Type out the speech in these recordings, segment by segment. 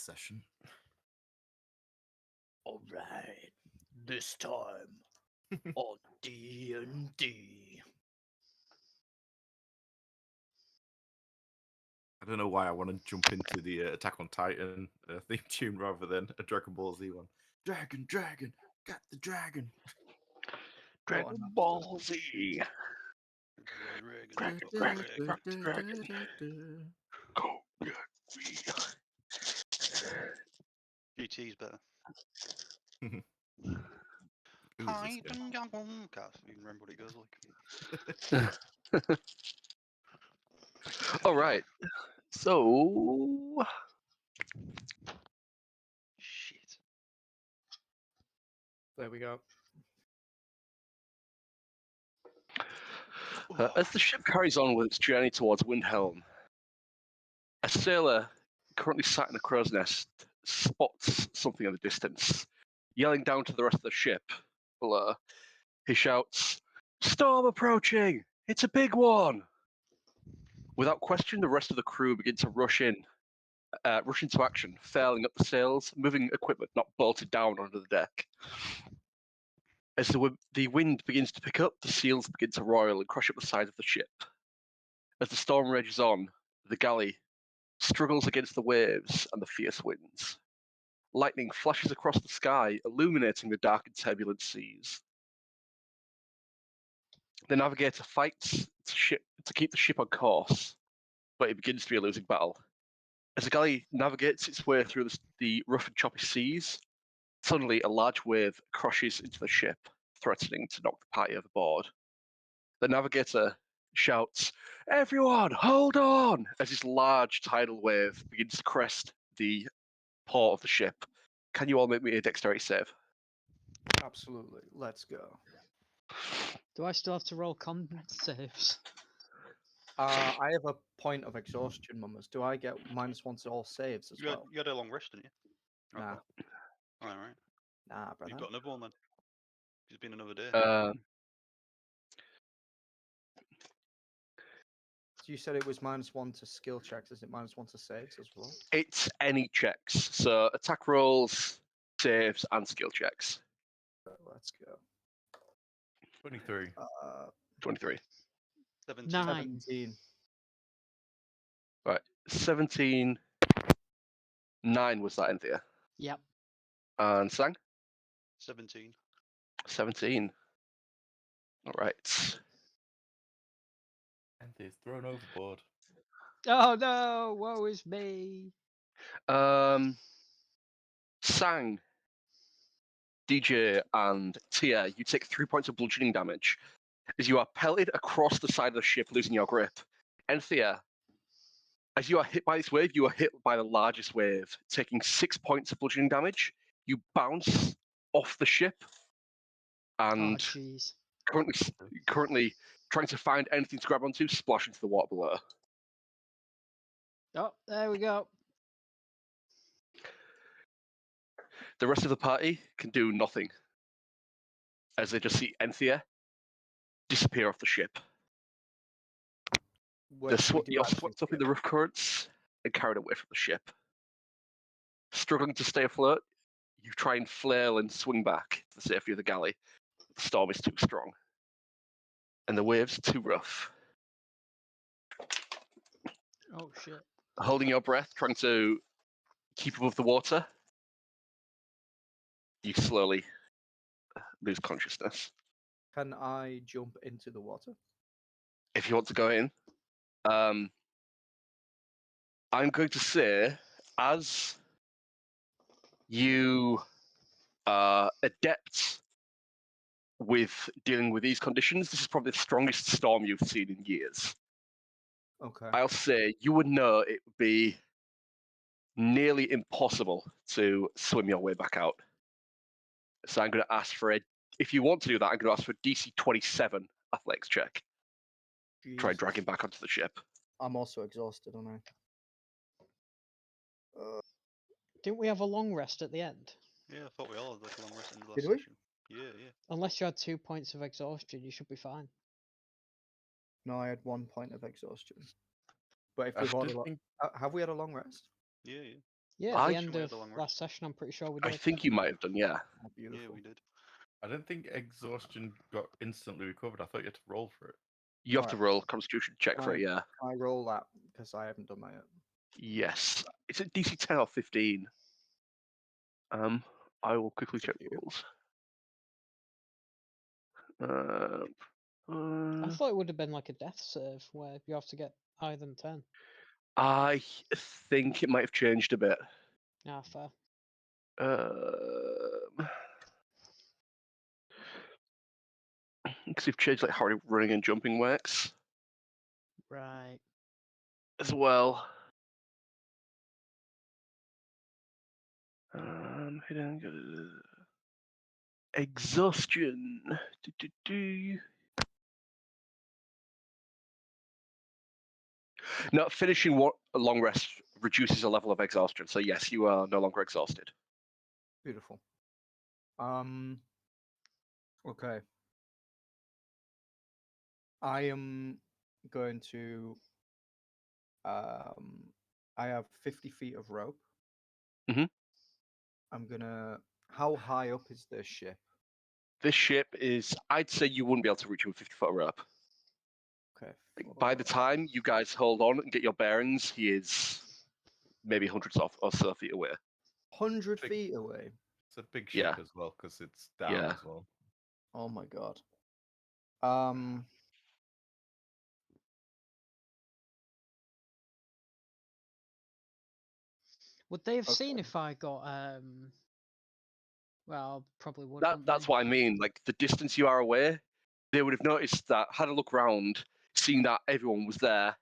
session. All right, this time on D&D. I don't know why I want to jump into the Attack on Titan theme tune rather than a Dragon Ball Z one. Dragon, dragon, got the dragon. Dragon Ball Z. Dragon. Go get me. GT's better. Who's I this guy? can't even remember what it goes like. All right. So Shit. There we go. as the ship carries on with its journey towards Windhelm, a sailor currently sat in a crow's nest spots something in the distance. Yelling down to the rest of the ship below, he shouts, "Storm approaching! It's a big one!" Without question, the rest of the crew begin to rush into action, furling up the sails, moving equipment not bolted down onto the deck. As the wind begins to pick up, the seals begin to roil and crush up the side of the ship. As the storm rages on, the galley struggles against the waves and the fierce winds. Lightning flashes across the sky, illuminating the dark and turbulent seas. The navigator fights to keep the ship on course, but it begins to be a losing battle. As the galley navigates its way through the rough and choppy seas, suddenly a large wave crashes into the ship, threatening to knock the party overboard. The navigator shouts, "Everyone, hold on!" as this large tidal wave begins to crest the port of the ship. Can you all make me a dexterity save? Absolutely. Let's go. Do I still have to roll con saves? I have a point of exhaustion, Mummers. Do I get -1 to all saves as well? You had a long rest, didn't you? Nah. Okay. Alright. Nah, brother. You've got another one then. It's been another day. You said it was -1 to skill checks. Is it -1 to saves as well? It's any checks, so attack rolls, saves, and skill checks. Let's go. 23. 23. 17. 9. 17. Right, 17. 9 was that, Enthir. Yep. And Sang? 17. 17. All right. And he's thrown overboard. Oh no! Woe is me. Sang, DJ, and Tia, you take 3 points of bludgeoning damage as you are pelted across the side of the ship, losing your grip. Enthir, as you are hit by this wave, you are hit by the largest wave, taking 6 points of bludgeoning damage. You bounce off the ship Oh and jeez. currently trying to find anything to grab onto, splash into the water below. Oh, there we go. The rest of the party can do nothing as they just see Enthir disappear off the ship. You're swept up in the rough currents and carried away from the ship. Struggling to stay afloat, you try and flail and swing back to the safety of the galley. The storm is too strong, and the waves too rough. Oh shit. Holding your breath, trying to keep above the water, you slowly lose consciousness. Can I jump into the water? If you want to go in, I'm going to say, as you are adept with dealing with these conditions, this is probably the strongest storm you've seen in years. Okay. I'll say you would know it would be nearly impossible to swim your way back out. So I'm going to ask for if you want to do that, I'm going to ask for a DC 27 athletics check. Try and drag him back onto the ship. I'm also exhausted, aren't I? Didn't we have a long rest at the end? Yeah, I thought we all had like a long rest in the last Did we? session. Yeah. Unless you had 2 points of exhaustion, you should be fine. No, I had 1 point of exhaustion. But if we've had have we had a long rest? Yeah. Yeah, I- at the end We had of the long rest. last session, I'm pretty sure we I did. think you might have done, yeah. Oh, beautiful. Yeah, we did. I don't think exhaustion got instantly recovered. I thought you had to roll for it. You have to Alright. roll a Constitution check for it, yeah. Can I roll that? Because I haven't done that yet. Yes. It's a DC 10 or 15. I will quickly Thank check the you. rules. I thought it would have been like a death save where you have to get higher than 10. I think it might have changed a bit. Ah, fair. Because they've changed like how running and jumping works Right. as well. Exhaustion. No, finishing a long rest reduces a level of exhaustion. So yes, you are no longer exhausted. Beautiful. Okay. I am going to. I have 50 feet of rope. Mhm. I'm gonna. How high up is this ship? This ship is, I'd say you wouldn't be able to reach it with 50-foot rope. Okay. By the time you guys hold on and get your bearings, he is maybe hundreds or so feet away. 100 Big- feet away. It's a big ship Yeah. as well because it's down Yeah. as well. Oh my god. Would they have seen Okay. if I got well, probably would. wouldn't That's they? what I mean. Like the distance you are away, they would have noticed that, had a look around, seen that everyone was there.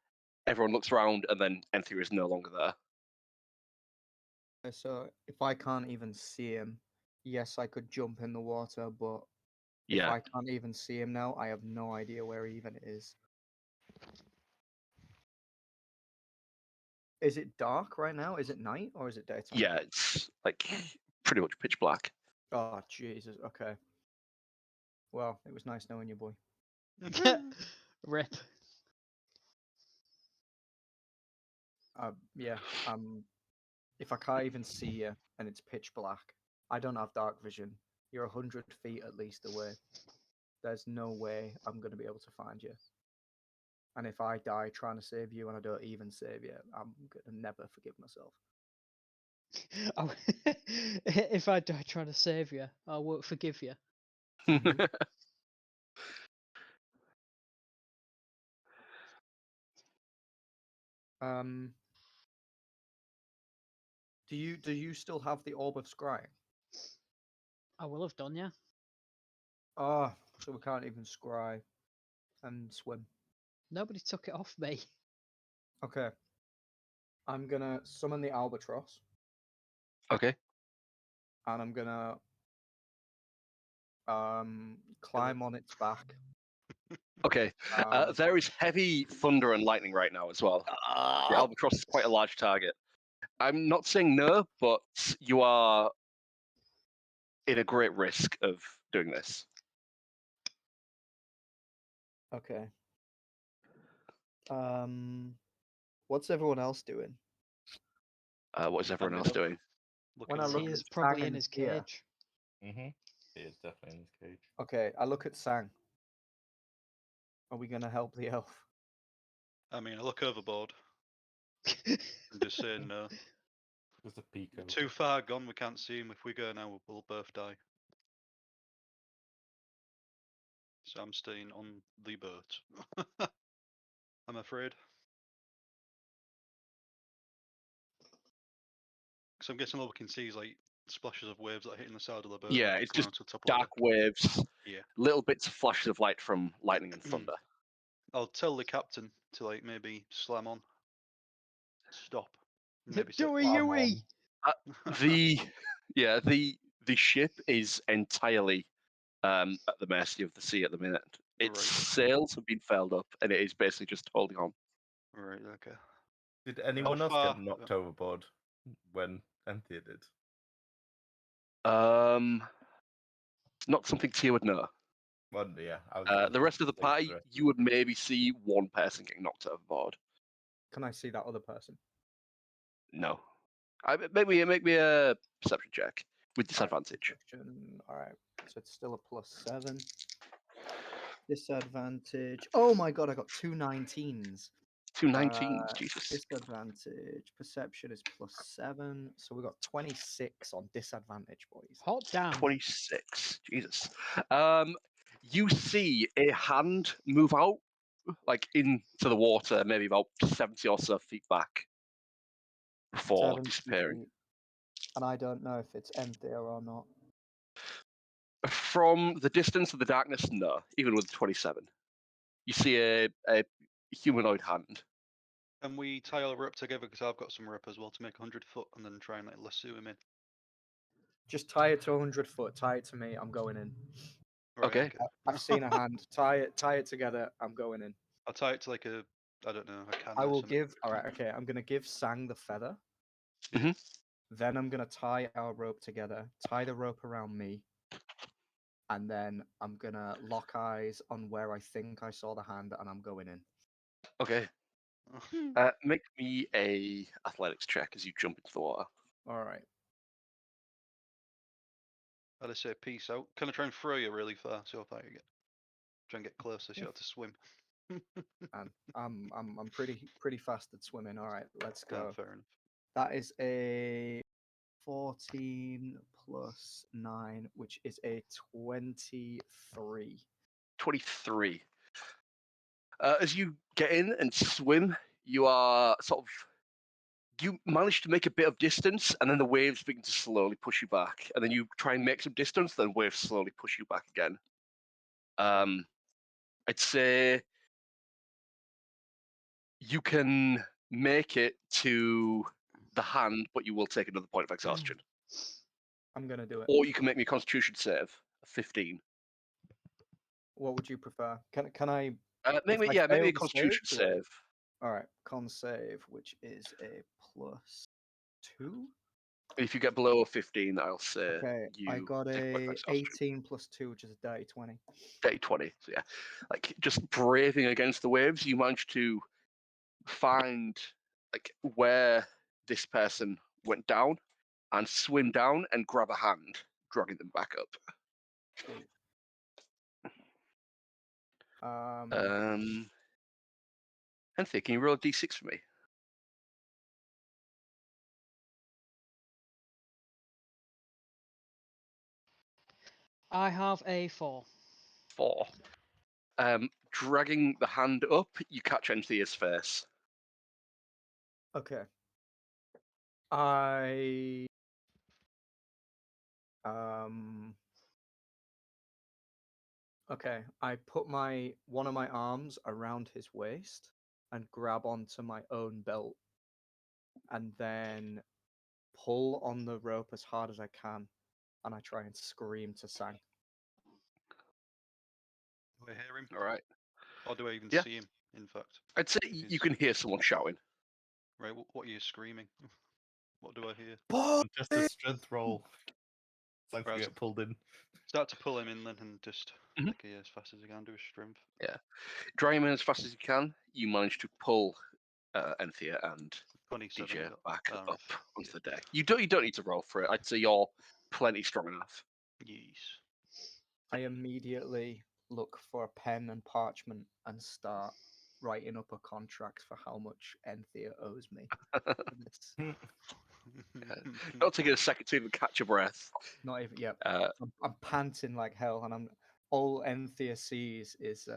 Everyone looks around, and then Enthir is no longer there. Okay, so if I can't even see him, yes, I could jump in the water, but if Yeah. I can't even see him now, I have no idea where he even is. Is it dark right now? Is it night or is it daytime? Yeah, it's like pretty much pitch black. Oh, Jesus. Okay. Well, it was nice knowing you, boy. Rip. Yeah. If I can't even see you and it's pitch black, I don't have dark vision. You're 100 feet at least away. There's no way I'm going to be able to find you. And if I die trying to save you and I don't even save you, I'm going to never forgive myself. Oh, if I die trying to save you, I won't forgive you. Mhm. Do you still have the Orb of Scrying? I will have done, yeah. Ah, so we can't even scry and swim. Nobody took it off me. Okay. I'm gonna summon the albatross Okay. and I'm gonna climb on its back. Okay. There is heavy thunder and lightning right now as well. The albatross is quite a large target. I'm not saying no, but you are in a great risk of doing this. Okay. What's everyone else doing? What is everyone else Standing up. doing? Looking When I look He around. is at probably Sang in and his Tia- cage. Mm-hmm. He is definitely in his cage. Okay, I look at Sang. Are we gonna help the elf? I mean, I look overboard and just say no. Just a peek over. Too far gone, we can't see him. If we go now, we'll both die. So I'm staying on the boat. I'm afraid. So I'm guessing all we can see is like splashes of waves that are hitting the side of the boat. Yeah, and it's going just onto the top of dark the waves, Yeah. little bits of flashes of light from lightning and thunder. I'll tell the captain to like maybe slam on. Stop. Maybe say, Dewey, Come Yui! The ship is entirely at the mercy of the sea at the minute. Its Right. sails have been furled up, and it is basically just holding on. Right, okay. Did anyone else far- get knocked overboard when Enthir did? It's not something Tia would know. Well, yeah. I was The rest of the say party, the rest. you would maybe see one person getting knocked overboard. Can I see that other person? No. Make me a perception check with disadvantage. All right, so it's still a +7. Disadvantage. Oh my god, I got 2 19s. 2 19s, Jesus. Disadvantage. Perception is +7, so we got 26 on disadvantage, boys. Hot damn. 26, Jesus. You see a hand move out, like into the water, maybe about 70 or so feet back, before 70 disappearing. feet. And I don't know if it's Enthir or not. From the distance of the darkness, no, even with 27. You see a humanoid hand. Can we tie our rope together? Because I've got some rope as well to make 100 foot and then try and like lasso him in. Just tie it to 100 foot. Tie it to me. I'm going in. Right, Okay. I've seen a hand. Tie it together. I'm going in. I'll tie it to like a, I don't know, a can. I or will something. give. All right. Okay. I'm gonna give Sang the feather. Mhm. Then I'm gonna tie our rope together. Tie the rope around me. And then I'm gonna lock eyes on where I think I saw the hand, and I'm going in. Okay. Make me a athletics check as you jump into the water. All right. I'd say peace out. Can I try and throw you really far so if I get try and get closer, so you have to swim? And I'm pretty fast at swimming. All right. Let's Ah, go. fair enough. That is a 14 plus 9, which is a 23. 23. As you get in and swim, you are you manage to make a bit of distance, and then the waves begin to slowly push you back. And then you try and make some distance, then waves slowly push you back again. I'd say you can make it to the hand, but you will take another point of exhaustion. I'm gonna do it. Or you can make me a Constitution save, of 15. What would you prefer? Can I? Maybe If I maybe fail a the Constitution save, do I- save. All right. Con save, which is a +2. If you get below a 15, I'll say Okay. I you got take a point of a exhaustion. 18 plus 2, which is a dirty 20. Day 20. So yeah, like just braving against the waves, you manage to find like where this person went down and swim down and grab a hand, dragging them back up. Sweet. Enthir, can you roll a d6 for me? I have a 4. 4. Dragging the hand up, you catch Enthir's face. Okay. I Okay, I put one of my arms around his waist and grab onto my own belt, and then pull on the rope as hard as I can, and I try and scream to Sang. Do I hear him? All right. Or do I even Yeah. see him, in fact? I'd say you can hear someone shouting. Right, what are you screaming? What do I hear? Just a strength roll. Like Right, to get pulled in. Start to pull him in then and just Mhm. like as fast as I can do his strength. Drag him in as fast as you can. You manage to pull Enthir and 27. DJ I got. back Ah, up right. onto the deck. You don't need to roll for it. I'd say you're plenty strong enough. Yes. I immediately look for a pen and parchment and start writing up a contract for how much Enthir owes me. for this. Not taking a second to even catch your breath. Not even. Yep. Uh, I'm panting like hell, and all Enthir sees is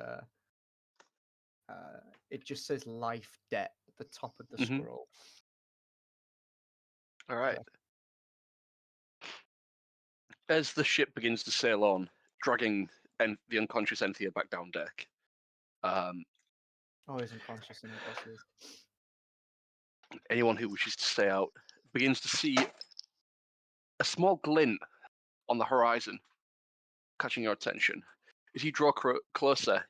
it just says life debt at the top of the Mhm. scroll. All right. As the ship begins to sail on, dragging the unconscious Enthir back down deck, Oh, he's unconscious, and of course he is. anyone who wishes to stay out begins to see a small glint on the horizon, catching your attention. As you draw closer,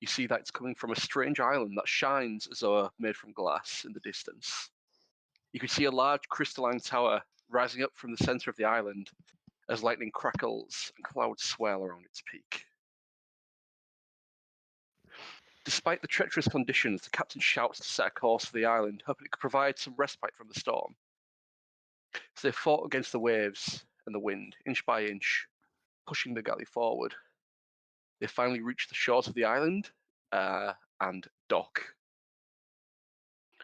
you see that it's coming from a strange island that shines as though made from glass in the distance. You can see a large crystalline tower rising up from the center of the island as lightning crackles and clouds swirl around its peak. Despite the treacherous conditions, the captain shouts to set a course for the island, hoping it could provide some respite from the storm. So they fought against the waves and the wind, inch by inch, pushing the galley forward. They finally reached the shores of the island and dock.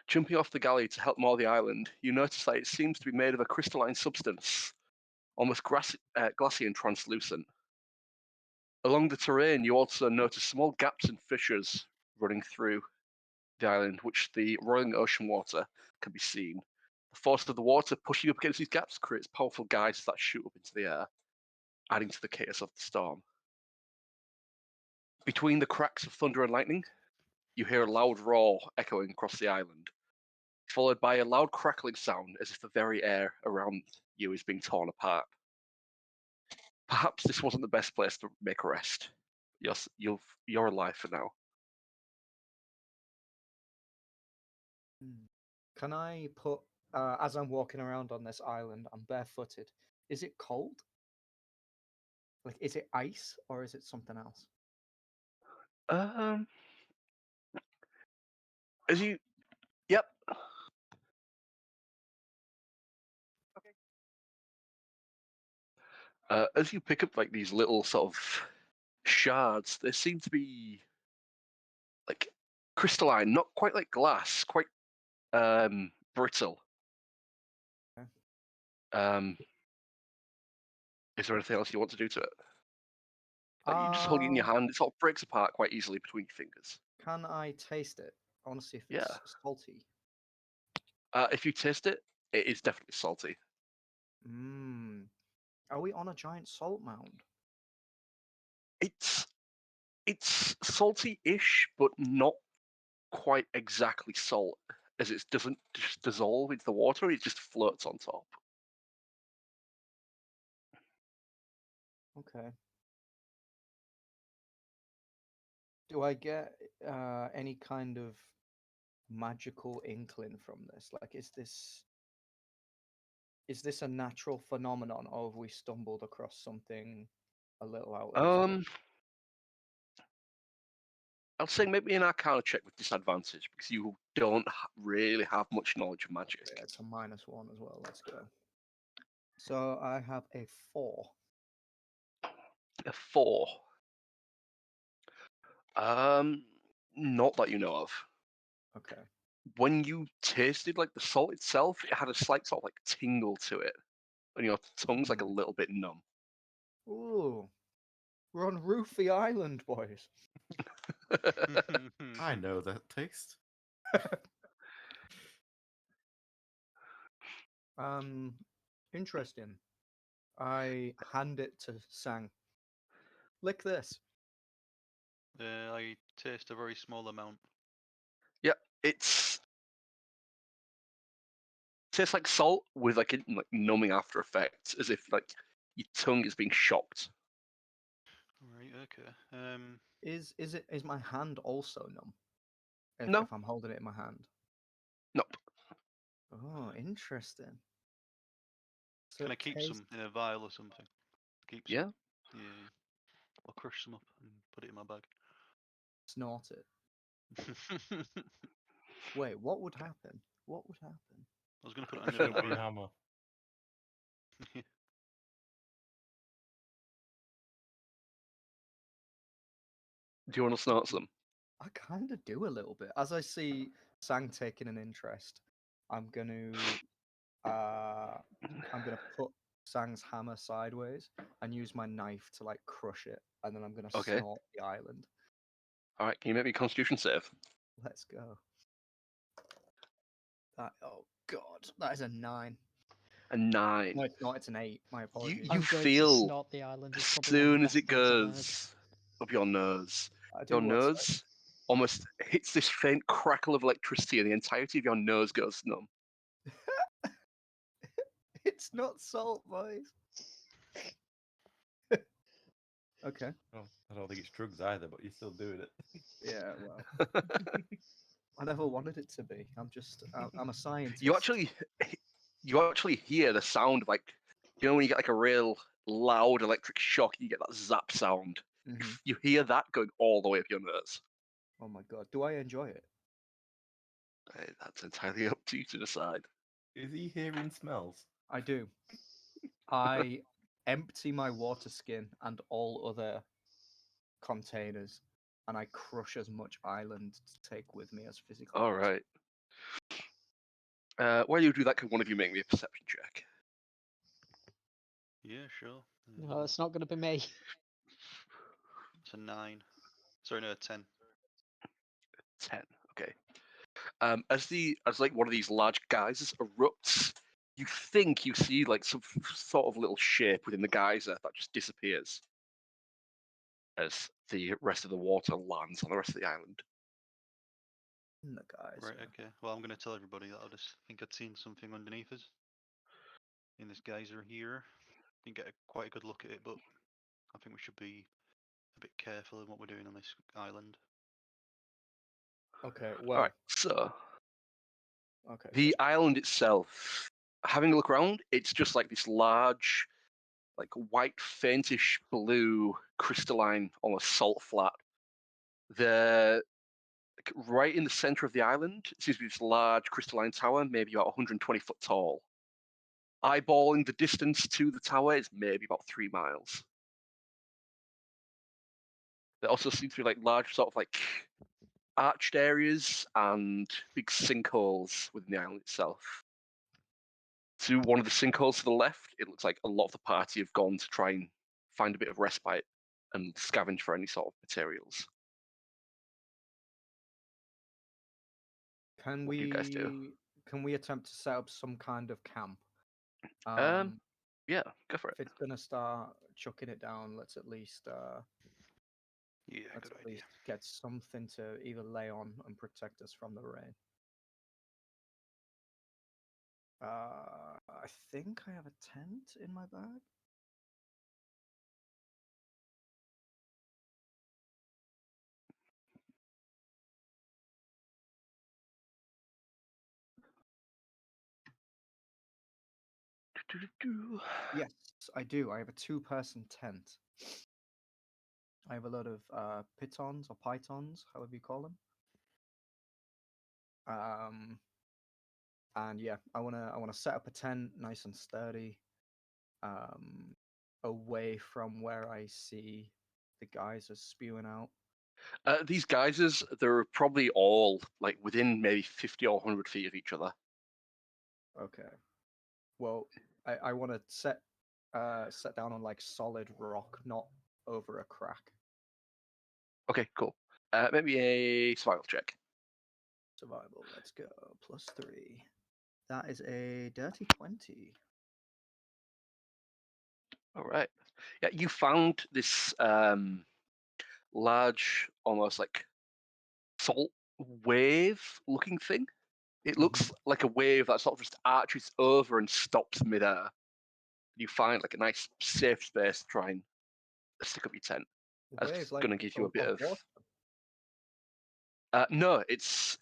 Jumping off the galley to help moor the island, you notice that it seems to be made of a crystalline substance, almost glassy and translucent. Along the terrain, you also notice small gaps and fissures running through the island, which the roiling ocean water can be seen. The force of the water pushing up against these gaps creates powerful geysers that shoot up into the air, adding to the chaos of the storm. Between the cracks of thunder and lightning, you hear a loud roar echoing across the island, followed by a loud crackling sound as if the very air around you is being torn apart. Perhaps this wasn't the best place to make a rest. You're alive for now. Can I put, as I'm walking around on this island, I'm barefooted. Is it cold? Like, is it ice or is it something else? As you, yep. As you pick up like these little sort of shards, they seem to be like crystalline, not quite like glass, quite brittle. Okay. Is there anything else you want to do to it? Like you just hold it in your hand, it sort of breaks apart quite easily between your fingers. Can I taste it? I want to see if Yeah. it's salty. If you taste it, it is definitely salty. Mmm. Are we on a giant salt mound? It's salty-ish, but not quite exactly salt, as it doesn't just dissolve into the water; it just floats on top. Okay. Do I get any kind of magical inkling from this? Like, is this a natural phenomenon, or have we stumbled across something a little out of this world? I'll say maybe an Arcana check with disadvantage because you don't really have much knowledge of magic. Yeah, it's a -1 as well. Let's go. So I have a 4. A 4. Not that you know of. Okay. When you tasted like the salt itself, it had a slight sort of like tingle to it, and your tongue's like a little bit numb. Ooh, we're on Roofy Island, boys. I know that taste. Interesting. I hand it to Sang. Lick this. I taste a very small amount. Yeah, it's tastes like salt with like a like numbing after effects, as if like your tongue is being shocked. Right. Okay. Is my hand also numb? No. If I'm holding it in my hand. Nope. Oh, interesting. So Can I it keep tastes- some in a vial or something? Keep some. Yeah. Yeah. I'll crush some up and put it in my bag. Snort it. Wait, what would happen? What would happen? I was going to put it on Show your me your hammer. hammer. Do you want to snort some? I kind of do a little bit. As I see Sang taking an interest, I'm gonna put Sang's hammer sideways and use my knife to like crush it, and then I'm gonna Okay. snort the island. All right. Can you make me a Constitution save? Let's go. Oh god, that is a 9. A 9. No, it's not. It's an 8. My apologies. You I'm going to feel snort the island. It's as probably one of the soon as best it things I've heard. goes up your nose, I do your what, sorry? nose almost hits this faint crackle of electricity, and the entirety of your nose goes numb. It's not salt, boys. Okay. Well, I don't think it's drugs either, but you're still doing it. Yeah. Well, I never wanted it to be. I'm a scientist. you actually hear the sound of like, you know, when you get like a real loud electric shock, you get that zap sound. Mhm. You hear that going all the way up your nose. Oh my god. Do I enjoy it? That's entirely up to you to decide. Is he hearing smells? I do. I empty my water skin and all other containers, and I crush as much island to take with me as physically All possible. right. While you do that, can one of you make me a perception check? Yeah, sure. No, it's not going to be me. It's a 9. Sorry, no, a 10. 10. Okay. As like one of these large geysers erupts, you think you see like some sort of little shape within the geyser that just disappears as the rest of the water lands on the rest of the island. In the guys. Right, okay. Well, I'm going to tell everybody that I just think I'd seen something underneath us. In this geyser here. Didn't get quite a good look at it, but I think we should be a bit careful in what we're doing on this island. Okay, All well, right. So okay. the island itself, having a look around, it's just like this large, like white, faintish blue, crystalline, almost salt flat. The right in the center of the island seems to be this large crystalline tower, maybe about 120 foot tall. Eyeballing the distance to the tower is maybe about 3 miles. There also seems to be like large sort of like arched areas and big sinkholes within the island itself. To one of the sinkholes to the left, it looks like a lot of the party have gone to try and find a bit of respite and scavenge for any sort of materials. Can What do you guys do? we attempt to set up some kind of camp? Yeah, go for it. If it's gonna start chucking it down, let's at least Yeah, good idea. get something to either lay on and protect us from the rain. I think I have a tent in my bag. Yes, I do. I have a two-person tent. I have a lot of pitons or pythons, however you call them. And yeah, I wanna set up a tent, nice and sturdy, away from where I see the geysers spewing out. These geysers, they're probably all like within maybe 50 or 100 feet of each other. Okay. Well, I want to set down on like solid rock, not over a crack. Okay, cool. Maybe a survival check. Survival. Let's go. +3. That is a dirty 20. All right. Yeah, you found this large, almost like salt wave looking thing. It looks like a wave that sort of just arches over and stops midair. You find like a nice safe space to try and stick up your tent. A wave That's like going to give you a bit of. water. No, it's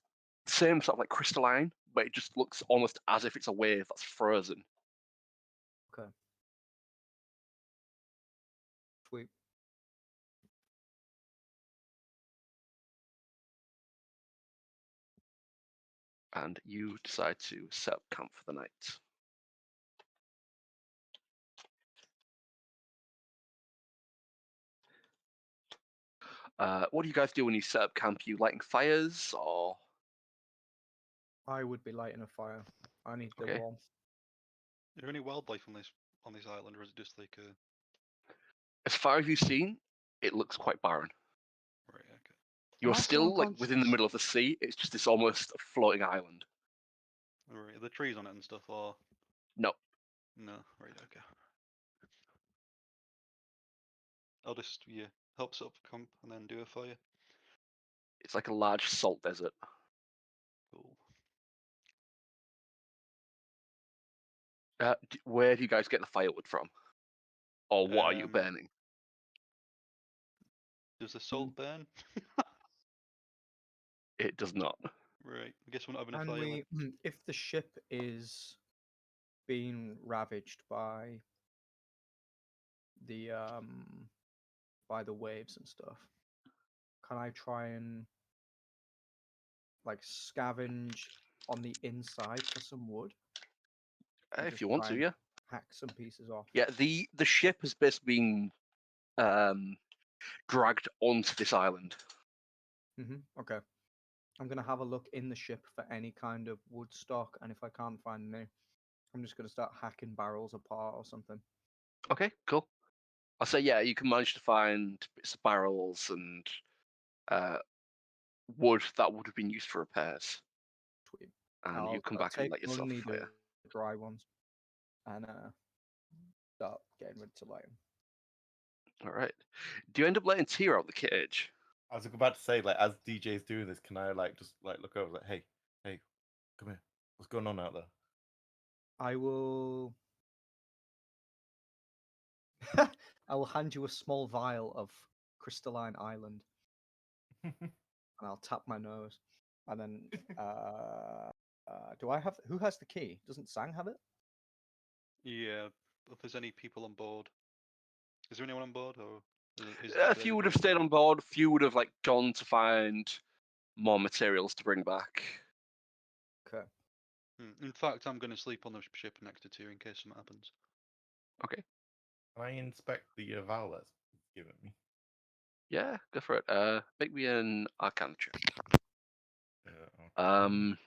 the same sort of like crystalline, but it just looks almost as if it's a wave that's frozen. Okay. Sweet. And you decide to set up camp for the night. What do you guys do when you set up camp? You lighting fires or? I would be lighting a fire. I need the Okay. warmth. Is there any wildlife on this island, or is it just like a As far as you've seen, it looks quite barren. right? Okay. You're Am I still still like within the unconscious? middle of the sea. It's just this almost floating island. Right. Are there trees on it and stuff, or No, no? Right. Okay. I'll just help set up camp and then do a fire. it's like a large salt desert. Cool. Where do you guys get the firewood from? Or what are you Um, burning? Does the salt burn? It does not. Right. I guess we're not having a And fire. we, if the ship is being ravaged the by the waves and stuff, can I try and like scavenge on the inside for some wood? and If just you want try to, and yeah. hack some pieces off. Yeah, the ship has basically been dragged onto this island. Okay. I'm gonna have a look in the ship for any kind of wood stock, and if I can't find any, I'm just gonna start hacking barrels apart or something. Okay, cool. I'll say, yeah, you can manage to find bits of barrels and wood that would have been used for repairs. Sweet. And you come I'll back and take let yourself only fire. the dry ones, and start getting ready to light 'em. All right. Do you end up letting Tyr out the cage? I was about to say, like, as DJ's doing this, can I like just like look over, like, hey, come here. What's going on out there? I will. I will hand you a small vial of crystalline island, and I'll tap my nose, and then do I have? Who has the key? Doesn't Sang have it? Yeah, if there's any people on board. Is there anyone on board, or is A few would have stayed on board. A few would have like gone to find more materials to bring back. Okay. In fact, I'm going to sleep on the ship next to Tyr in case something happens. Okay. Can I inspect the vial that's given me? Yeah, go for it. Make me an Arcana check. Okay.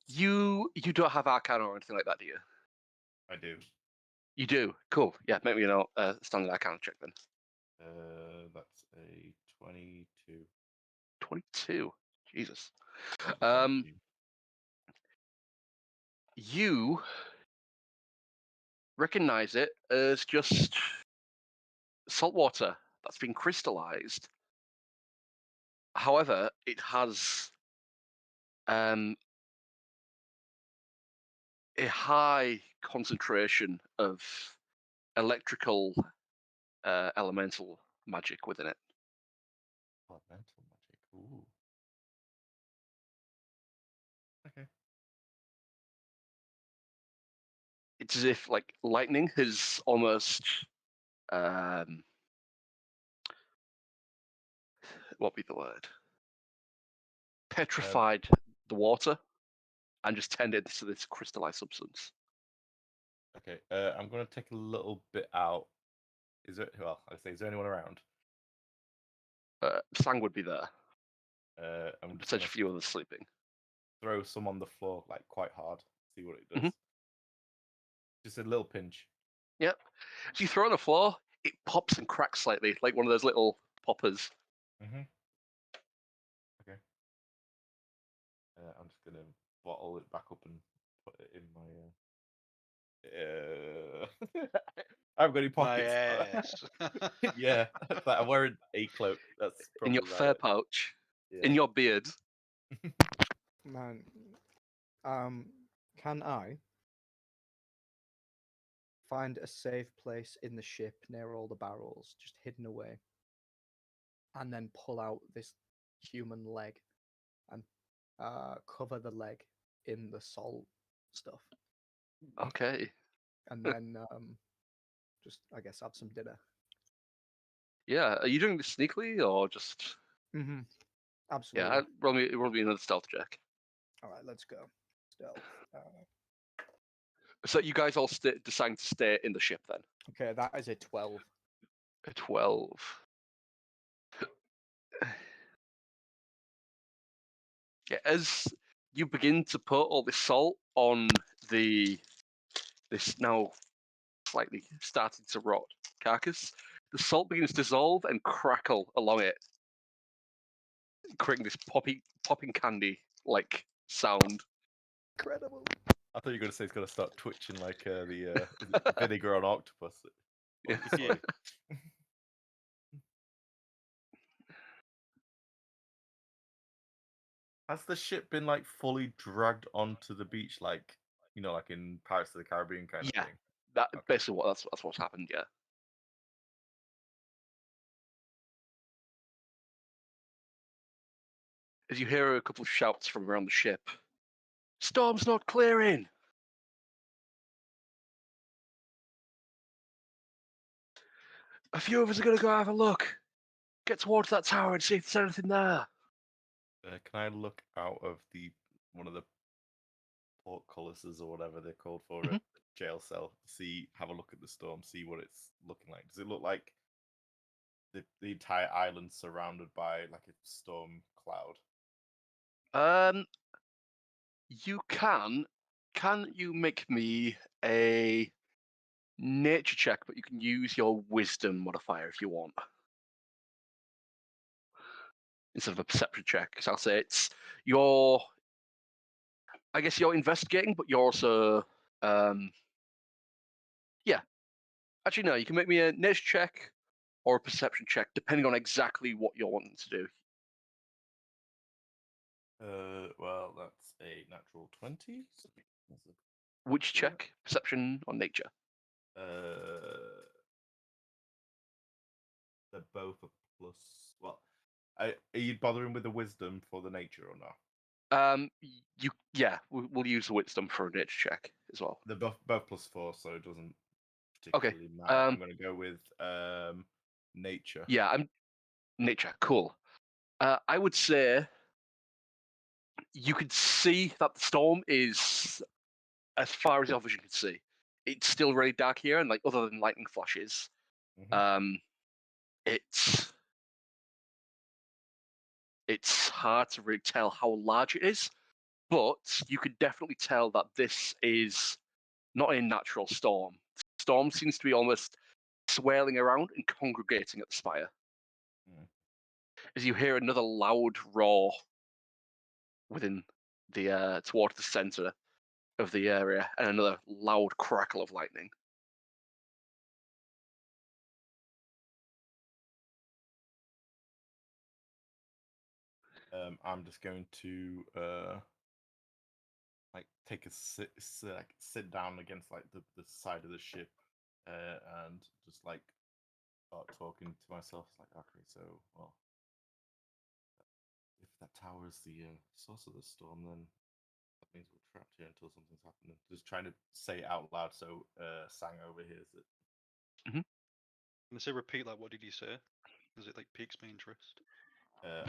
You don't have Arcana or anything like that, do you? I do. You do. Cool. Yeah, make me an standard Arcana check then. That's a 22. 22. Jesus. Thank you. You recognize it as just salt water that's been crystallized. However, it has a high concentration of electrical elemental magic within it. Elemental magic. Ooh. Okay. It's as if like lightning has almost what be the word? Petrified the water and just turned it into this crystallized substance. Okay. I'm gonna take a little bit out. Is there? Well, I say, is there anyone around? Sang would be there. I'm just Such gonna a few others sleeping. throw some on the floor, like quite hard. See what it does. Just a little pinch. Yep. So you throw it on the floor, it pops and cracks slightly, like one of those little poppers. Okay. I'm just gonna bottle it back up and put it in my. I've got any pockets. Yes. Yeah, but I'm wearing a cloak. That's In probably your fur pouch, Yeah. in your beard. Man, can I find a safe place in the ship near all the barrels, just hidden away, and then pull out this human leg and cover the leg in the salt stuff, Okay. and then just I guess have some dinner. Yeah. Are you doing this sneakily or just? Mm-hmm. Absolutely. Yeah. Roll me another stealth check. All right, let's go. Stealth. So you guys all deciding to stay in the ship then. Okay, that is a 12. A 12. Yeah, as you begin to put all this salt on this now slightly starting to rot carcass, the salt begins to dissolve and crackle along it, creating this popping candy like sound. Incredible. I thought you were gonna say it's gonna start twitching like the vinegar on octopus. Yeah. Sorry. Has the ship been like fully dragged onto the beach, like like in Pirates of the Caribbean kind Yeah. of thing? That Okay. basically that's what's happened. Yeah. As you hear a couple of shouts from around the ship, "Storm's not clearing!" A few of us are going to go have a look. Get towards that tower and see if there's anything there. Can I look out of one of the portcullises or whatever they're called for Mhm. it, jail cell. Have a look at the storm, see what it's looking like. Does it look like the entire island surrounded by like a storm cloud? You can. Can you make me a nature check, but you can use your wisdom modifier if you want. Instead of a perception check. So I'll say it's your. I guess you're investigating, but you're also. Yeah. Actually, no, you can make me a nature check or a perception check, depending on exactly what you're wanting to do. Well, that's a natural 20. So that's Which check? Perception or nature? They're both a plus. Well, are you bothering with the wisdom for the nature or not? We'll use the wisdom for a nature check as well. They're both +4, so it doesn't particularly matter. I'm going to go with nature. Yeah, nature. Cool. I would say you could see that the storm is as far as your vision can see. It's still really dark here, and like other than lightning flashes, it's hard to really tell how large it is. But you could definitely tell that this is not a natural storm. The storm seems to be almost swirling around and congregating at the spire. As you hear another loud roar within the towards the center of the area, and another loud crackle of lightning. I'm just going to like take a sit down against like the side of the ship and just like start talking to myself. It's like, okay, so well, if that tower is the source of the storm, then that means we're trapped here until something's happening. Just trying to say it out loud so Sang overhears it. I'm gonna say repeat, like, what did you say? Because it like piques my interest. I'm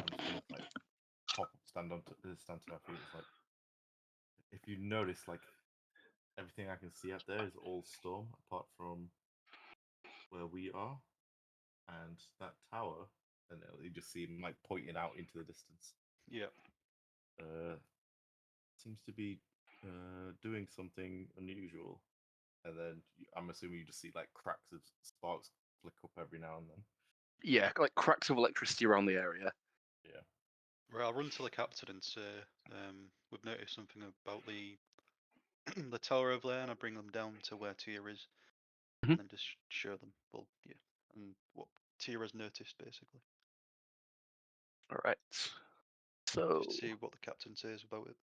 just gonna like stand to my feet. It's like, if you notice, like everything I can see out there is all storm apart from where we are, and that tower. And you just see him like pointing out into the distance. Yeah. Seems to be doing something unusual. And then I'm assuming you just see like cracks of sparks flick up every now and then. Yeah, like cracks of electricity around the area. Yeah. Right, I'll run to the captain and say, we've noticed something about the the tower over there, and I bring them down to where Tia is, and then just show them. Well, yeah, and what Tia has noticed, basically. All right. So, just see what the captain says about it.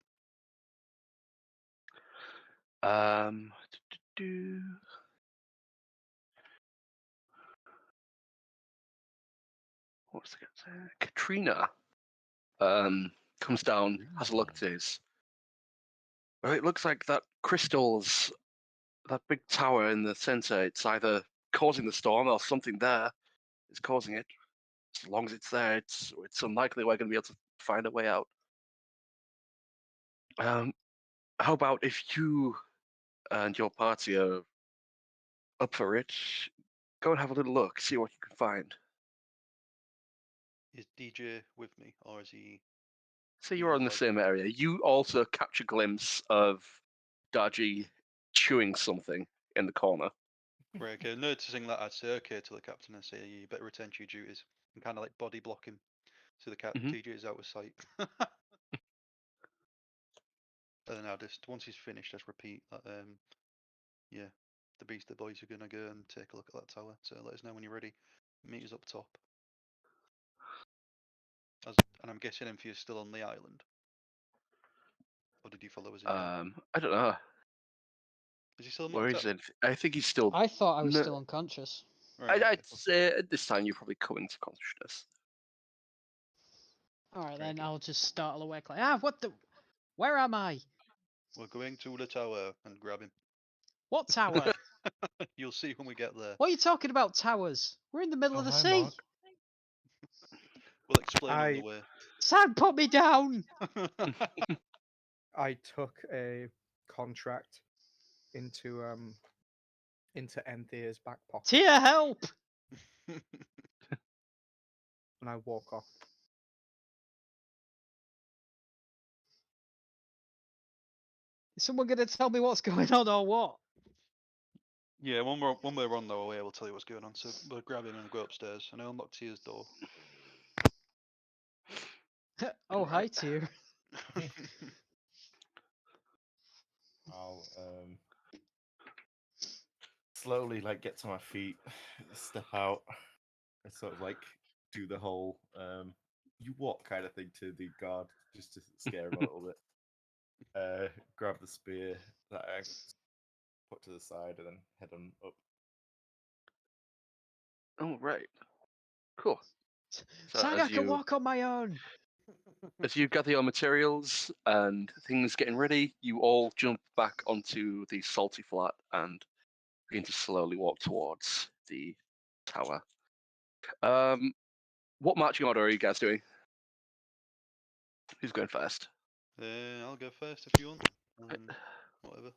What's the guy? Katrina comes down, has a look at his. Well, it looks like that crystal's that big tower in the center. It's either causing the storm or something there is causing it. As long as it's there, it's unlikely we're going to be able to find a way out. How about if you and your party are up for it, go and have a little look, see what you can find. Is DJ with me, or is he? So you're in the same area. You also catch a glimpse of Dar-Jee chewing something in the corner. Right, okay. Noticing that, I'd say okay to the captain and say, you better attend to your duties, and kind of like body block him so the DJ is out of sight. And then I'll just, once he's finished, just repeat that, yeah, the Beastie Boys are going to go and take a look at that tower. So let us know when you're ready. Meet us up top. And I'm guessing Enthir's still on the island. Or did you follow us in here? I don't know. Is he still Where knocked is out? it? I think he's still. I thought I was still unconscious. Right, I'd say at this time you're probably coming to consciousness. Alright, then I'll just startle awake like, what the... Where am I? We're going to the tower and grab him. What tower? You'll see when we get there. What are you talking about, towers? We're in the middle of the sea. Mark. We'll explain on the way. Sam, put me down! I took a contract into Enthir's back pocket, Tia, help! and I walk off. Is someone going to tell me what's going on or what? Yeah, when we're on the way, we'll tell you what's going on. So we'll grab him and go upstairs. And I unlock Tia's door. Oh, hi, Tia. I'll slowly like get to my feet, step out, and sort of like do the whole you what kind of thing to the guard just to scare him a little bit. Grab the spear that I put to the side and then head on up. Oh, right. Cool. So Sang, I can walk on my own. as you gather your materials and things getting ready, you all jump back onto the salty flat and begin to slowly walk towards the tower. What marching order are you guys doing? Who's going first? I'll go first if you want. Whatever.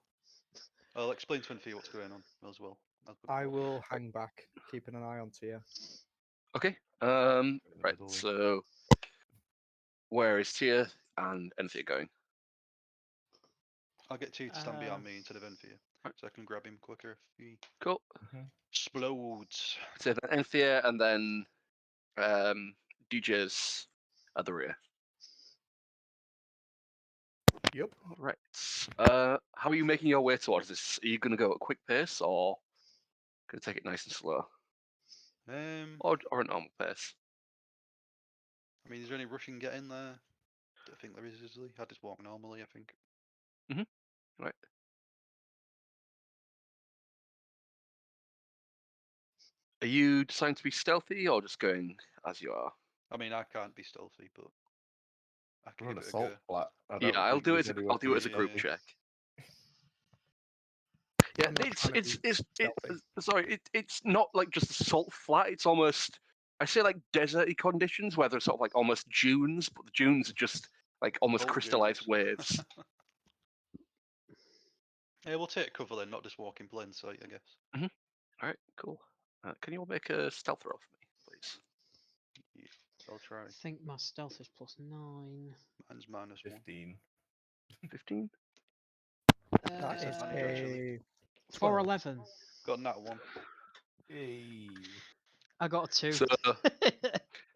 I'll explain to Enthir what's going on as well. I will hang back, keeping an eye on Tia. Okay. In the Right. middle. So, where is Tia and Enthir going? I'll get Tia to stand behind me instead of Enthir, so I can grab him quicker if he Cool. explodes. So then Enthir and then DJ's at the rear. Yep. All right. How are you making your way towards this? Are you going to go at a quick pace or going to take it nice and slow, or a normal pace? I mean, is there any rushing getting there? I think there is easily. I just walk normally, I think. Right. Are you deciding to be stealthy or just going as you are? I mean, I can't be stealthy, but I can We're on give a it a salt go. flat. I Yeah, don't I'll think do there's it. anyone I'll do it as a to group Yeah. check. Yeah, I'm not trying to it's be stealthy. sorry, it's not like just a salt flat. It's almost, I say, like deserty conditions where there's sort of like almost dunes, but the dunes are just like almost Oh, crystallized goodness. waves. Yeah, we'll take cover then, not just walk in plain sight, I guess. All right, cool. Can you all make a stealth roll for me, please? I'll try. I think my stealth is +9. Mine's -1. 15. 15. That is Disadvantage, a actually. 411. Got that one. Hey. I got a 2. So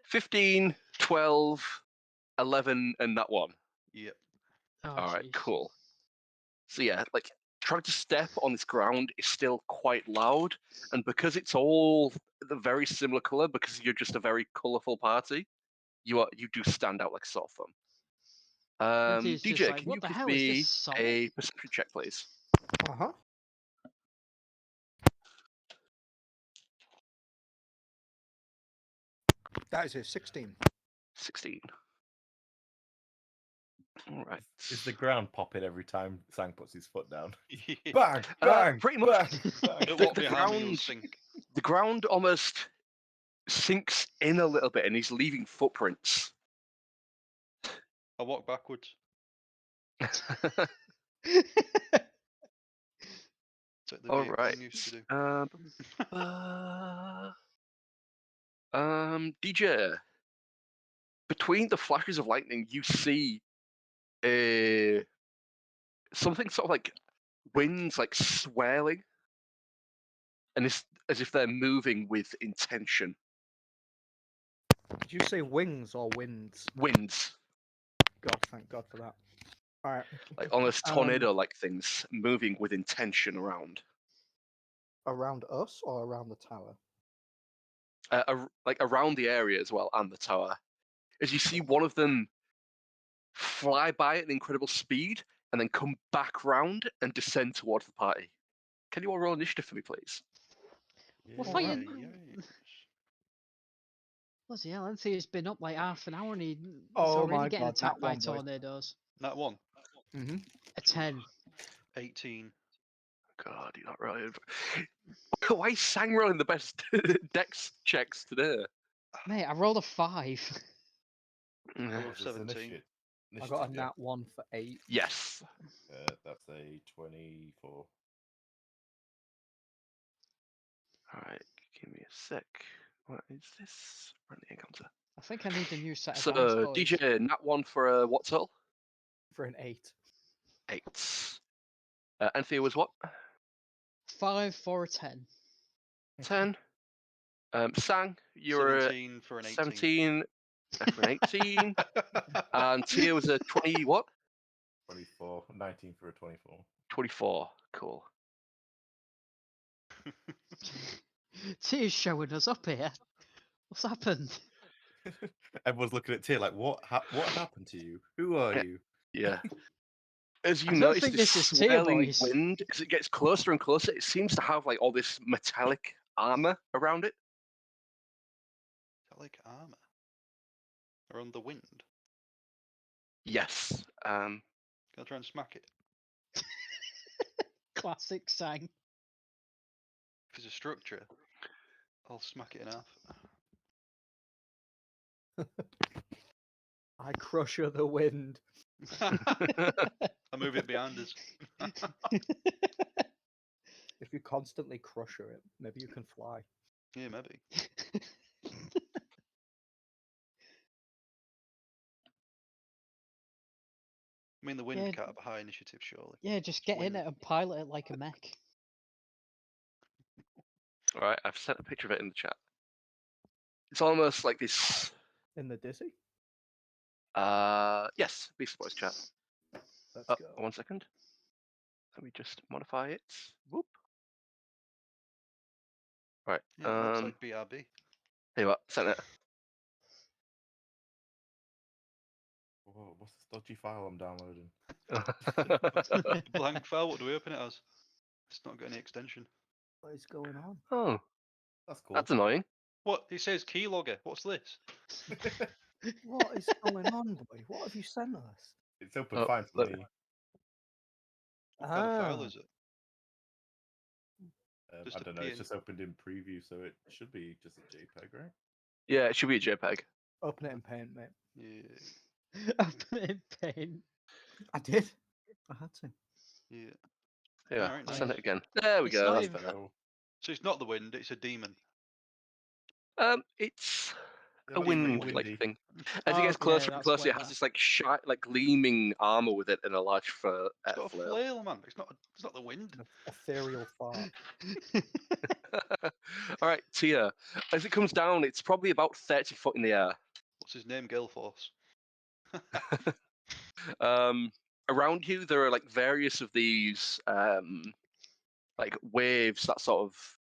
15, 12, 11, and that one. Yep. Oh, All right, jeez. cool. So yeah, like trying to step on this ground is still quite loud, and because it's all the very similar color, because you're just a very colorful party, you do stand out like a sore thumb. Enthir's just DJ, like, can what you the give hell is this me salt? a perception check, please? Uh-huh. That is a 16. 16. All right. Is the ground popping every time Sang puts his foot down? Yeah. Bang! Bang! pretty much. Bang, bang. Don't The- walk the behind me, you'll ground- sink. The ground almost sinks in a little bit, and he's leaving footprints. I walk backwards. It's like the All Viet right. Cong used to do. DJ. Between the flashes of lightning, you see something sort of like winds, like swirling, and it's as if they're moving with intention. Did you say wings or winds? Winds, God, thank God for that. All right. like almost tornado-like things, moving with intention around. Around us or around the tower? Like around the area as well, and the tower. As you see one of them fly by at an incredible speed, and then come back round and descend towards the party. Can you all roll initiative for me, please? Well, Yeah. fighting. Yes. Bloody hell, Enthir's been up like half an hour and he's Oh already my getting God, attacked that by one, boys. tornadoes. That one. Mm-hmm. A 10. 18. God, you're not rolling. Why is Sang rolling the best dex checks today? Mate, I rolled a 5. What Roll was this, 17. I got a Initiative, yeah. nat 1 for 8. Yes. That's a 24. All right, give me a sec. What is this? Friendly encounter. I think I need a new set of So, dice, boys. DJ, nat 1 for what total? For an 8. 8. Enthir was what? 5 for a 10. 10. Sang, you were 17 for an 18. 17 for an 18. And Tia was a 20 what? 24. 19 for a 24. 24. Cool. T's showing us up here. What's happened? Everyone's looking at Tyr like, what happened to you? Who are Yeah. you? Yeah. As you I don't notice, think this this is Tia, swirling boys. wind, as it gets closer and closer, it seems to have like all this metallic armor around it. Is that like armor? Or on the wind? Yes. Can I try and smack it? Classic Sang. If it's a structure, I'll smack it in half. I crush her the wind. I move it behind us. If you constantly crush her, maybe you can fly. Yeah, maybe. I mean, the wind Yeah. can't have a high initiative, surely. Yeah, just get in Wind. it and pilot it like a mech. All right, I've sent a picture of it in the chat. It's almost like this. In the dizzy? Yes, Beast Boys chat. Let's Oh, go. 1 second. Let me just modify it. Whoop. Right. Yeah, it looks like BRB. Here you what? Sent it. Whoa, what's this dodgy file I'm downloading? Blank file, what do we open it as? It's not got any extension. What is going on? Oh, That's cool. that's annoying. What? It says keylogger. What's this? What is going on, boy? What have you sent us? It's open Oh, fine for look. me. What kind of file Ah. is it? Just I a don't know. It's PNG. just opened in preview, so it should be just a JPEG, right? Yeah, it should be a JPEG. Open it in Paint, mate. Yeah. Open it in paint. I did. I had to. Yeah. Yeah, Alright, I'll nice. send it again. There we It's go. not That's even- better. So it's not the wind, it's a demon. It's Yeah, a that's pretty wind-like windy. thing. As it gets Oh, closer yeah, and that's closer, way it has better. this like gleaming armor with it and a large It's got a flail. flail, man. It's not the wind. An ethereal fart. All right, Tia. As it comes down, it's probably about 30 foot in the air. What's his name? Galeforce. Around you, there are like various of these like waves, that sort of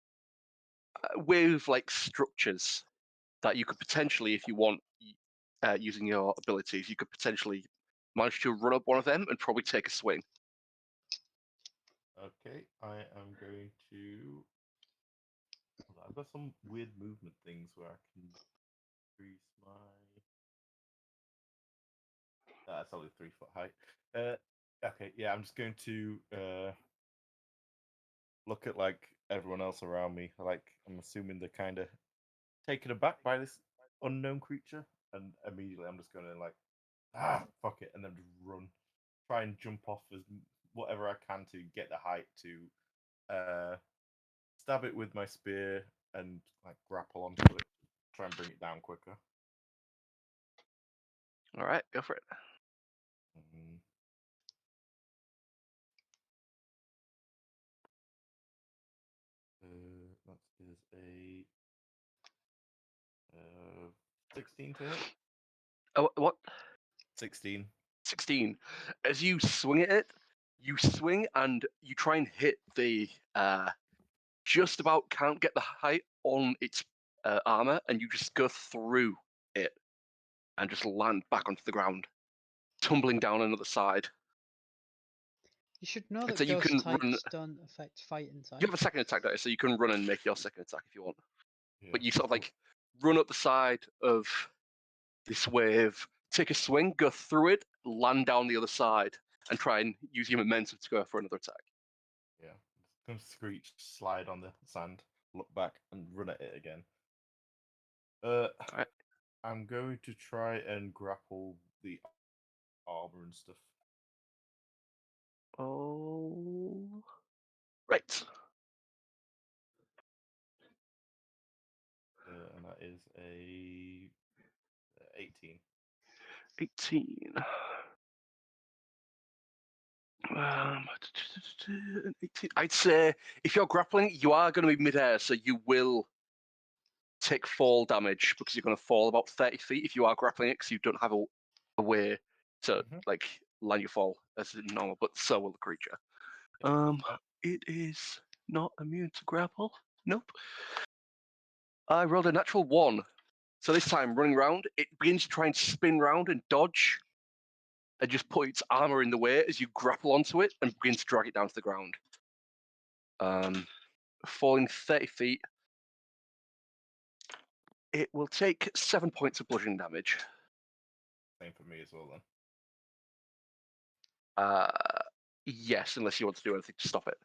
wave-like structures that you could potentially, if you want, using your abilities, you could potentially manage to run up one of them and probably take a swing. Okay, I am going to. Hold on, I've got some weird movement things where I can increase my. That's only 3 foot height. Okay, yeah, I'm just going to look at like everyone else around me. Like, I'm assuming they're kind of taken aback by this unknown creature, and immediately I'm just going to like, fuck it, and then just run, try and jump off as whatever I can to get the height to stab it with my spear and like grapple onto it, try and bring it down quicker. All right, go for it. Mm. That is a 16 to hit. Oh, what? 16. 16. As you swing at it, you swing and you try and hit the just about can't get the height on its armor, and you just go through it and just land back onto the ground, tumbling down another side. You should know And that so you ghost can types run. don't affect fighting types. You have a second attack die, so you can run and make your second attack if you want. Yeah. But you sort of like run up the side of this wave, take a swing, go through it, land down the other side, and try and use your momentum to go for another attack. Yeah. Come screech, slide on the sand, look back, and run at it again. Alright. I'm going to try and grapple the armor and stuff. Oh, right. And that is a 18. 18. 18. I'd say if you're grappling, you are going to be midair, so you will take fall damage because you're going to fall about 30 feet if you are grappling it because you don't have a way to like land your fall as normal, but so will the creature. It is not immune to grapple. Nope. I rolled a natural 1. So this time, running round, it begins to try and spin round and dodge and just put its armor in the way as you grapple onto it and begin to drag it down to the ground. Falling 30 feet, it will take 7 points of bludgeoning damage. Same for me as well then. Yes, unless you want to do anything to stop it.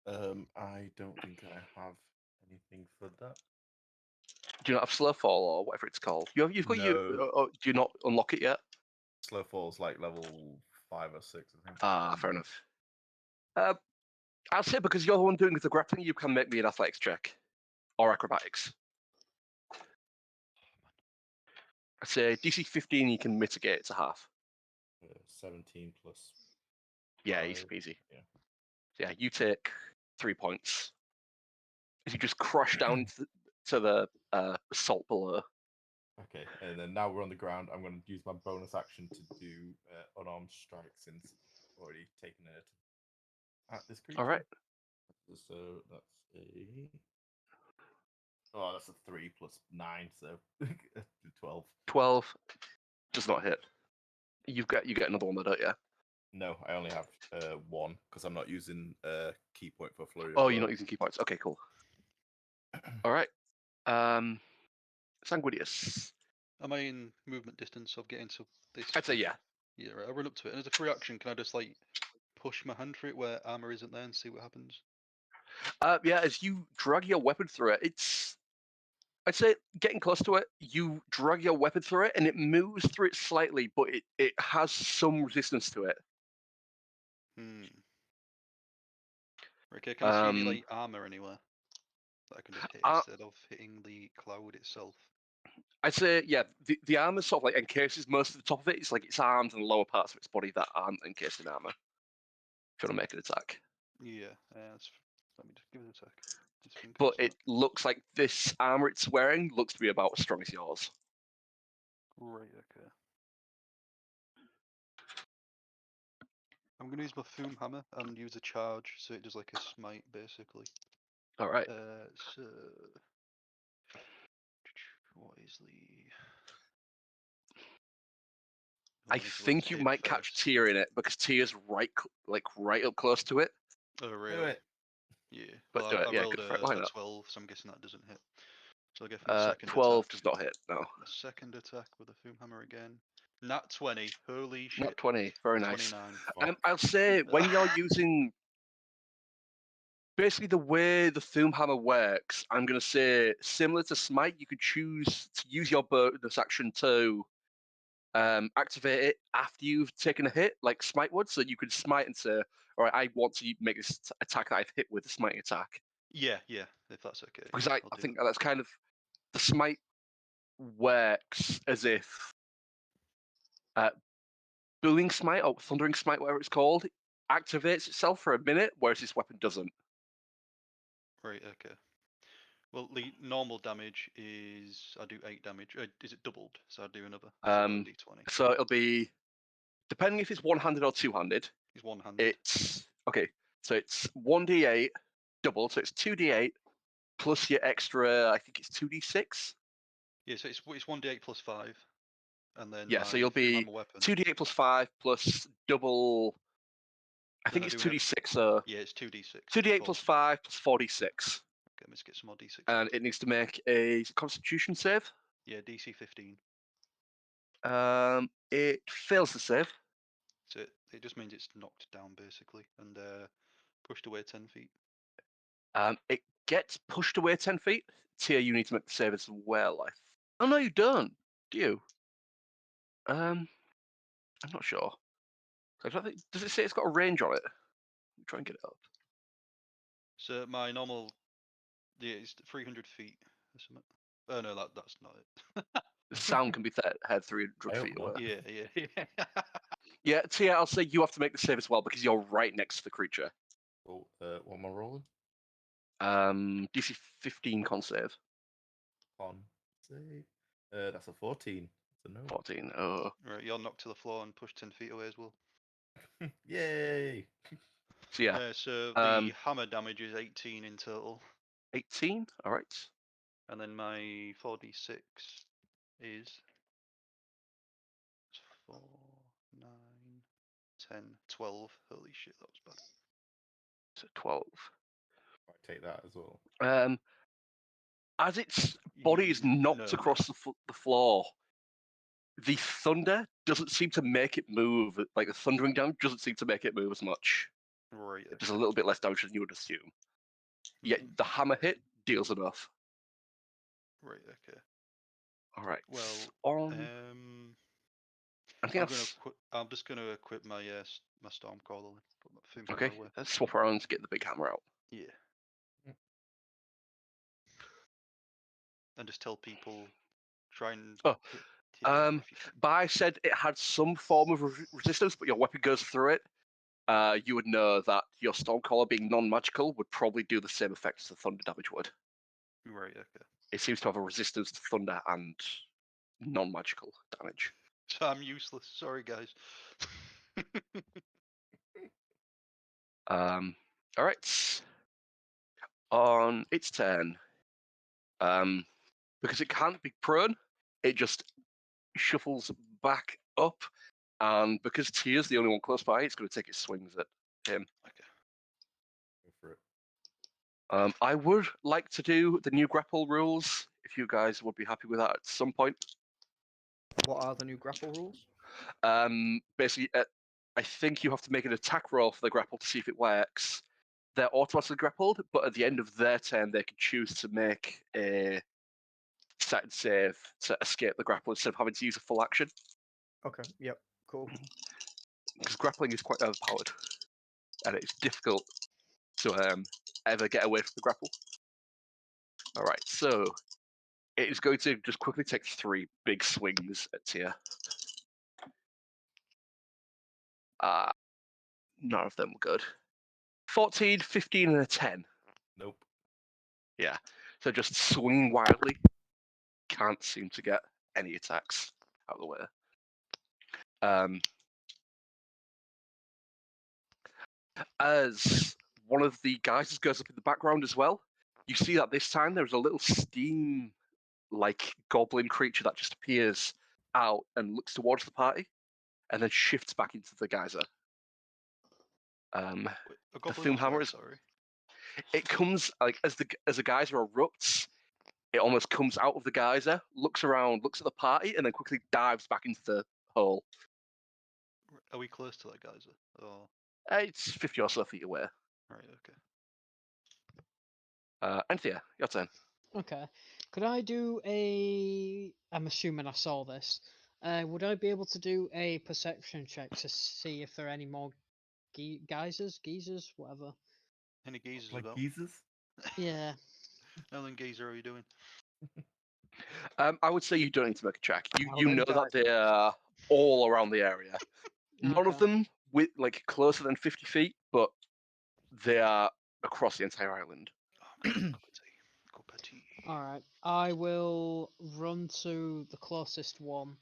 I don't think I have anything for that. Do you not have slow fall or whatever it's called? You've got No. do you not unlock it yet? Slow fall's like level 5 or 6, I think. Fair enough. I'll say because you're the one doing the grappling, you can make me an athletics check or acrobatics. I'd say DC 15, you can mitigate it to half. 17 plus. Yeah, 5. easy peasy. Yeah. Yeah, you take 3 points as you just crash down to the salt below. Okay, and then now we're on the ground. I'm going to use my bonus action to do unarmed strike since I've already taken it at this creature. All right. So that's that's a 3 plus 9, so 12. 12 does not hit. You get another one, though, don't you? No, I only have 1 because I'm not using key point for flurry. Oh, you're not using key points. Okay, cool. All right. Sanguinius. Am I in movement distance of getting to this? I'd say yeah. Yeah, right. I'll run up to it. And as a free action, can I just like push my hand through it where armor isn't there and see what happens? Yeah, as you drag your weapon through it, I'd say getting close to it, you drag your weapon through it and it moves through it slightly, but it has some resistance to it. Okay, can I see any like armor anywhere that I can just hit instead of hitting the cloud itself? I'd say, yeah, the armor sort of like encases most of the top of it. It's like its arms and the lower parts of its body that aren't encased in armor. If you want to make an attack. Yeah, let me just give it an attack. But it looks like this armor it's wearing looks to be about as strong as yours. Right, okay. I'm going to use my Foom Hammer and use a charge, so it does like a smite, basically. All right. So... What is the... I think you might catch Tyr in it, because Tyr's right up close to it. Oh, really? Yeah. But well, do it, I yeah, rolled good for it. a 12, so I'm guessing that doesn't hit. So I'll go for the second 12 attack. does not hit, no. A second attack with the Foom Hammer again. Nat 20. Holy shit. Nat 20, very nice. 29. I'll say, when you're using... Basically, the way the Foom Hammer works, I'm going to say, similar to Smite, you could choose to use your bonus action to activate it after you've taken a hit, like Smite would. So you could Smite and say, all right, I want to make this attack that I've hit with a Smiting attack. Yeah, if that's okay. Because I think that's kind of... The Smite works as if... Booming Smite or Thundering Smite, whatever it's called, activates itself for a minute, whereas this weapon doesn't. Right, okay. Well, the normal damage is I do 8 damage. Is it doubled? So I do another. D20. So it'll be, depending if it's one-handed or two-handed. It's one-handed. It's okay. So it's 1d8 double. So it's 2d8 plus your extra. I think it's 2d6. Yeah, so it's 1d8 plus 5, and then yeah. So you'll be 2d8 plus 5 plus double. I think it's 2d6. So yeah, it's 2d6. 2d8 plus 5 plus 4d6. Okay, let's get some more d6. And it needs to make a Constitution save. Yeah, DC 15. It fails the save. So it just means it's knocked down basically, and pushed away 10 feet. It gets pushed away 10 feet. Tia, you need to make the save as well. Oh no, you don't. Do you? I'm not sure. I don't think, does it say it's got a range on it? Try and get it up. So my normal, yeah, it's 300 feet or something. Oh no, that's not it. The sound can be heard 300 I hope feet not. away. Yeah. Yeah, Tia, I'll say you have to make the save as well because you're right next to the creature. Oh, what am I rolling? DC 15 con save. On save. That's a 14. That's a no. 14. Oh. Right, you're knocked to the floor and pushed 10 feet away as well. Yay! So yeah, So the hammer damage is 18 in total, 18. All right. and then my 4d6 is 4, 9, 10, 12. Holy shit, that was bad. So 12. I take that as well. As its body is knocked across the floor, the thunder doesn't seem to make it move. Like the thundering damage doesn't seem to make it move as much. Right. It does a little bit less damage than you would assume. Yet the hammer hit deals enough. Right. Okay. All right. Well, I think that's I'm just gonna equip my my Stormcaller. Put my thing okay. away. Let's swap around to get the big hammer out. Yeah. And just tell people, try and. Oh, hit if you can. Bai said it had some form of resistance, but your weapon goes through it. You would know that your Stormcaller being non-magical would probably do the same effect as the thunder damage would. Right. Okay. It seems to have a resistance to thunder and non-magical damage. So I'm useless. Sorry, guys. All right. On its turn, because it can't be prone, it just shuffles back up, and because Tia's the only one close by, it's going to take its swings at him. Okay. Go for it. I would like to do the new grapple rules, if you guys would be happy with that at some point. What are the new grapple rules? Basically, I think you have to make an attack roll for the grapple to see if it works. They're automatically grappled, but at the end of their turn, they can choose to make a set and save to escape the grapple instead of having to use a full action. Okay. Yep. Cool. Because grappling is quite overpowered, and it's difficult to ever get away from the grapple. All right, so it is going to just quickly take 3 big swings at Tia. None of them were good. 14, 15, and a 10. Nope. Yeah, so just swinging wildly. Can't seem to get any attacks out of the way. As one of the geysers goes up in the background as well, you see that this time there's a little steam-like goblin creature that just appears out and looks towards the party, and then shifts back into the geyser. A goblin Thume was hammer where, is. sorry. It comes like as a geyser erupts. It almost comes out of the geyser, looks around, looks at the party, and then quickly dives back into the hole. Are we close to that geyser? Or It's 50 or so feet away. right, okay. Enthir, your turn. Okay. Could I do a? I'm assuming I saw this. Would I be able to do a perception check to see if there are any more geysers, whatever? Any geezers Like about? geezers? Yeah. Ellen Geezer, are you doing? I would say you don't need to make a check. How You many know that geysers? they're all around the area. None of Okay. them with like closer than 50 feet, but they are across the entire island. Oh, man, cup of tea. Cup of tea. All right. I will run to the closest one,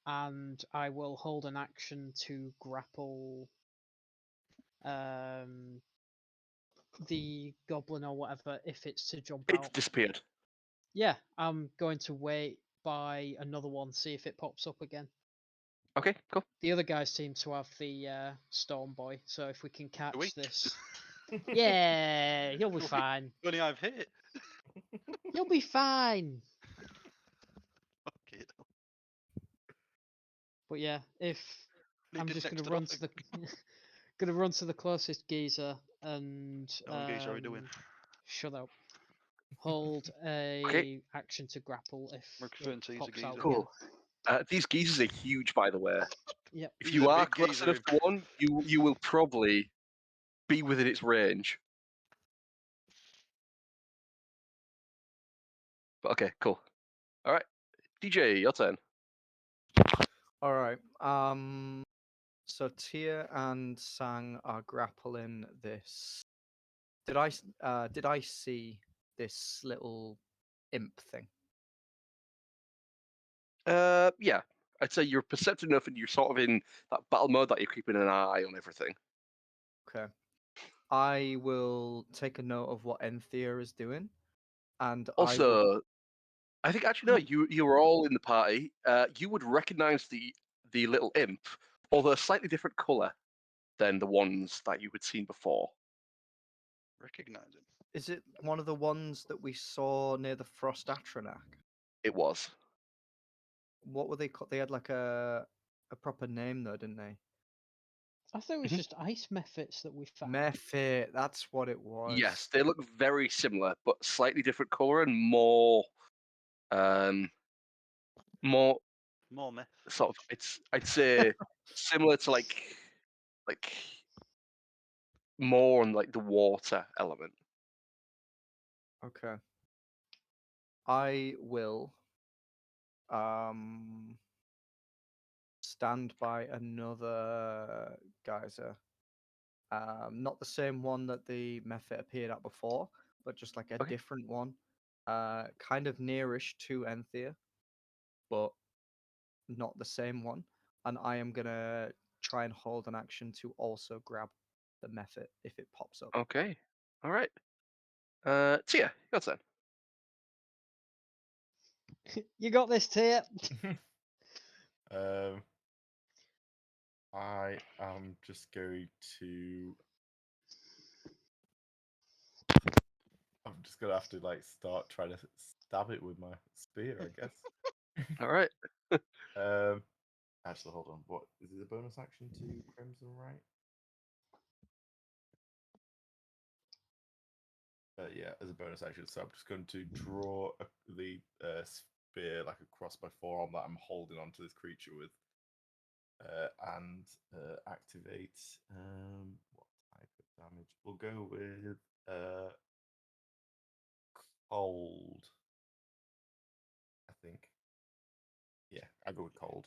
and I will hold an action to grapple the goblin or whatever if it's to jump It's out. disappeared. Yeah, I'm going to wait by another one, see if it pops up again. Okay, cool. The other guys seem to have the Storm Boy, so if we can catch we? this. Yeah, you'll be We- fine. Funny, I've hit. You'll be fine. Okay. But yeah, if He I'm did just next gonna to run to the nothing. gonna run to the closest geezer and Ellen Geezer, are you doing? shut up. Hold a Okay. action to grapple if Microphone it to use a pops out geezer. again. Cool. These geezers are huge, by the way. Yep. If He's you a are big close geezer, enough to one, you will probably be within its range. But okay, cool. All right, DJ, your turn. All right. So Tia and Sang are grappling this. Did I see this little imp thing? Yeah, I'd say you're perceptive enough, and you're sort of in that battle mode that you're keeping an eye on everything. Okay. I will take a note of what Enthir is doing, and I will. Also, I think actually no, you were all in the party. You would recognise the little imp, although a slightly different colour than the ones that you had seen before. Recognize him. Is it one of the ones that we saw near the Frost Atronak? It was. What were they called? They had like a proper name though, didn't they? I thought it was just ice methods that we found. Mephit, that's what it was. Yes, they look very similar, but slightly different colour and more More meth. sort of. I'd say similar to like more on like the water element. Okay. I will stand by another geyser. Not the same one that the Mephit appeared at before, but just like a Okay. different one. Kind of nearish to Enthir, but not the same one. And I am gonna try and hold an action to also grab the Mephit if it pops up. Okay. All right. Tia, your turn. You got this, Tia. I am just going to. I'm just gonna have to like start trying to stab it with my spear, I guess. All right. Actually, hold on. What is it? A bonus action to Crimson, right? Yeah, as a bonus action. So I'm just going to draw the spear like across my forearm that I'm holding onto this creature with, and activate. What type of damage? We'll go with cold. I think. Yeah, I go with cold.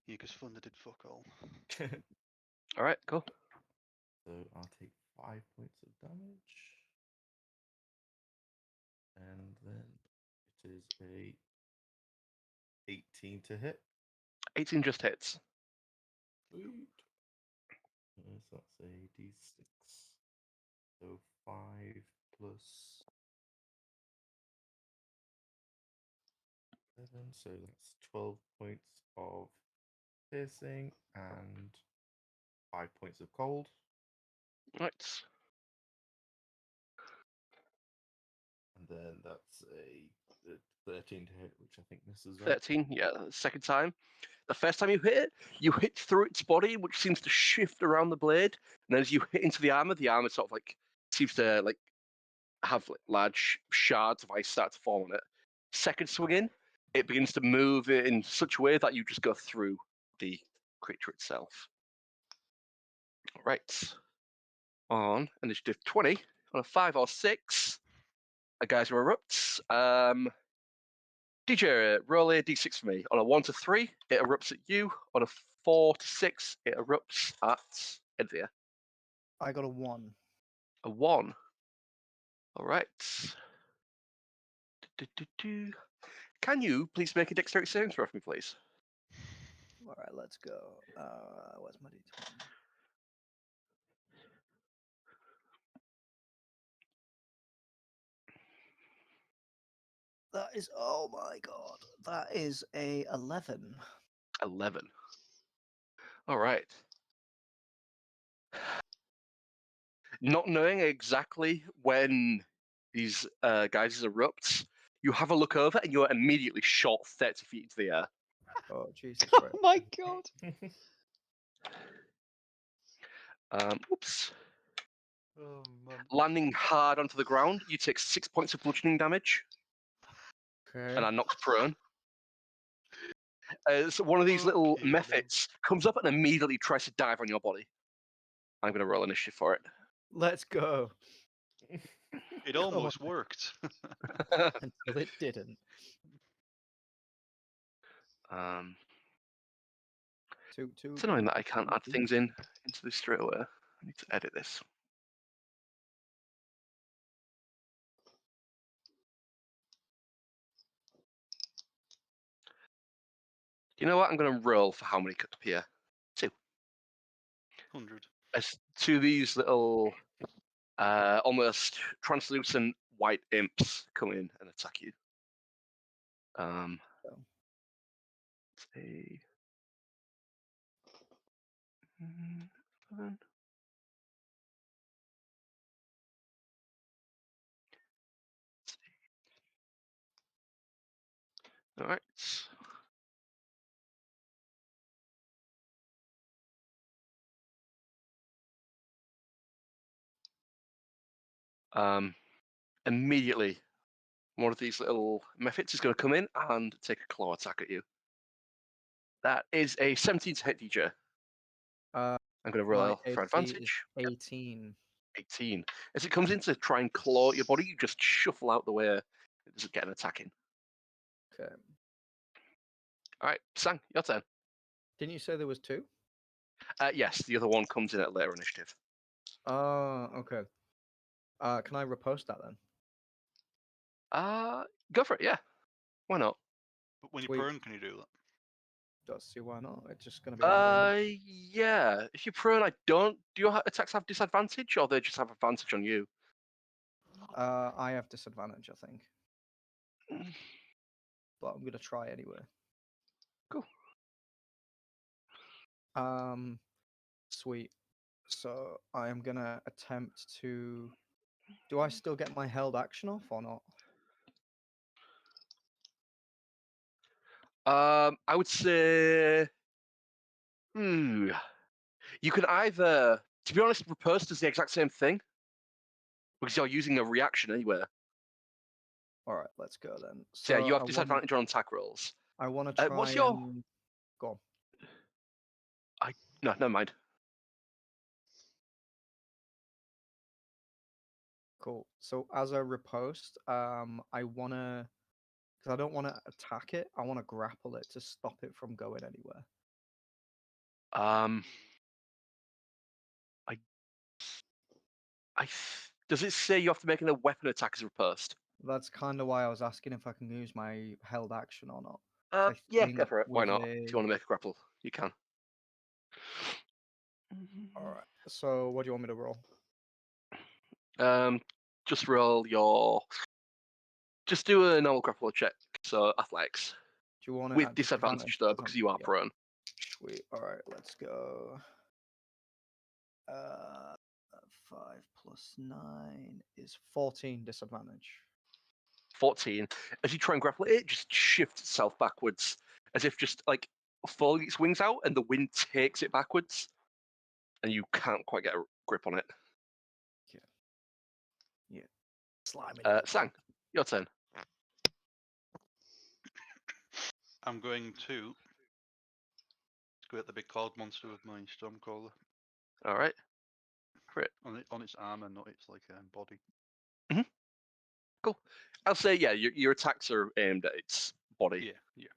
Yeah, because Thunder did fuck all. All right. Cool. So I'll take 5 points of damage. And then it is a 18 to hit. 18 just hits. Sweet. So that's a d6. So 5 plus 7. So that's 12 points of piercing and 5 points of cold. Right. And then that's a 13 to hit, which I think misses, right? 13. Yeah. Second time. The first time you hit it, you hit through its body, which seems to shift around the blade, and as you hit into the armor sort of like seems to like have like, large shards of ice start to fall on it. Second swing in, it begins to move in such a way that you just go through the creature itself. All right. On initiative 20, on a 5 or 6, a geyser erupts. DJ, roll a d6 for me. On a 1 to 3, it erupts at you. On a 4 to 6, it erupts at Enthir. I got a 1. A 1. All right. Can you please make a dexterity saving throw for me, please? All right, let's go. Where's my d20? That is, oh my god, that is a 11. 11. All right. Not knowing exactly when these geysers erupt, you have a look over and you're immediately shot 30 feet into the air. Oh Jesus Oh Christ! my god. Oops. Oh man. Landing hard onto the ground, you take 6 points of bludgeoning damage Okay. and are knocked prone. So one of these little Okay, then. mephits comes up and immediately tries to dive on your body. I'm going to roll initiative for it. Let's go. It almost worked. Until it didn't. It's annoying that I can't add things into this straight away. I need to edit this. You know what? I'm going to roll for how many could appear. 2. 100. As 2 of these little, almost translucent white imps come in and attack you. Say 11. All right. Immediately, one of these little mephits is going to come in and take a claw attack at you. That is a 17 to hit, DJ. I'm going to roll for advantage. 18. 18. As it comes in to try and claw at your body, you just shuffle out the way. It doesn't get an attack in. Okay. All right, Sang, your turn. Didn't you say there was 2? Yes, the other one comes in at later initiative. Oh, okay. Can I repost that then? Go for it, yeah. Why not? But when Sweet. you're prone, can you do that? Don't see why not. It's just going to be random. Yeah. If you're prone, do your attacks have disadvantage, or they just have advantage on you? I have disadvantage, I think. But I'm going to try anyway. Cool. Sweet. So I am going to attempt to... Do I still get my held action off or not? I would say... You can either... To be honest, riposte does the exact same thing. Because you're using a reaction anyway. Alright, let's go then. So yeah, you have disadvantage on attack rolls. I want to try what's your... Go on. No, never mind. Cool. So as a riposte, I want to... Because I don't want to attack it, I want to grapple it to stop it from going anywhere. Does it say you have to make a weapon attack as a riposte? That's kind of why I was asking if I can use my held action or not. Yeah, go for it. Why not? If you want to make a grapple, you can. Alright, so what do you want me to roll? Just roll your... Just do a normal grapple check, so athletics. Do you want With disadvantage though, because you are prone. Sweet. Alright, let's go. 5 plus 9 is 14 disadvantage. 14. As you try and grapple it, it just shifts itself backwards, as if just like folding its wings out, and the wind takes it backwards, and you can't quite get a grip on it. Yeah. Slimy. Sang, your turn. I'm going to go at the big cloud monster with my Stormcaller. All right. Crit. On its armor, not its like body. Cool. I'll say yeah. Your attacks are aimed at its body. Yeah.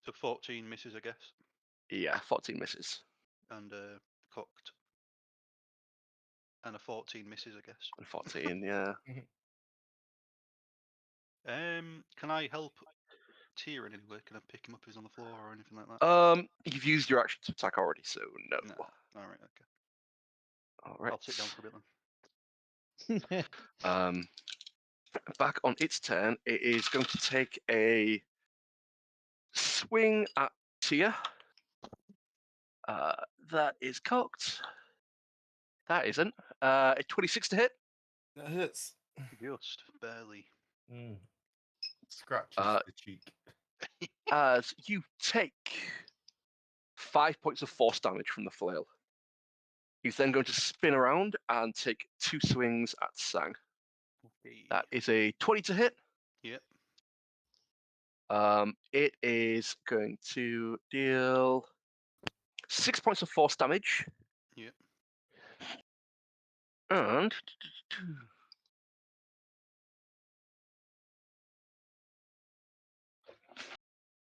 So 14 misses, I guess. Yeah, 14 misses. And cocked. And a 14 misses, I guess. And 14, yeah. Can I help Tyr in any way? Can I pick him up if he's on the floor or anything like that? You've used your action to attack already, so no. All right, okay. All right. I'll sit down for a bit then. Back on its turn, it is going to take a swing at Tyr. That is cocked. That isn't. A 26 to hit. That hits. Just barely. Scratches the cheek. As you take 5 points of force damage from the flail. He's then going to spin around and take 2 swings at Sang. Okay. That is a 20 to hit. Yep. It is going to deal 6 points of force damage. Yep. And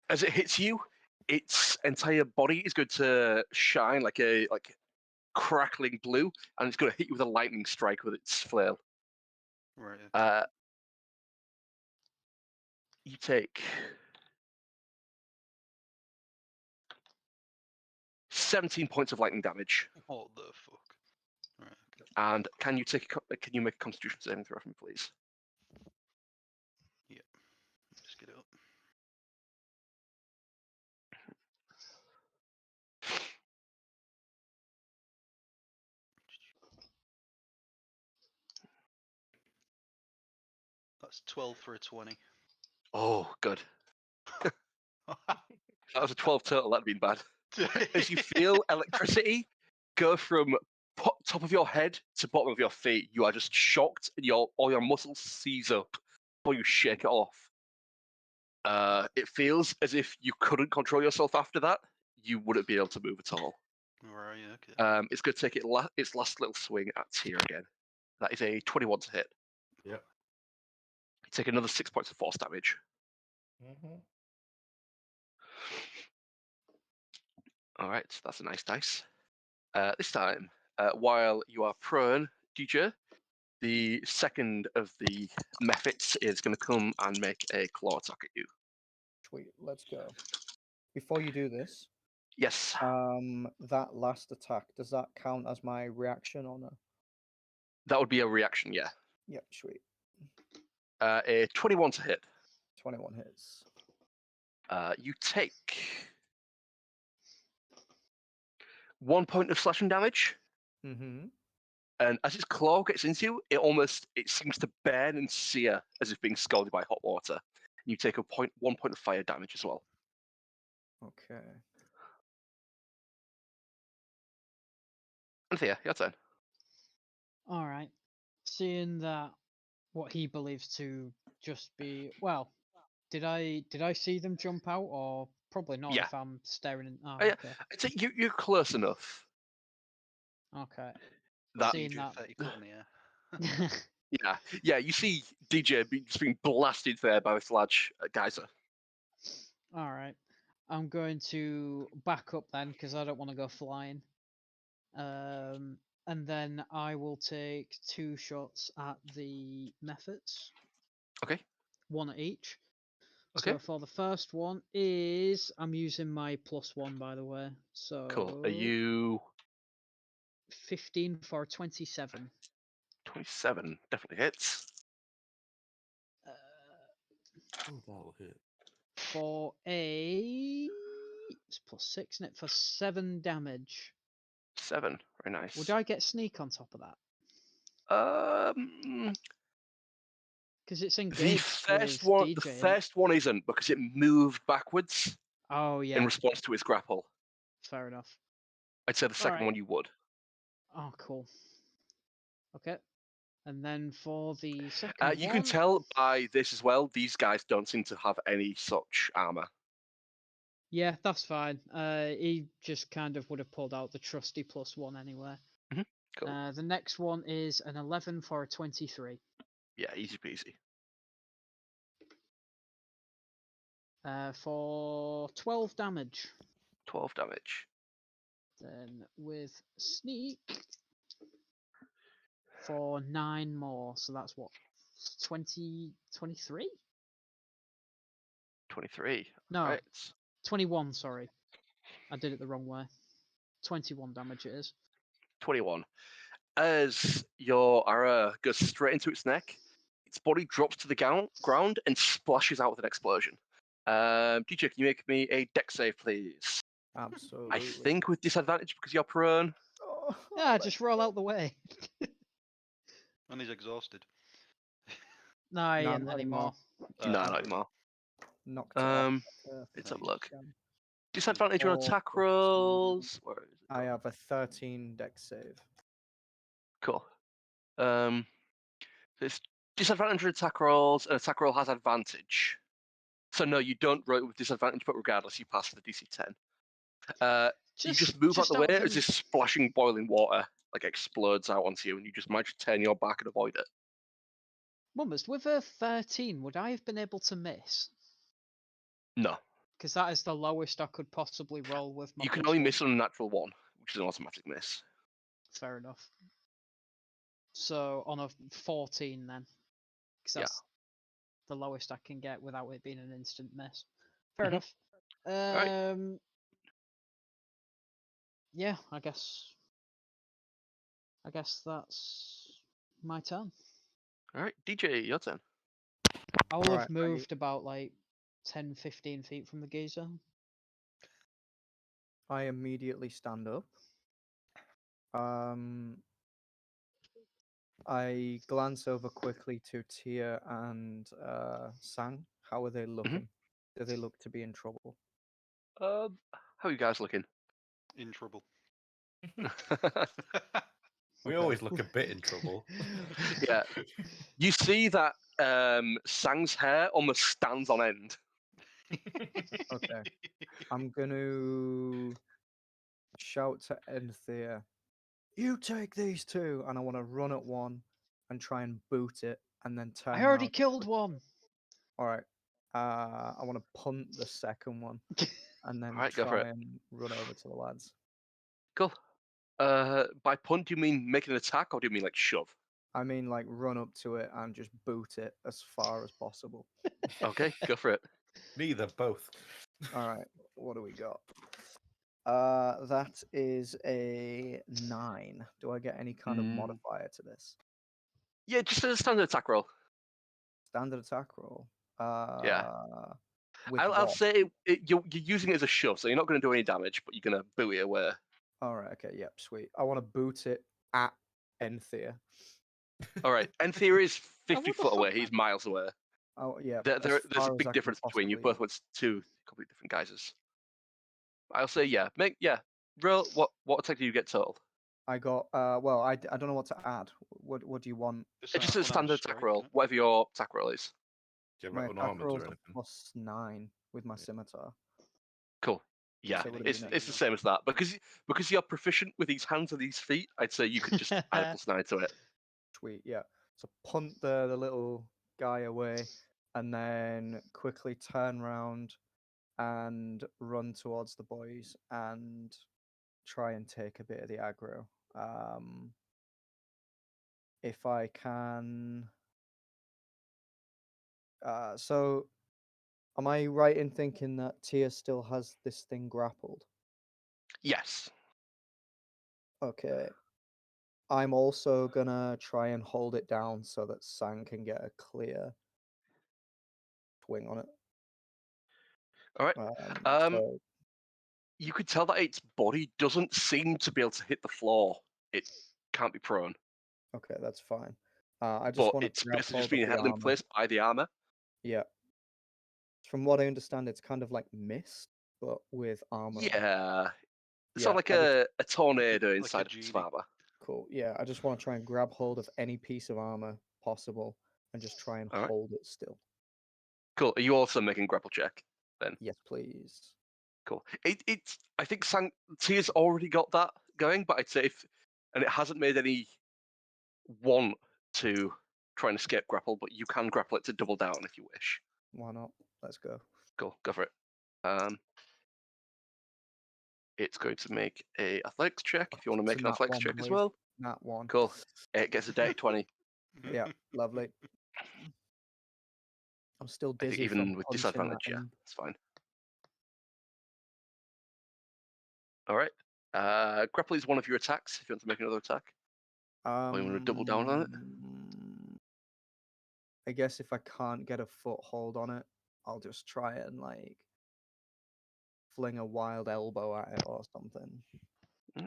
as it hits you, its entire body is going to shine like crackling blue, and it's going to hit you with a lightning strike with its flail. Right. Okay. You take 17 points of lightning damage. What the fuck? Right. Okay. And can you make a Constitution saving throw for me, please? Just get it up. That's 12 for a 20. Oh, good. That was a 12 total. That'd been bad. As you feel electricity go from top of your head to bottom of your feet, you are just shocked, and all your muscles seize up before you shake it off. It feels as if you couldn't control yourself after that. You wouldn't be able to move at all. Right. Okay. It's going to take its last little swing at Tyr again. That is a 21 to hit. Yep. You take another 6 points of force damage. Mm-hmm. All right, that's a nice dice. This time, while you are prone, DJ, the second of the Mephits is going to come and make a claw attack at you. Sweet, let's go. Before you do this, Yes, that last attack, does that count as my reaction or no? that would be a reaction, yeah. Yep, sweet. A 21 to hit. 21 hits. You take 1 point of slashing damage, Mm-hmm. and as its claw gets into you, it seems to burn and sear as if being scalded by hot water. And you take 1 point of fire damage as well. Okay. Enthir, your turn. All right. Seeing that what he believes to just be did I see them jump out, or probably not Yeah. if I'm staring in. Oh, Yeah. okay. I'd say you're close enough. Okay. That Seeing DJ that. 30 foot in the air. Yeah, you see DJ just being blasted there by this large geyser. All right. I'm going to back up then because I don't want to go flying. And then I will take 2 shots at the methods. Okay. 1 at each. Okay. So for the first one I'm using my +1, by the way. So Cool. Are you 15 for 27. 27? Definitely hits. Oh, that'll hit. For it's +6, isn't it? For 7 damage. 7. Very nice. Would I get sneak on top of that? Because it's The engaged first with one. DJ. The and- first one isn't because it moved backwards Oh yeah. in response to its grapple. Fair enough. I'd say the second Alright. one you would. Oh, cool. Okay. And then for the second You one, can tell by this as well. These guys don't seem to have any such armor. yeah, that's fine. He just kind of would have pulled out the trusty +1 anyway. Cool. The next one is an 11 for a 23. Yeah, easy peasy. For 12 damage. 12 damage. Then with sneak for 9 more. So that's what? 23? 23. No, Right. 21, sorry. I did it the wrong way. 21 damage it is. 21. As your arrow goes straight into its neck, its body drops to the ground and splashes out with an explosion. DJ, can you make me a dex save, please? Absolutely. I think with disadvantage because you're prone. Oh, Yeah, just roll out the way. And he's exhausted. No, he No, ain't not anymore. No, not anymore. knocked it off. Let's have a Perfect. look. Damn. Disadvantage on Four attack plus two. rolls. Where is it? I have a 13 dex save. Cool. It's disadvantage on attack rolls. An attack roll has advantage. So no, you don't roll it with disadvantage, but regardless, you pass the DC 10. You just move out the way as this splashing boiling water like explodes out onto you, and you just manage to turn your back and avoid it. Mummers, with a 13, would I have been able to miss? No, Because that is the lowest I could possibly roll with my you can plus only one. miss on a natural 1, which is an automatic miss. Fair enough. So on a 14 then, because Yeah. that's the lowest I can get without it being an instant miss. Fair Mhm. enough. Alright. Yeah, I guess that's my turn. All right, DJ, your turn. I will Alright, have moved about like 10, 15 feet from the geezer. I immediately stand up. I glance over quickly to Tia and Sang. How are they looking? Do they look to be in trouble? How are you guys looking? In trouble. We Okay. always look a bit in trouble. Yeah. You see that Sang's hair almost stands on end. Okay. I'm going to shout to Enthir, "You take these two!" And I want to run at one and try and boot it and then turn I already around. killed one. Alright. I want to punt the second one and then Alright, go for try it. and run over to the lads. Cool. By punt, do you mean make an attack, or do you mean like shove? I mean, like, run up to it and just boot it as far as possible. Okay, go for it. Neither, both. Alright, what do we got? That is a 9. Do I get any kind of modifier to this? Yeah, just a standard attack roll. Standard attack roll. Yeah. With I'll what? say you're using it as a shove, so you're not going to do any damage, but you're going to boot it away. Alright, okay, yep, sweet. I want to boot it at Enthir. All right, Enthir is 50 what the foot away. fuck, He's man? miles away. Oh, yeah. There's as a far as big I can difference between you. possibly- Both went two completely different guises. I'll say roll. What attack do you get total? I got, well, I don't know what to add. What do you want? It's just an a standard unarmed attack strike, roll, innit? whatever your attack roll is. Do you My have attack unarmored roll's or a anything? +9 with my Yeah. scimitar. Cool. Yeah, So it would've it's been it's the same as that because you're proficient with these hands and these feet. I'd say you could just add a +9 to it. Sweet, yeah. So punt the little guy away and then quickly turn round and run towards the boys and try and take a bit of the aggro. If I can... so, am I right in thinking that Tia still has this thing grappled? Yes. Okay. I'm also gonna try and hold it down so that Sang can get a clear swing on it. All right. So You could tell that its body doesn't seem to be able to hit the floor. It can't be prone, okay, that's fine. I just but want to it's grab basically just hold of being the held in armor. place by the armor. Yeah. From what I understand, it's kind of like mist, but with armor on. Yeah. It's Yeah, not like I just- a tornado like a inside of its genie. armor. Cool. Yeah, I just want to try and grab hold of any piece of armor possible and just try and All right. hold it still. Cool. Are you also making grapple check then? Yes, please. Cool. It's I think Tia's already got that going, but I'd say and it hasn't made any want to try and escape grapple, but you can grapple it to double down if you wish. Why not? Let's go. Cool, go for it. It's going to make a athletics check if you want to make It's an a nat athletics 1, check as boys. well. Nat 1. Cool. It gets a dirty 20. Yeah, lovely. I'm still I think dizzy from even with punching disadvantage, that yeah, in. it's fine. All right. Grapple is one of your attacks if you want to make another attack. Or you want to double down on it? I guess if I can't get a foothold on it, I'll just try and like fling a wild elbow at it or something.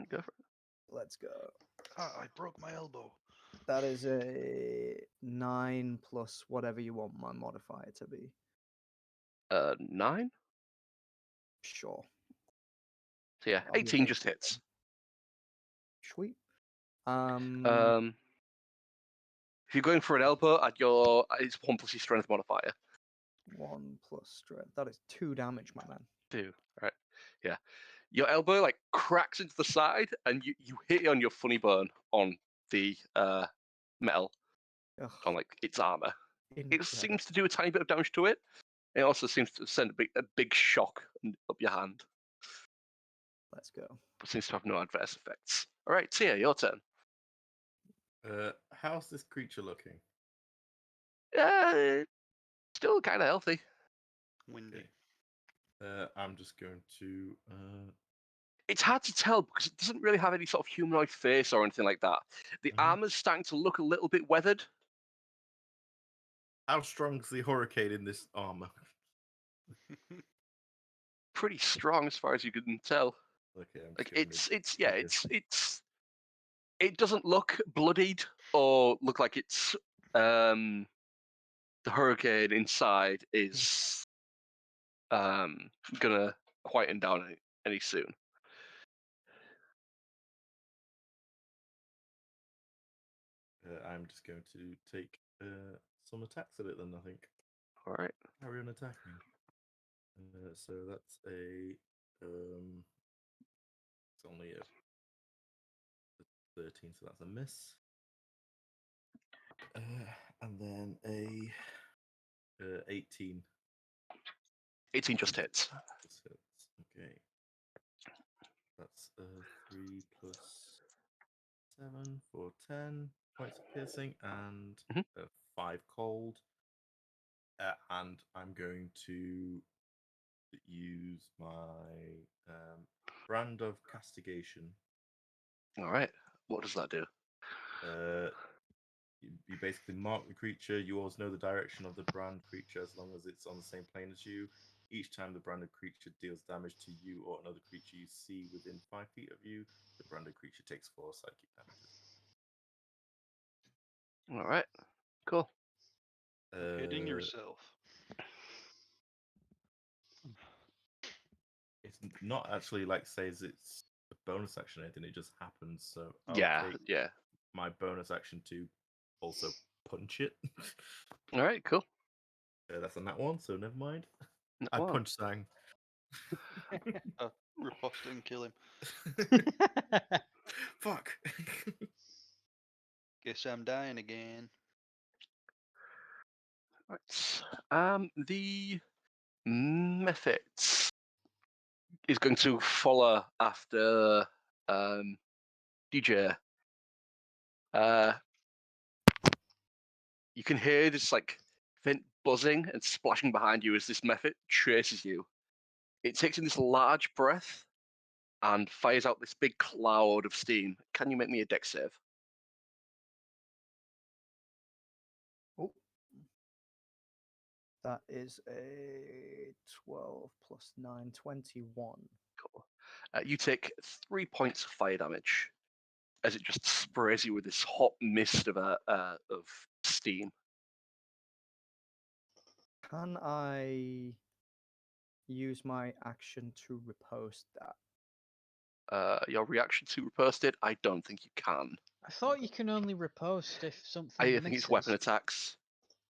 Go for it. Let's go. Ah, I broke my elbow. That is a 9 plus whatever you want my modifier to be. 9? Sure. So yeah, I'll be 18 just amazing. hits. Sweet. If you're going for an elbow, it's 1 plus your strength modifier. 1 plus strength. That is 2 damage, my man. 2. Right. Yeah. Your elbow like cracks into the side, and you hit it on your funny bone on the metal, Ugh, on like its armor. It incredible. seems to do a tiny bit of damage to it. It also seems to send a big shock up your hand, Let's go. but seems to have no adverse effects. All right, Tia, your turn. How's this creature looking? Still kind of healthy. Windy. I'm just going to. It's hard to tell because it doesn't really have any sort of humanoid face or anything like that. The Mhm. armor's starting to look a little bit weathered. How strong's the hurricane in this armor? Pretty strong as far as you can tell. Okay, I'm Like just gonna it doesn't look bloodied or look like it's the hurricane inside is gonna quieten down any soon. I'm just going to take some attacks at it then, I think. All right. Carry on attacking. So that's a it's only a 13, so that's a miss. And then a 18. 18 just hits. Just hits. Okay. That's 3 plus 7 for 10 points of piercing and Mhm. 5 cold. And I'm going to use my brand of castigation. All right. What does that do? You basically mark the creature. You always know the direction of the brand creature as long as it's on the same plane as you. Each time the branded creature deals damage to you or another creature you see within 5 feet of you, the branded creature takes 4 psychic damages. All right. Cool. Hitting yourself. It's not actually like says it's a bonus action or anything. It just happens. So I'll Yeah. take Yeah. my bonus action to also punch it. All right. Cool. That's on that one, so never mind. N- I well, punch Sang. Riposte and kill him. Fuck. Guess I'm dying again. Right. The Mephit is going to follow after DJ. You can hear this like faint buzzing and splashing behind you as this Mephit chases you. It takes in this large breath and fires out this big cloud of steam. Can you make me a dex save? Oh. That is a 12 plus 9, 21. Cool. You take 3 points of fire damage as it just sprays you with this hot mist of steam. Can I use my action to riposte that? Your reaction to riposte it? I don't think you can. I thought you can only riposte if something I think misses. it's weapon attacks.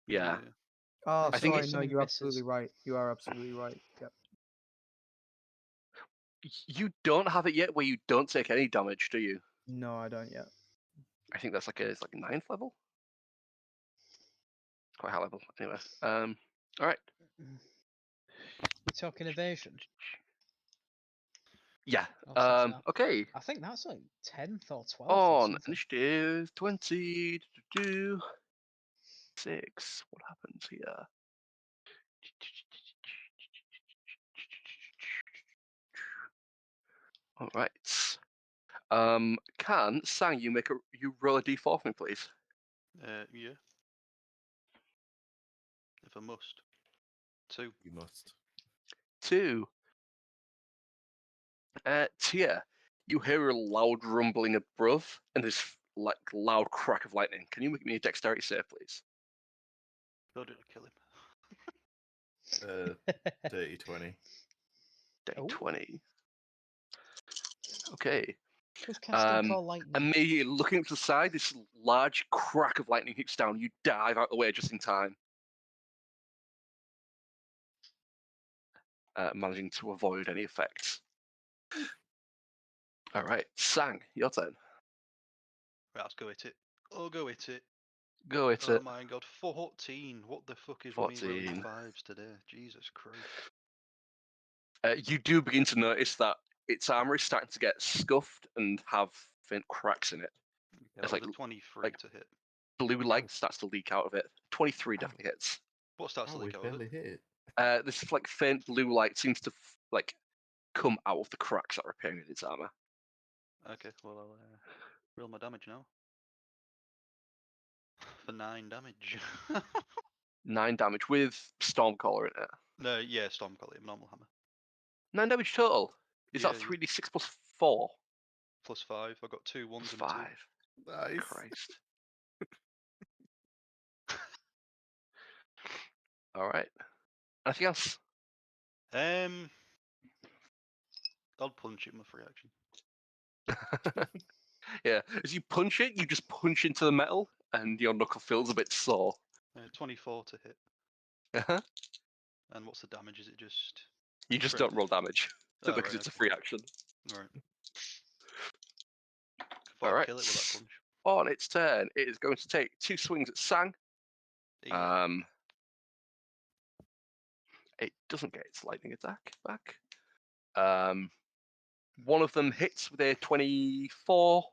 Yeah. Oh, I think sorry, it's- no, something you're misses. absolutely right. You are absolutely right. Yep. You don't have it yet where you don't take any damage, do you? No, I don't yet. I think that's it's like a 9th level. Quite high level. Anyway. All right. We're talking evasion. Yeah. Or something. Okay. I think that's like 10th or 12th. Or On something. initiative 20. 6. What happens here? All right. Can Sang you roll a d4 for me, please? Yeah. If I must. 2. You must. 2. Tia, you hear a loud rumbling above and this like loud crack of lightning. Can you make me a dexterity save, please? God, it'll kill him. Dirty 20. Day Oh. 20. Okay. Who's casting call lightning? Immediately looking to the side, this large crack of lightning hits down. You dive out of the way just in time. managing to avoid any effects. All right, Sang, your turn. Right, let's go hit it. Oh, go hit it. Go hit Oh it. my god, 14. What the fuck is with me rolling 14. fives today? Jesus Christ. You do begin to notice that its armor is starting to get scuffed and have faint cracks in it. Yeah, It's that was like- a 23 like- to hit. Blue light starts to leak out of it. 23 definitely hits. What starts to Oh, we leak out of barely it? hit it. This like faint blue light seems to come out of the cracks that are appearing in its armor. Okay, well, I'll roll my damage now. For 9 damage. 9 damage with Stormcaller in it. No, yeah, Stormcaller, normal hammer. 9 damage total. Is Yeah, that yeah. 3d6 plus 4? Plus 5. I've got 2 Plus ones and a 2. 5. Nice. Christ. Alright. Anything else? I'll punch it with my free action. Yeah, as you punch it, you just punch into the metal and your knuckle feels a bit sore. 24 to hit. Uh-huh. And what's the damage? Is it just... You just Straight don't roll damage Oh, because right, it's a okay. free action. Alright. Thought I'd Alright. kill it with that punch. On its turn, it is going to take 2 swings at Sang. Yeah. It doesn't get its lightning attack back. One of them hits with a 24,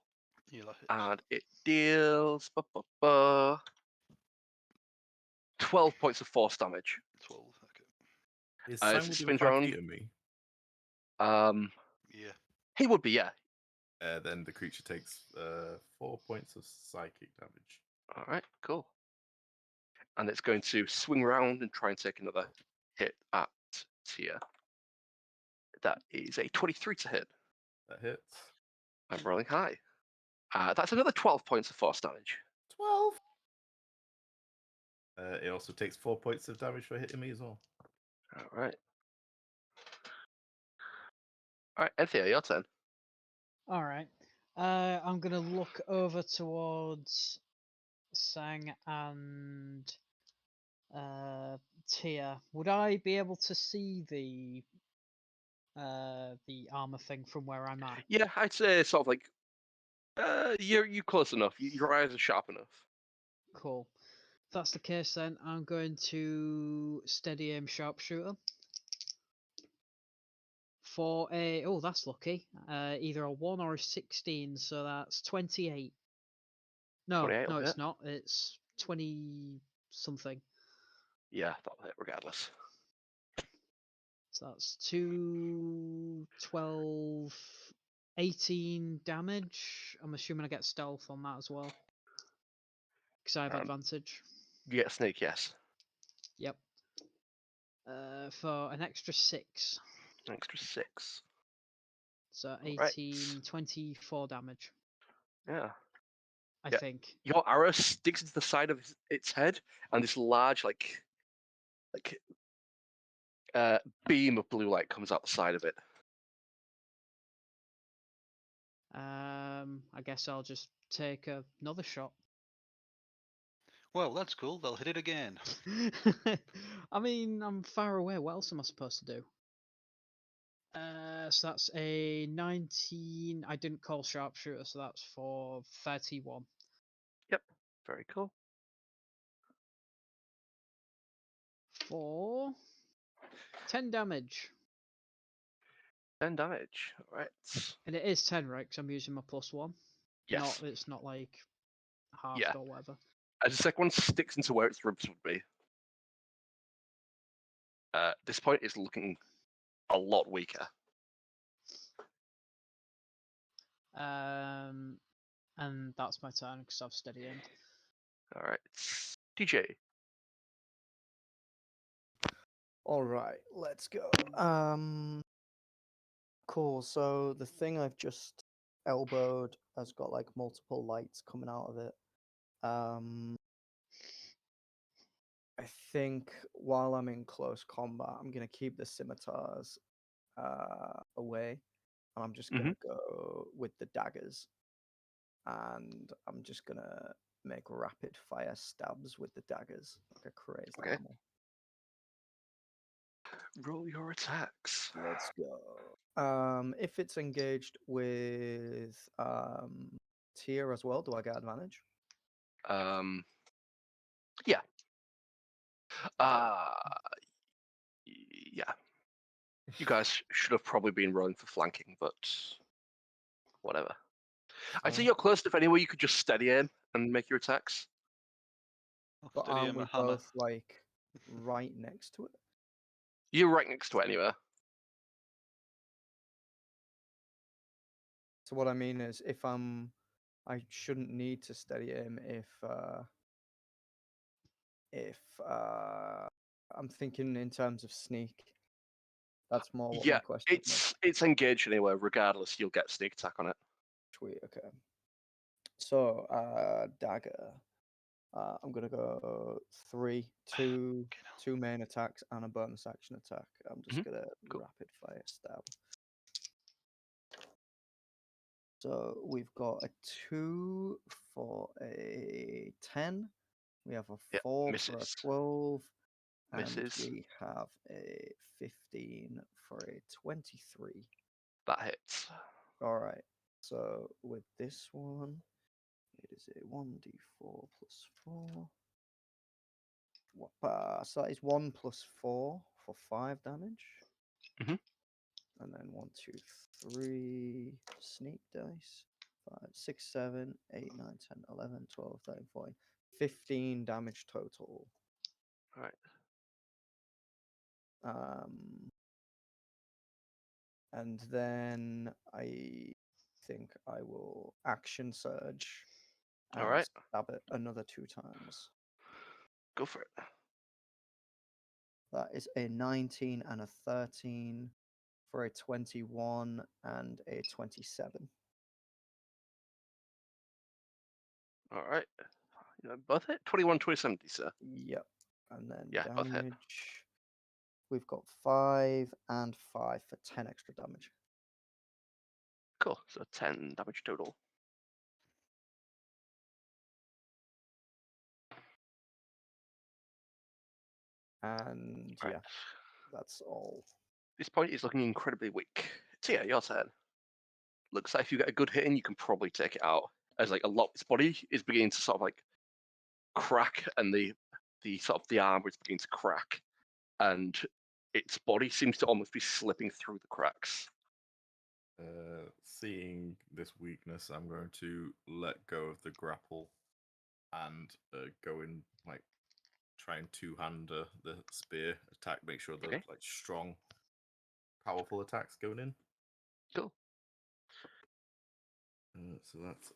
Yeah, that hits. and it deals 12 points of force damage. 12, okay. Is As Sang it within spins 5 around- feet of me? Yeah. He would be, yeah. Then the creature takes 4 points of psychic damage. All right, cool. And it's going to swing around and try and take another hit at Tia. That is a 23 to hit. That hits. I'm rolling high. That's another 12 points of force damage. 12. It also takes 4 points of damage for hitting me as well. All right. All right, Enthir, your turn. All right. I'm gonna look over towards Sang and Tia. Would I be able to see the armor thing from where I'm at? Yeah, I'd say sort of like you're close enough. Your eyes are sharp enough. Cool. If that's the case, then I'm going to steady aim sharpshooter for a. Oh, that's lucky. Either a 1 or a 16, so that's 28. No, 28 will no, it's hit. not. It's 20 something. Yeah, that'll hit regardless. So that's 2, 12, 18 damage. I'm assuming I get stealth on that as well. Because I have advantage. You get snake, yes. Yep. For an extra 6. An extra 6. So Right. 18, 24 damage, Yeah. I Yeah. think. Your arrow sticks into the side of its head, and this large, beam of blue light comes out the side of it. I guess I'll just take another shot. Well, that's cool. They'll hit it again. I mean, I'm far away. What else am I supposed to do? So that's a 19. I didn't call sharpshooter, so that's for 31. Very cool. For 10 damage. 10 damage. All right. And it is 10, right? Because I'm using my +1. Yes. It's not like halved Yeah. or whatever. As the second one sticks into where its ribs would be. This point is looking a lot weaker. And that's my turn because I've steady aimed. All right. DJ. All right, let's go. Cool. So the thing I've just elbowed has got like multiple lights coming out of it. I think while I'm in close combat, I'm gonna keep the scimitars away, and I'm just gonna go with the daggers, and I'm just gonna make rapid fire stabs with the daggers like a crazy Okay. animal. roll your attacks. Let's go. If it's engaged with Tier as well, do I get advantage? Yeah. Uh, yeah. You guys should have probably been rolling for flanking, but whatever. I'd say Fine. you're close enough anyway. You could just steady aim and make your attacks. I'll But steady aren't aim we a hammer. both like right next to it? You're right next to it anyway. So what I mean is, if I shouldn't need to steady aim if I'm thinking in terms of sneak. That's more what Yeah, my question was. it's engaged anyway. Regardless, you'll get sneak attack on it. Sweet, okay. So dagger. I'm gonna go 3, 2 main attacks and a bonus action attack. I'm just gonna Cool. rapid fire stab. So we've got a 2 for a 10. We have a 4 for a misses. 12. And Misses. we have a 15 for a 23. That hits. All right. So with this one, it is a 1d4 plus 4. So that is 1 plus 4 for 5 damage. Mhm. And then 1, 2, 3 sneak dice. 5, 6, 7, 8, 9, 10, 11, 12, 13, 14. 15 damage total. All right. And then I think I will action surge and All right. stab it another 2 times. Go for it. That is a 19 and a 13 for a 21 and a 27. All right. Both hit? 21, 27, sir. Yep. And then Yeah, both hit. damage. We've got 5 and 5 for 10 extra damage. Cool. So 10 damage total. And Right. yeah, that's all. This point is looking incredibly weak. Tia, your turn. Looks like if you get a good hit in, you can probably take it out. As like a lot, its body is beginning to sort of like crack, and the sort of the armor is beginning to crack, and its body seems to almost be slipping through the cracks. Seeing this weakness, I'm going to let go of the grapple and go in, like, try and two-hand the spear attack, make sure they're Okay. like strong, powerful attacks going in. Cool. So that's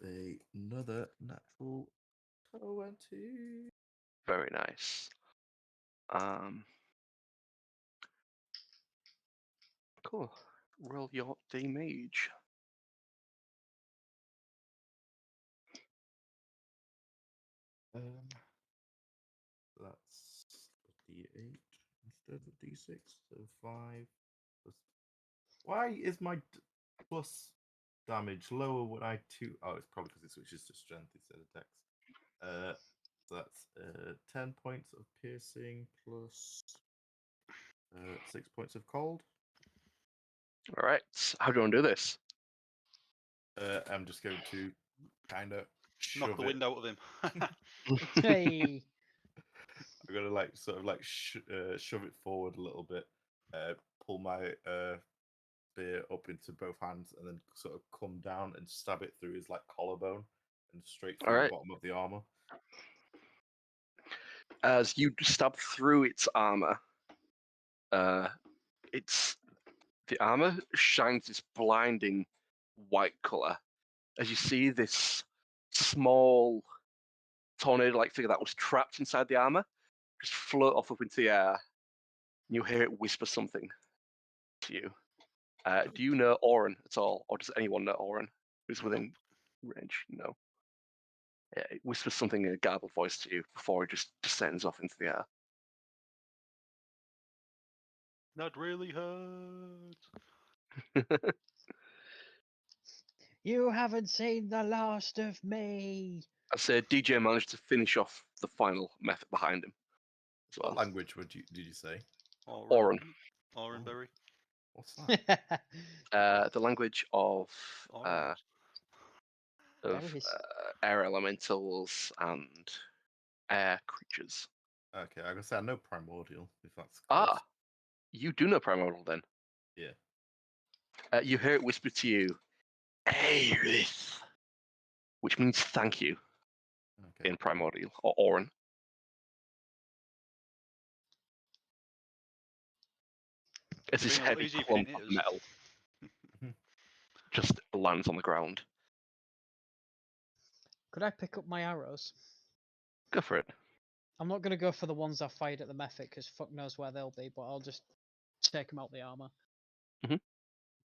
another natural 20. Very nice. Cool. Roll your damage. That's a D8 instead of D6, so 5 plus. Why is my plus damage lower when I two? Oh, it's probably because it switches to strength instead of dex. So that's 10 points of piercing plus 6 points of cold. All right. How do you want to do this? I'm just going to kind of Knock shove the it. wind out of him. Hey, I'm gonna like sort of like shove it forward a little bit, pull my spear up into both hands, and then sort of come down and stab it through his like collarbone and straight through Alright. the bottom of the armor. As you stab through its armor, the armor shines this blinding white color as you see this small tornado-like figure that was trapped inside the armor just float off up into the air. And you hear it whisper something to you. Do you know Oren at all, or does anyone know Oren who's within range? No. Yeah, it whispers something in a garbled voice to you before it just descends off into the air. That really hurts. you haven't seen the last of me. I say DJ managed to finish off the final method behind him as What well. language did you say? Oren. Oranberry. What's that? The language of Orange. Berries. air elementals and air creatures. Okay, I gotta say I know primordial. If that's Ah, close. you do know primordial then. Yeah. You hear it whisper to you, Aerith, which means thank you Okay. in primordial or Oran. It's this Being a lot heavy easier if you clump didn't of hit us. metal just lands on the ground. Could I pick up my arrows? Go for it. I'm not going to go for the ones I fired at the Mephit because fuck knows where they'll be, but I'll just take them out the armor. I'm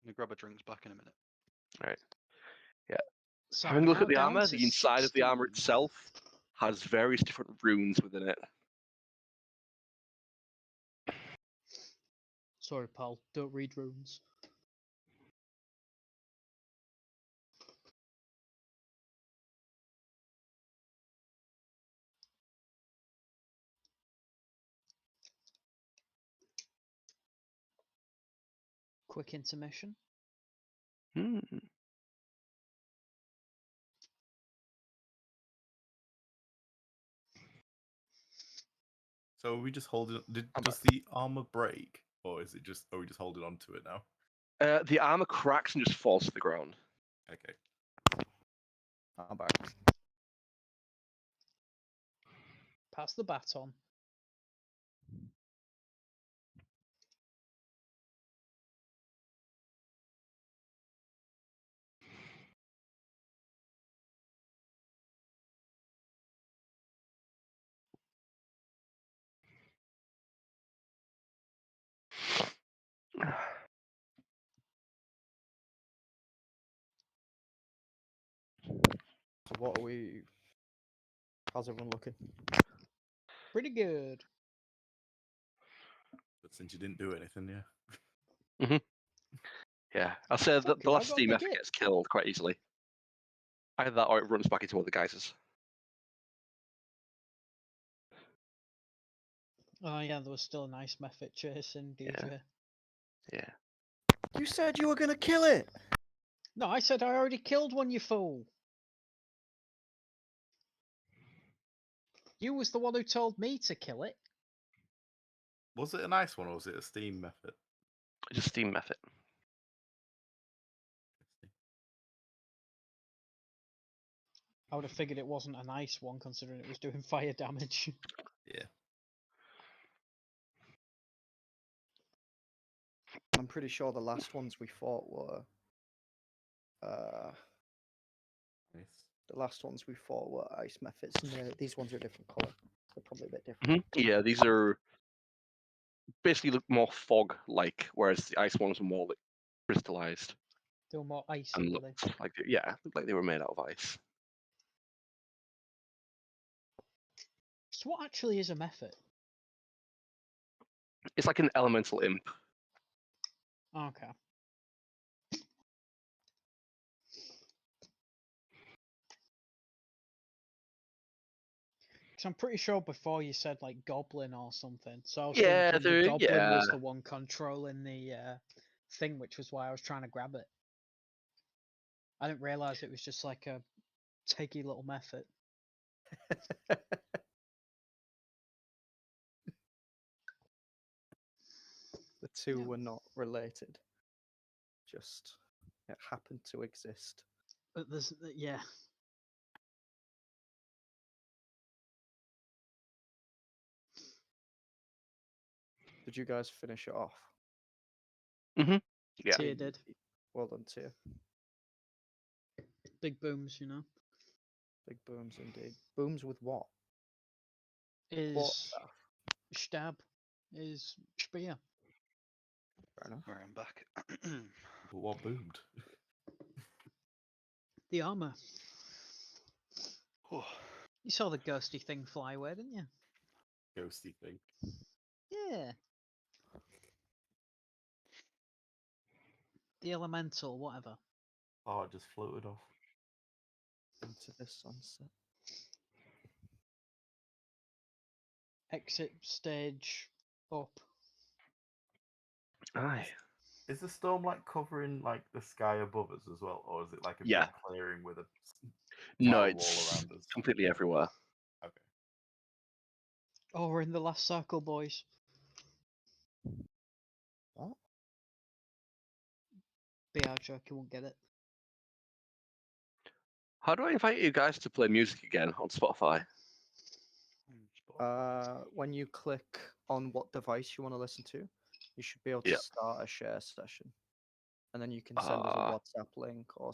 gonna grab a drinks back in a minute. All right. So Having a I'm look now at the down armor, to the inside of the armor 16. itself has various different runes within it. Sorry, pal. Don't read runes. Quick intermission. Hmm. So are we just holding? I'm Does the armor break, or is it just? Are we just holding on to it now? The armor cracks and just falls to the ground. Okay. I'm back. Pass the baton. So what are we? How's everyone looking? Pretty good. But since you didn't do anything, yeah. Yeah, I'll say that Fuck the you, I last got steam the effort git. gets killed quite easily. Either that or it runs back into one of the geysers. Oh yeah, there was still a nice Mephit chasing DJ. Yeah. You said you were gonna kill it. No, I said I already killed one, you fool. You was the one who told me to kill it. Was it a nice one, or was it a steam method? Just steam method. I would have figured it wasn't a nice one considering it was doing fire damage. Yeah. I'm pretty sure the last ones we fought were. Nice. The last ones we fought were ice methods, and these ones are a different color. They're probably a bit different. Yeah, these are basically look more fog-like, whereas the ice ones are more like crystallized They were more icy, and were they? looked like looked like they were made out of ice. So what actually is a Mephit? It's like an elemental imp. Okay. Because I'm pretty sure before you said like goblin or something. So I was Yeah, thinking the they're- goblin was yeah. the one controlling the thing, which was why I was trying to grab it. I didn't realize it was just like a takey little Mephit. The two Yeah. were not related. Just it happened to exist. But there's yeah. Did you guys finish it off? Yeah. Tyr did. Well done, Tyr. Big booms, you know. Big booms indeed. Booms with what? Is Quarterstaff. stab. Is spear. Fair enough. Right, I'm back. But what boomed? The armor. Oh, You saw the ghosty thing fly away, didn't you? Ghosty thing. Yeah. The elemental, whatever. Oh, it just floated off. Into the sunset. Exit stage up. Aye. Is the storm like covering like the sky above us as well, or is it like a Yeah. big clearing with a No, tower it's wall around us? completely everywhere. Okay. Oh, we're in the last circle, boys. What? BR joke, you won't get it. How do I invite you guys to play music again on Spotify? When you click on what device you want to listen to, you should be able to Yep. start a share session, and then you can send us a WhatsApp link or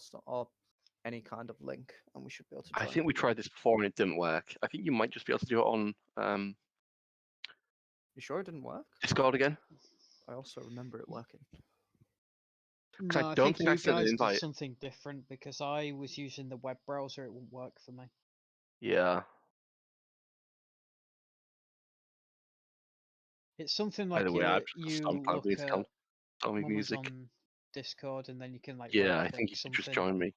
any kind of link, and we should be able to. I join think we people. tried this before and it didn't work. I think you might just be able to do it on You sure it didn't work? Discord again. I also remember it working. No, I don't think think I you sent an guys did invite. something different because I was using the web browser. It wouldn't work for me. Yeah. It's something By like the way, I've you just on look music at Stormy Mummery's music. on Discord and then you can like Yeah, right I think click you should something. just join me.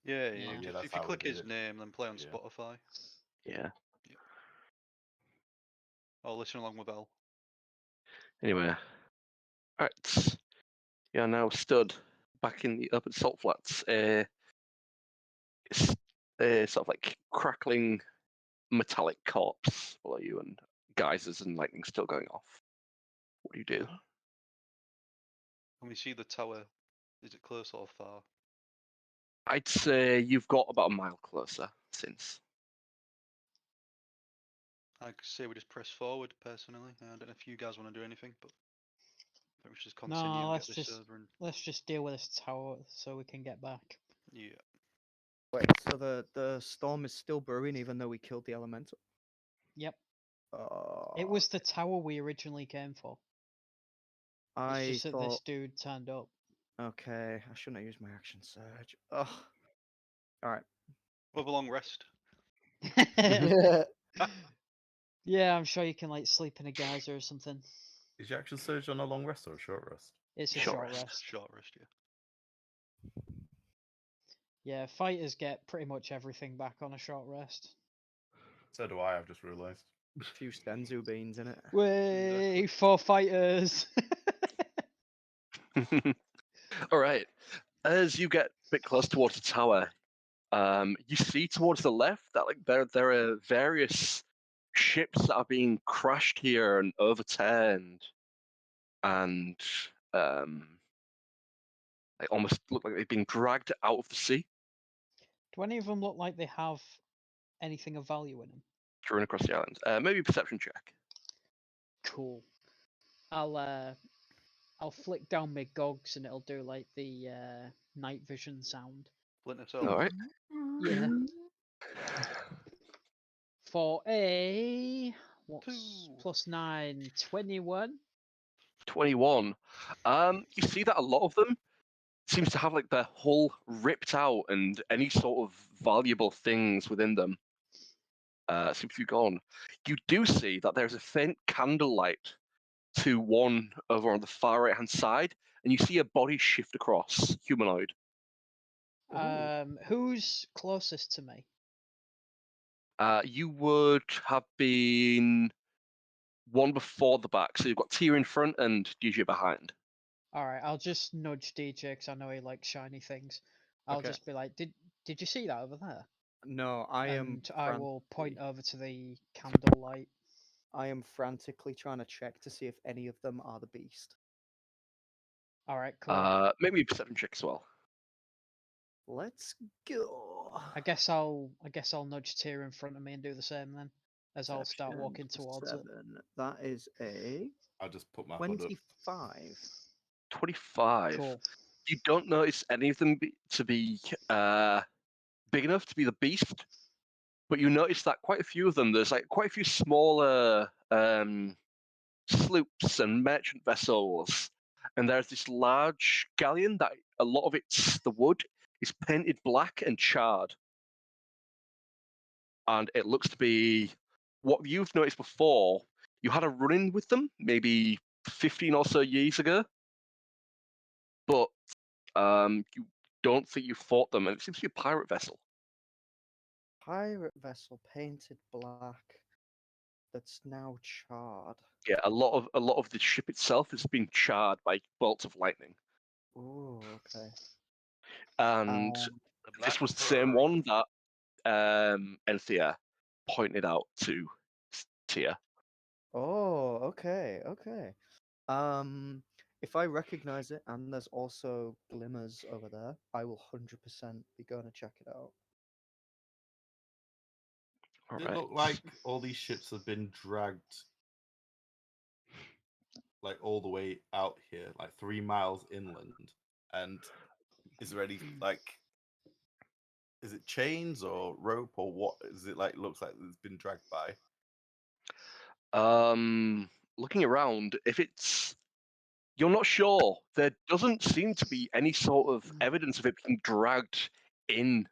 Yeah, Yeah. Yeah, If that's you how we click did his it. name, then play on Yeah. Spotify. Yeah. Or listen along with Al. Anyway. Alright. Yeah, now stood back in the open salt flats. It's sort of like crackling metallic corpse below you and geysers and lightning still going off. What do you do? When we see the tower, is it close or far? I'd say you've got about a mile closer since. I could say we just press forward, personally. I don't know if you guys want to do anything, but I think we should just continue No, and let's get this just over and... let's just deal with this tower so we can get back. Yeah. Wait, so the storm is still brewing even though we killed the elemental? Yep. Oh, It was the tower we originally came for. It's I just that this thought. dude turned up. Okay, I shouldn't have used my action surge. Oh. All right. We'll have a long rest. Yeah, I'm sure you can like sleep in a geyser or something. Is your action surge on a long rest or a short rest? It's a Short short rest. rest. Short rest, yeah. Yeah, fighters get pretty much everything back on a short rest. So do I. I've just realised. A few Stenzu beans in it. Way for fighters. All right. As you get a bit close towards the tower, you see towards the left that like there are various ships that are being crashed here and overturned, and they almost look like they've been dragged out of the sea, Do any of them look like they have anything of value in them? thrown across the island. Maybe a perception check. Cool. I'll flick down my gogs and it'll do like the night vision sound. Splinter Cell. All right. Yeah. For a what's Two. +9, 21. 21. You see that a lot of them seems to have like their hull ripped out and any sort of valuable things within them seem to be gone. You do see that there's a faint candlelight to one over on the far right hand side, and you see a body shift across, humanoid. Who's closest to me? You would have been one before the back, so you've got Tia in front and DJ behind. All right, I'll just nudge DJ because I know he likes shiny things. I'll Okay. just be like, "Did you see that over there?" No, I am. And I will point frantically- over to the candlelight. I am frantically trying to check to see if any of them are the beast. All right, cool. Maybe a perception check as well. Let's go. I guess I'll nudge Tyr in front of me and do the same then, as I'll start Perception walking plus towards it. 7. That is a I'll just put my hood up. 25. 25. Cool. You don't notice any of them to be big enough to be the beast, but you notice that quite a few of them, there's like quite a few smaller sloops and merchant vessels, and there's this large galleon that a lot of the wood is painted black and charred, and it looks to be what you've noticed before. You had a run-in with them maybe 15 or so years ago, but you don't think you fought them, and it seems to be a pirate vessel. Pirate vessel painted black. that's now charred. Yeah, a lot of the ship itself has been charred by bolts of lightning, Oh, okay. and The this Black was the same Pearl. one that Enthir pointed out to Tia. Oh, okay, okay. If I recognize it and there's also glimmers over there, I will 100% be going to check it out. All Does it right. look like all these ships have been dragged like all the way out here, like 3 miles inland? And is there any like, is it chains or rope or what is it like? Looks like it's been dragged by. Looking around, if it's you're not sure, there doesn't seem to be any sort of evidence of it being dragged in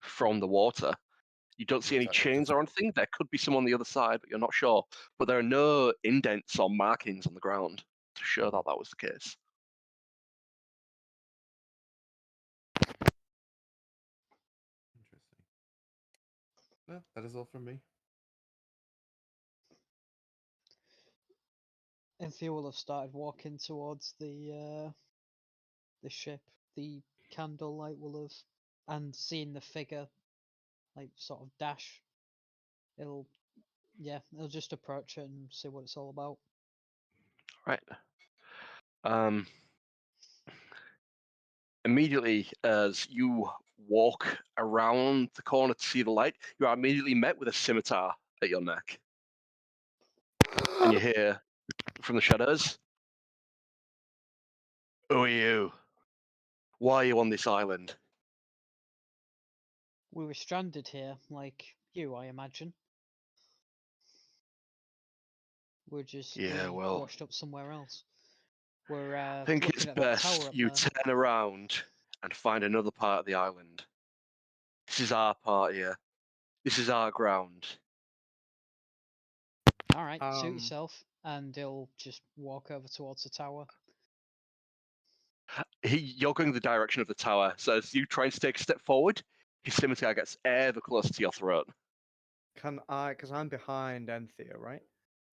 from the water. You don't see any Looks like they've chains just- or anything. There could be some on the other side, but you're not sure. But there are no indents or markings on the ground to show that that was the case. Interesting. No, that is all from me. Enthir will have started walking towards the ship. The candlelight will have, and seeing the figure, like sort of dash. It'll just approach it and see what it's all about. Right. Immediately as you walk around the corner to see the light, you are immediately met with a scimitar at your neck. And you hear from the shadows, "Who are you? Why are you on this island?" We were stranded here, like you, I imagine. We're just Yeah, being well, washed up somewhere else. We're I think it's looking at that tower best up you there. turn around and find another part of the island. This is our part here. This is our ground. All right, suit Um, yourself, and he'll just walk over towards the tower. You're going the direction of the tower, so as you try and take a step forward, his scimitar gets ever closer to your throat. Can I, because I'm behind Enthir, right?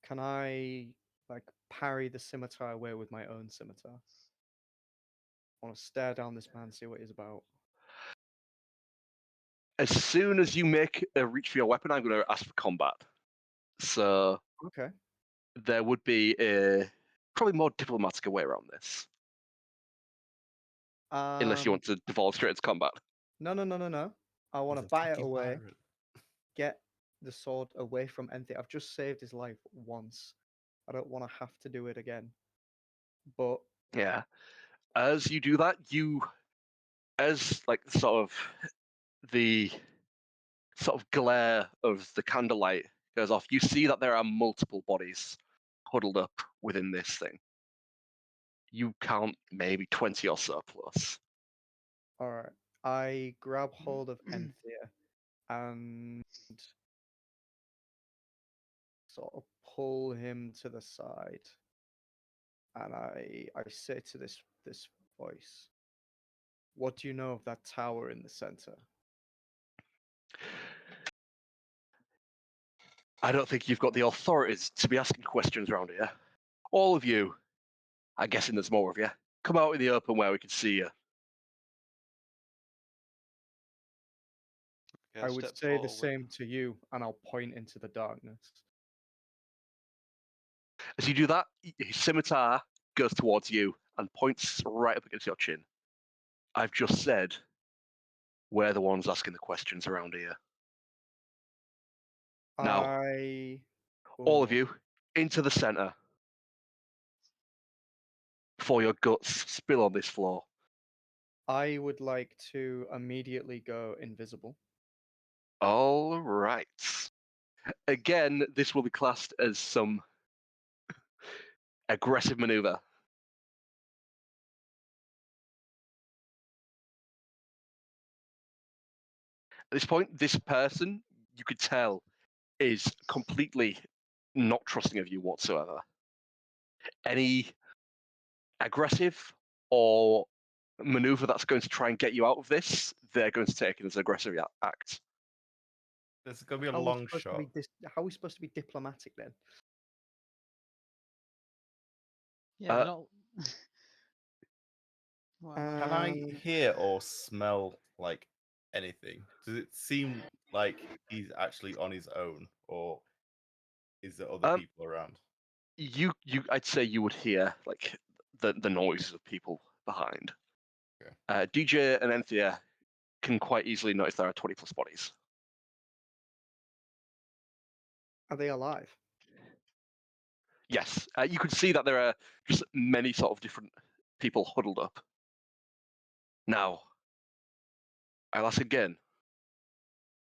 Can I like parry the scimitar away with my own scimitar? I want to stare down this man, see what he's about. As soon as you make a reach for your weapon, I'm going to ask for combat. So Okay. there would be a probably more diplomatic way around this, unless you want to devolve straight into combat. No. I want to He's a bite it cocky away, pirate. get the sword away from Enthir. I've just saved his life once. I don't want to have to do it again. But Yeah. As you do that, as like the sort of glare of the candlelight goes off, you see that there are multiple bodies huddled up within this thing. You count maybe 20 or so plus. all right, I grab hold of Enthir and sort of pull him to the side, and I say to this voice, "What do you know of that tower in the center?" I don't think you've got the authorities to be asking questions around here. All of you, I'm guessing there's more of you, come out in the open where we can see you. Yeah, I would step say the forward. same to you, and I'll point into the darkness. As you do that, his scimitar goes towards you and points right up against your chin. I've just said we're the ones asking the questions around here. Now, all of Oh, you, into the center before your guts spill on this floor. I would like to immediately go invisible. All right. Again, this will be classed as some aggressive maneuver. At this point, this person, you could tell, is completely not trusting of you whatsoever. Any aggressive or maneuver that's going to try and get you out of this, they're going to take it as an aggressive act. This is gonna be a How are we long supposed to shot. be how are we supposed to be diplomatic then? Yeah, Uh, not. Whatever. Can I Um, hear or smell like anything? Does it seem like he's actually on his own, or is there other Um, people around? I'd say you would hear like the noises of people behind. Okay. DJ and Enthir can quite easily notice there are 20 plus bodies. are they alive? Yes, you could see that there are just many sort of different people huddled up. Now, I'll ask again.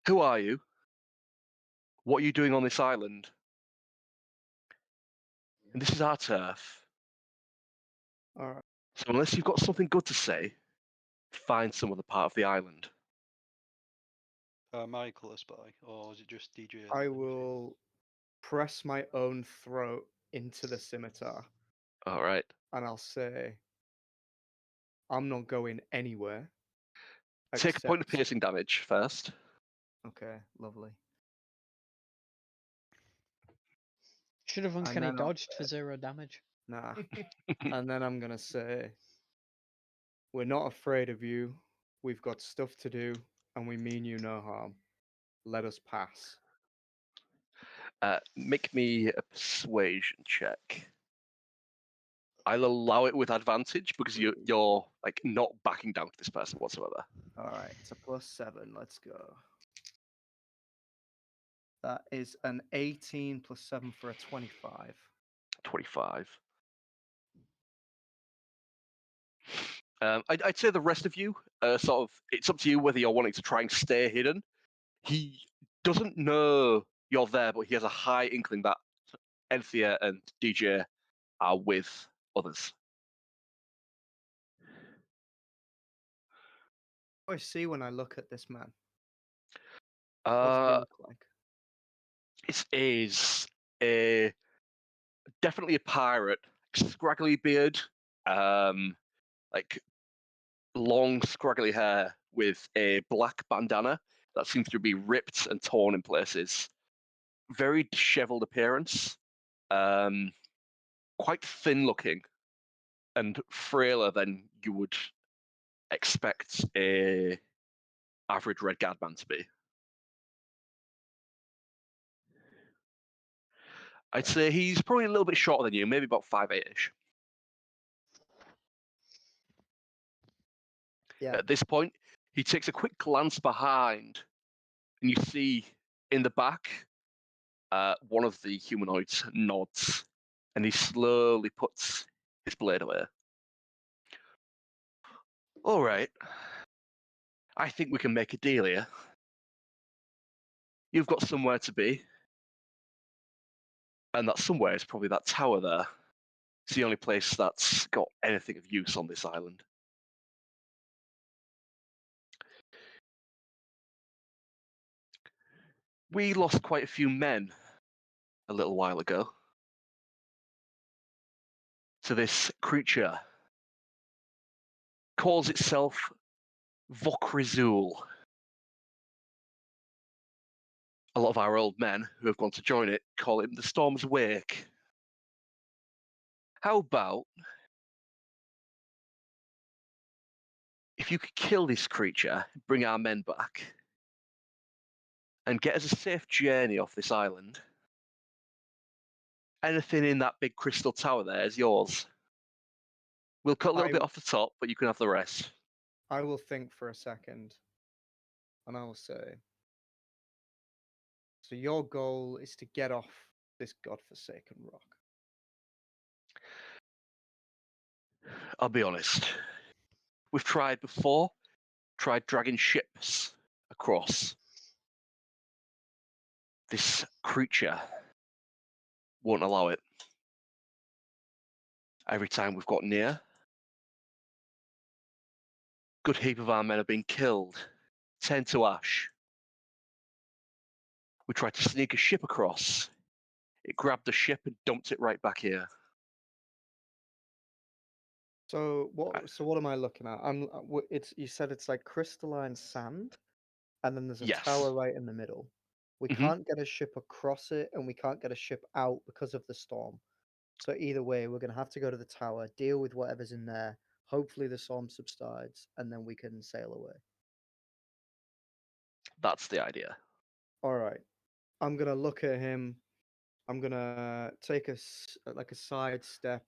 Who are you? What are you doing on this island? And this is our turf. All right. So unless you've got something good to say, find some other part of the island. Am I close by, or is it just DJ? I will press my own throat into the scimitar, All right. and I'll say, "I'm not going anywhere." Take a point of Except, piercing damage first. okay, lovely. Should have And uncanny then I'll dodged for 0 damage. nah. And then I'm gonna say, "We're not afraid of you. We've got stuff to do, and we mean you no harm. Let us pass." Make me a persuasion check. I'll allow it with advantage because you're like not backing down to this person whatsoever. All right, it's a +7. Let's go. That is an 18 +7 for a 25. 25. I'd say the rest of you, sort of, it's up to you whether you're wanting to try and stay hidden. He doesn't know you're there, but he has a high inkling that Enthir and DJ are with others. What do I see when I look at this man? What does he Uh, look like? it is a definitely a pirate, scraggly beard, like long scraggly hair with a black bandana that seems to be ripped and torn in places. Very disheveled appearance, quite thin looking, and frailer than you would expect a average red guard man to be. I'd say he's probably a little bit shorter than you, maybe about 5'8"-ish. Yeah. At this point, he takes a quick glance behind, and you see in the back, one of the humanoids nods, and he slowly puts his blade away. All right. I think we can make a deal here. You've got somewhere to be, and that somewhere is probably that tower there. It's the only place that's got anything of use on this island. We lost quite a few men a little while ago to this creature. Calls itself Vokrizul. A lot of our old men who have gone to join it call it the Storm's Wake. How about if you could kill this creature, bring our men back, and get us a safe journey off this island? Anything in that big crystal tower there is yours. We'll cut a little bit off the top, but you can have the rest. I will think for a second, and I will say, so your goal is to get off this godforsaken rock. I'll be honest. We've tried before, tried dragging ships across. This creature won't allow it. Every time we've got near, good heap of our men have been killed, turned to ash. We tried to sneak a ship across. It grabbed the ship and dumped it right back here. So what? So what am I looking at? It's you said it's like crystalline sand, and then there's a Yes. tower right in the middle. We Mhm. can't get a ship across it, and we can't get a ship out because of the storm. So either way, we're going to have to go to the tower, deal with whatever's in there. Hopefully the storm subsides, and then we can sail away. That's the idea. All right. I'm going to look at him. I'm going to take a side step,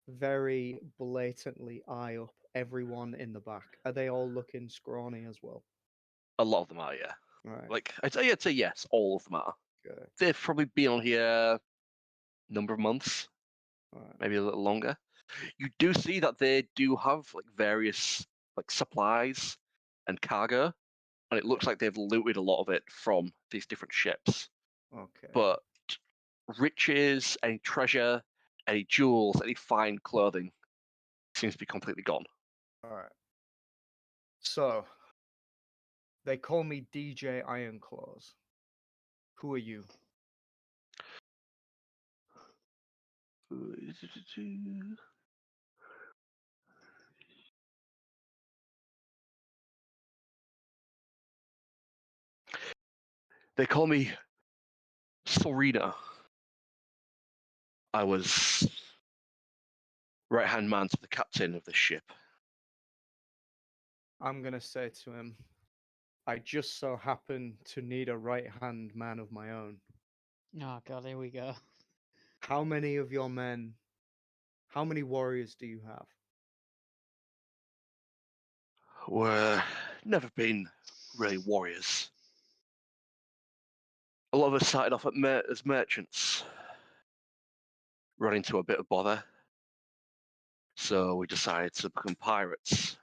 very blatantly eye up everyone in the back. Are they all looking scrawny as well? A lot of them are, yeah. All right. Like I'd say yes, all of them are. Okay. They've probably been on here a number of months, All right. maybe a little longer. You do see that they do have like various like supplies and cargo, and it looks like they've looted a lot of it from these different ships. Okay. But riches, any treasure, any jewels, any fine clothing seems to be completely gone. All right. So they call me DJ Ironclaws. Who are you? They call me Serena. I was right-hand man to the captain of the ship. I'm gonna say to him, I just so happen to need a right-hand man of my own. Oh god, here we go. How many of your men, how many warriors do you have? We're never been really warriors. A lot of us started off as merchants, run into a bit of bother, so we decided to become pirates.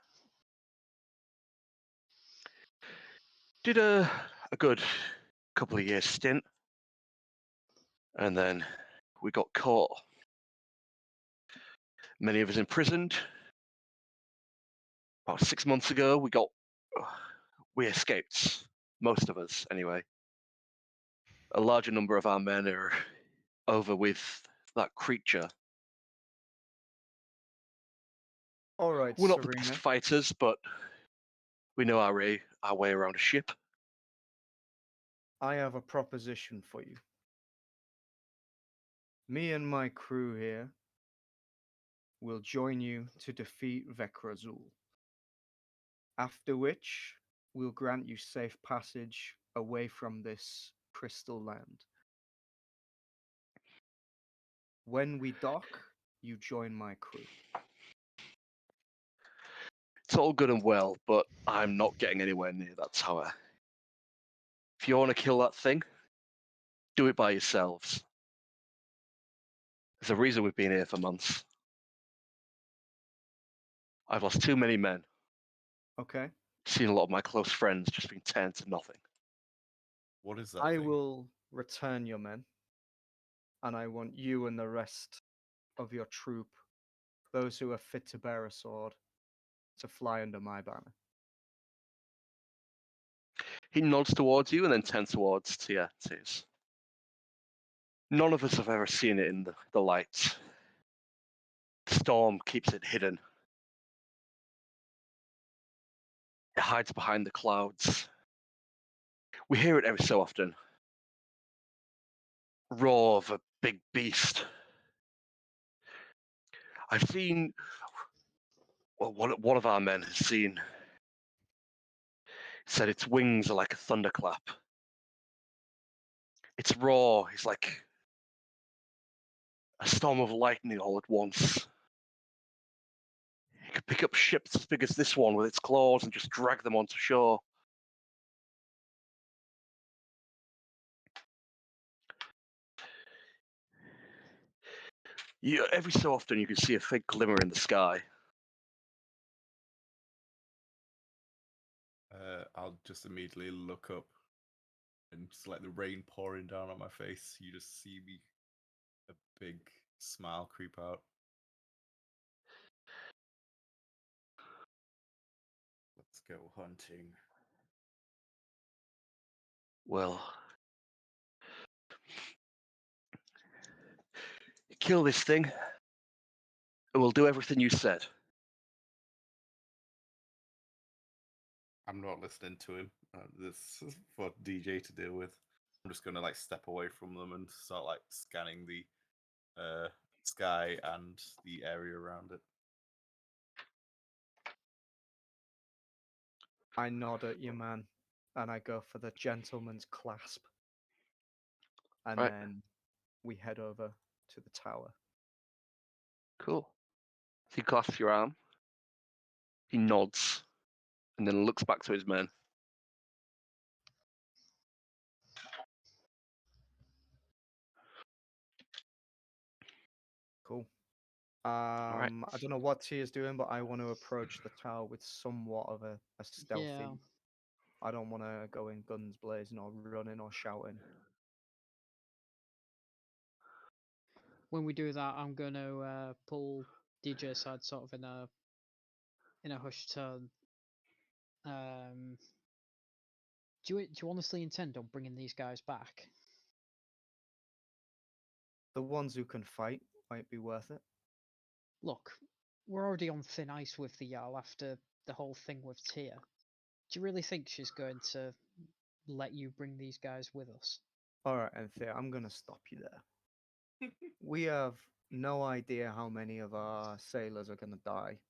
Did a good couple of years stint, and then we got caught. Many of us imprisoned. About 6 months ago, we escaped. Most of us, anyway. A larger number of our men are over with that creature. All right, We're not the best Serena. fighters, but we know our way around a ship. I have a proposition for you. Me and my crew here will join you to defeat Vekrazul. After which, we'll grant you safe passage away from this crystal land. When we dock, you join my crew. It's all good and well, but I'm not getting anywhere near that tower. If you want to kill that thing, do it by yourselves. There's a reason we've been here for months. I've lost too many men. Okay? Seen a lot of my close friends just being turned to nothing. What is that I thing? will return your men, and I want you and the rest of your troop, those who are fit to bear a sword, to fly under my banner. He nods towards you and then turns towards Tis. None of us have ever seen it in the light. The storm keeps it hidden. It hides behind the clouds. We hear it every so often. Roar of a big beast. I've seen, well, one of our men has seen, said its wings are like a thunderclap. Its roar is like a storm of lightning all at once. It could pick up ships as big as this one with its claws and just drag them onto shore. Every so often you can see a faint glimmer in the sky. I'll just immediately look up, and just like the rain pouring down on my face, you just see me a big smile creep out. Let's go hunting. Well, kill this thing, and we'll do everything you said. I'm not listening to him. This is for DJ to deal with. I'm just gonna like step away from them and start like scanning the sky and the area around it. I nod at you, man, and I go for the gentleman's clasp. And Right. then we head over to the tower. Cool. So he clasps your arm. He nods, and then looks back to his men. Cool. right. I don't know what T is doing, but I want to approach the tower with somewhat of a stealthy. Yeah. I don't want to go in guns blazing or running or shouting. When we do that, I'm going to pull DJ aside, sort of in a hushed tone. Do you honestly intend on bringing these guys back? The ones who can fight might be worth it. Look, we're already on thin ice with the Jarl after the whole thing with Tyr. Do you really think she's going to let you bring these guys with us? All right, Enthir, I'm going to stop you there. We have no idea how many of our sailors are going to die.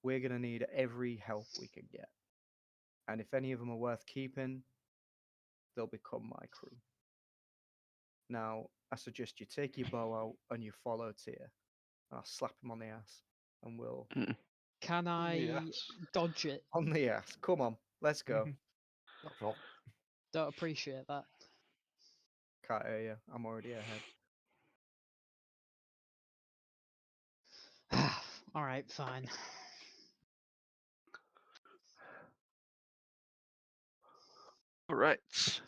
We're going to need every help we can get. And if any of them are worth keeping, they'll become my crew. Now, I suggest you take your bow out and you follow Tyr. I'll slap him on the ass and we'll. Can I Yes. dodge it? On the ass. Come on, let's go. Not at all. Don't appreciate that. Can't hear you. I'm already ahead. All right, fine. All right.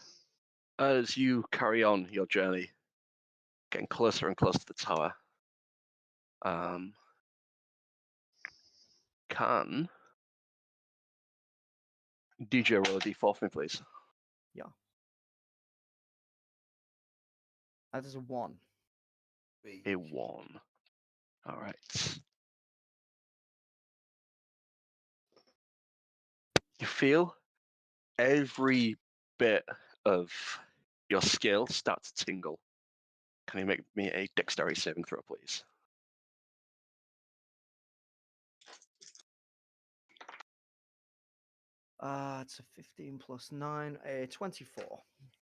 As you carry on your journey, getting closer and closer to the tower, can DJ roll a d4 for me, please? That is a 1. A 1. All right. You feel every bit of your skill start to tingle. Can you make me a dexterity saving throw, please? It's a 15 plus 9, a 24.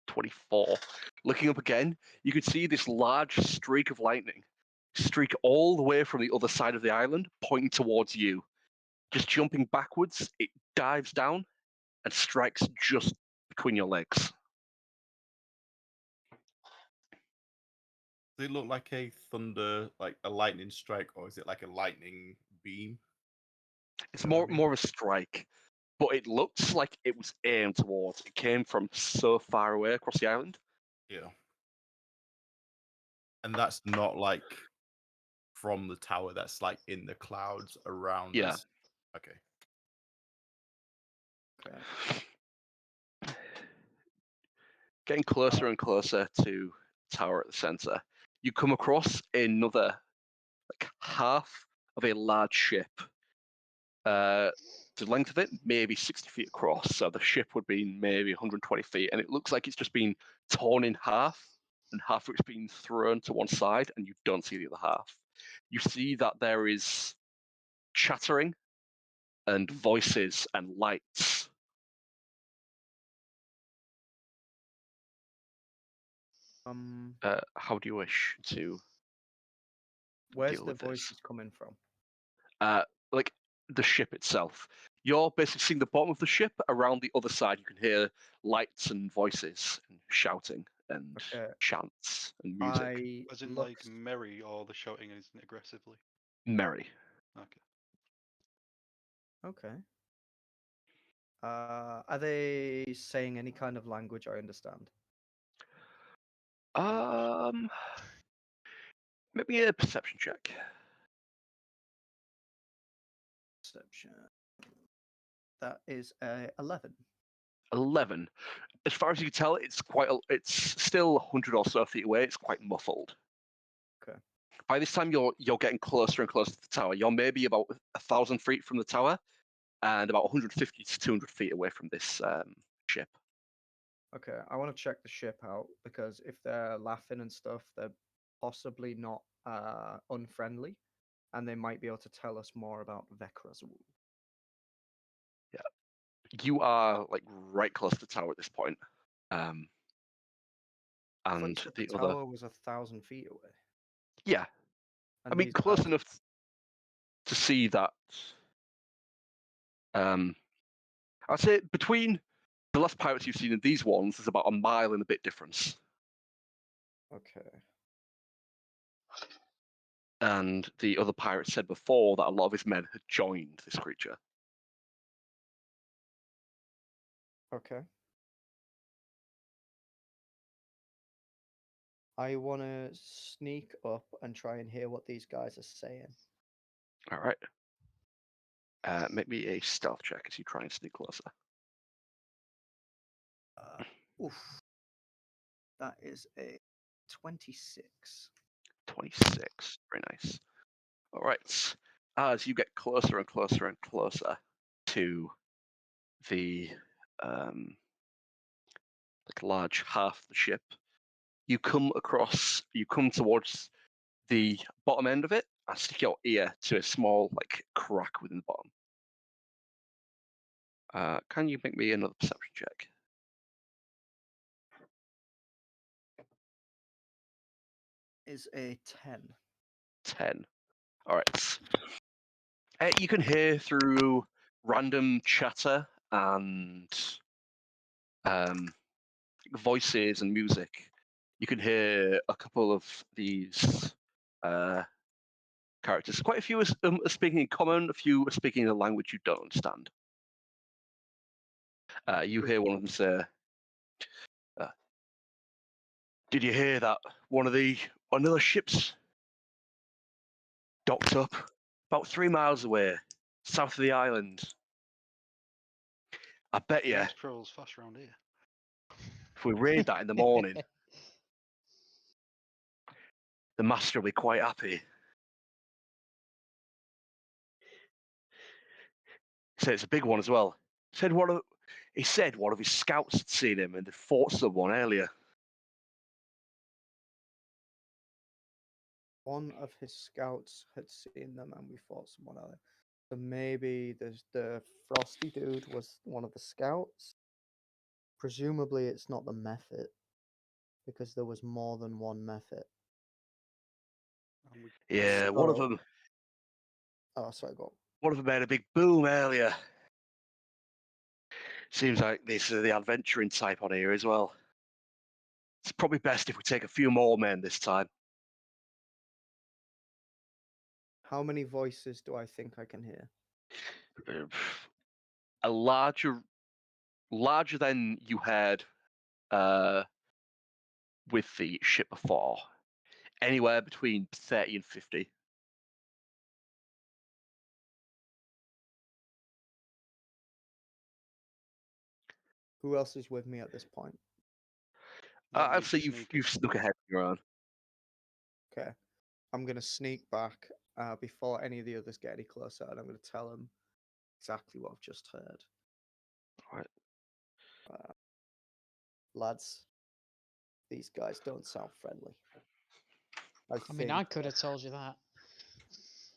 24. Looking up again, you could see this large streak of lightning streak all the way from the other side of the island, pointing towards you. Just jumping backwards, it dives down and strikes just between your legs. Does it look like a thunder, like a lightning strike, or is it like a lightning beam? It's You know what I mean? more of a strike, but it looks like it was aimed towards. It came from so far away across the island. Yeah. And that's not like from the tower, that's like in the clouds around Yeah. us. Okay. Okay. Getting closer and closer to the tower at the center, you come across another, like half of a large ship. The length of it, maybe 60 feet across. So the ship would be maybe 120 feet. And it looks like it's just been torn in half, and half of it's been thrown to one side, and you don't see the other half. You see that there is chattering and voices and lights. How do you wish to Where's deal the with this? voices coming from? Like the ship itself. You're basically seeing the bottom of the ship. Around the other side, you can hear lights and voices and shouting and chants and music. As in, look like, merry, or the shouting isn't aggressively? Merry. Okay. Okay. Are they saying any kind of language I understand? Maybe a perception check. Perception. That is a 11. 11. As far as you can tell, it's still 100 or so feet away. It's quite muffled. Okay. By this time, you're getting closer and closer to the tower. You're maybe about 1,000 feet from the tower, and about 150 to 200 feet away from this ship. Okay, I want to check the ship out because if they're laughing and stuff, they're possibly not unfriendly, and they might be able to tell us more about Vekrazul. You are like right close to the tower at this point. I thought you And said the the other, tower was 1,000 feet away. yeah, And I mean these close guys, enough to see that. I'd say between the last pirates you've seen and these ones, there's about a mile and a bit difference. okay. And the other pirates said before that a lot of his men had joined this creature. Okay. I want to sneak up and try and hear what these guys are saying. All right. Make me a stealth check as you try and sneak closer. Oof. That is a 26. 26. Very nice. All right. As you get closer and closer and closer to the like large half of the ship, you come towards the bottom end of it and stick your ear to a small like crack within the bottom. Can you make me another perception check? Is a 10. 10. All right. You can hear through random chatter and voices and music. You can hear a couple of these characters. Quite a few are speaking in common, a few are speaking in a language you don't understand. You hear one of them say, "Did you hear that another ship's docked up about 3 miles away, south of the island? I bet you These trolls fast around here. if we raid that in the morning, the master will be quite happy." He said it's a big one as well. He said one of his scouts had seen him and had fought someone earlier. One of his scouts had seen them and we fought someone else. So maybe the frosty dude was one of the scouts. Presumably it's not the Mephit, because there was more than one Mephit. And we Yeah, one of So- them. Oh, sorry, go on. One of them made a big boom earlier. Seems like this is the adventuring type on here as well. It's probably best if we take a few more men this time. How many voices do I think I can hear? A larger than you had with the ship before. Anywhere between 30 and 50. Who else is with me at this point? might I'd need say to sneak you've snuck ahead of your own. Okay. I'm going to sneak back before any of the others get any closer, and I'm going to tell them exactly what I've just heard. Right. Lads, these guys don't sound friendly. I mean, I think could have told you that.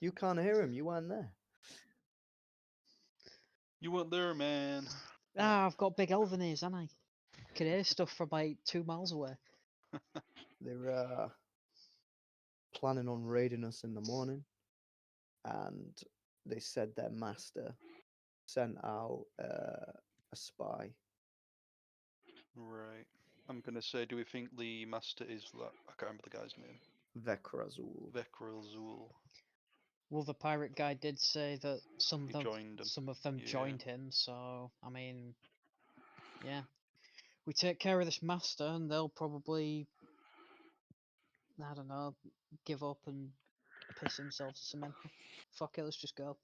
you can't hear him. You weren't there. You weren't there, man. Ah, I've got big elven ears, haven't I? Can hear stuff from like 2 miles away. They're planning on raiding us in the morning, and they said their master sent out a spy. Right. I'm gonna say, do we think the master is that? I can't remember the guy's name. Vekrazul. Vekrazul. Well, the pirate guy did say that some He joined him. some of them Yeah. joined him, so I mean, yeah. We take care of this master and they'll probably, I don't know, give up and piss themselves or something. Fuck it, let's just go.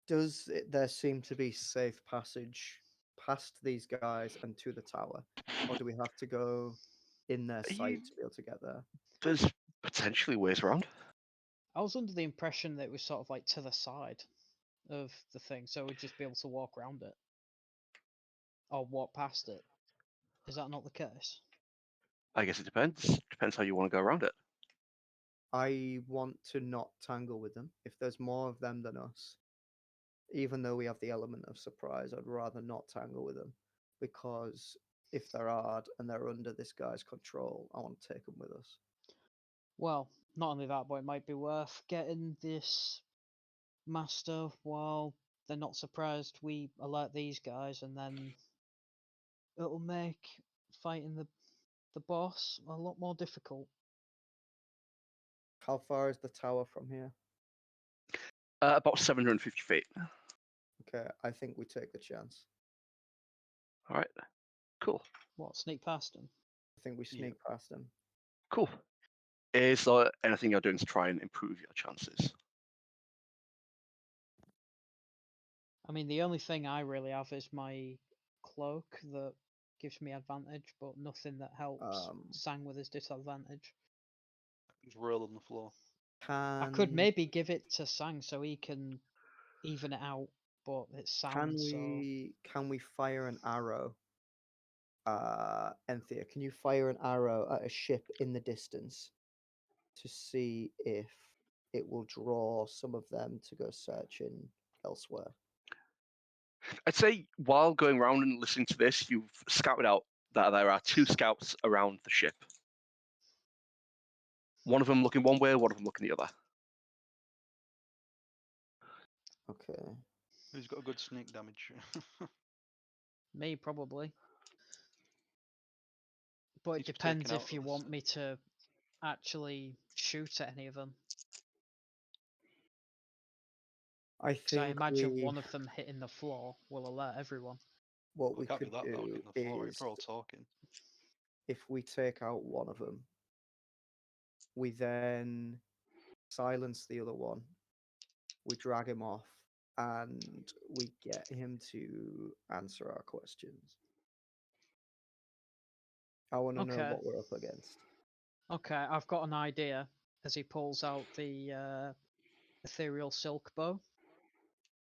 Does there seem to be safe passage past these guys and to the tower, or do we have to go in their Are sight you- to be able to get there? There's potentially ways around. I was under the impression that it was sort of like to the side of the thing, so we'd just be able to walk around it or walk past it. Is that not the case? I guess it depends. Depends how you want to go around it. I want to not tangle with them. If there's more of them than us, even though we have the element of surprise, I'd rather not tangle with them, because if they're hard and they're under this guy's control, I want to take them with us. Well, not only that, but it might be worth getting this master while they're not surprised we alert these guys, and then it'll make fighting the boss a lot more difficult. How far is the tower from here? About 750 feet. Okay, I think we take the chance. All right. Cool. What, sneak past them? I think we sneak past them. Cool. Is there anything you're doing to try and improve your chances? I mean, the only thing I really have is my cloak that gives me advantage, but nothing that helps Sang with his disadvantage. Just roll on the floor. I could maybe give it to Sang so he can even it out, but it's sound. Can we fire an arrow? Enthir, can you fire an arrow at a ship in the distance to see if it will draw some of them to go searching elsewhere? I'd say while going around and listening to this, you've scouted out that there are 2 scouts around the ship. One of them looking one way, one of them looking the other. Okay. Who's got a good sneak damage? Me, probably. But it He's depends taken out if you of want us. me to actually shoot at any of them. I Because I think imagine one of them hitting the floor will alert everyone. what Well, we it can't be could that loud do in the floor if is, they're all talking. if we take out one of them, we then silence the other one, we drag him off, and we get him to answer our questions. I want to know Okay. what we're up against. Okay, I've got an idea. As he pulls out the ethereal silk bow,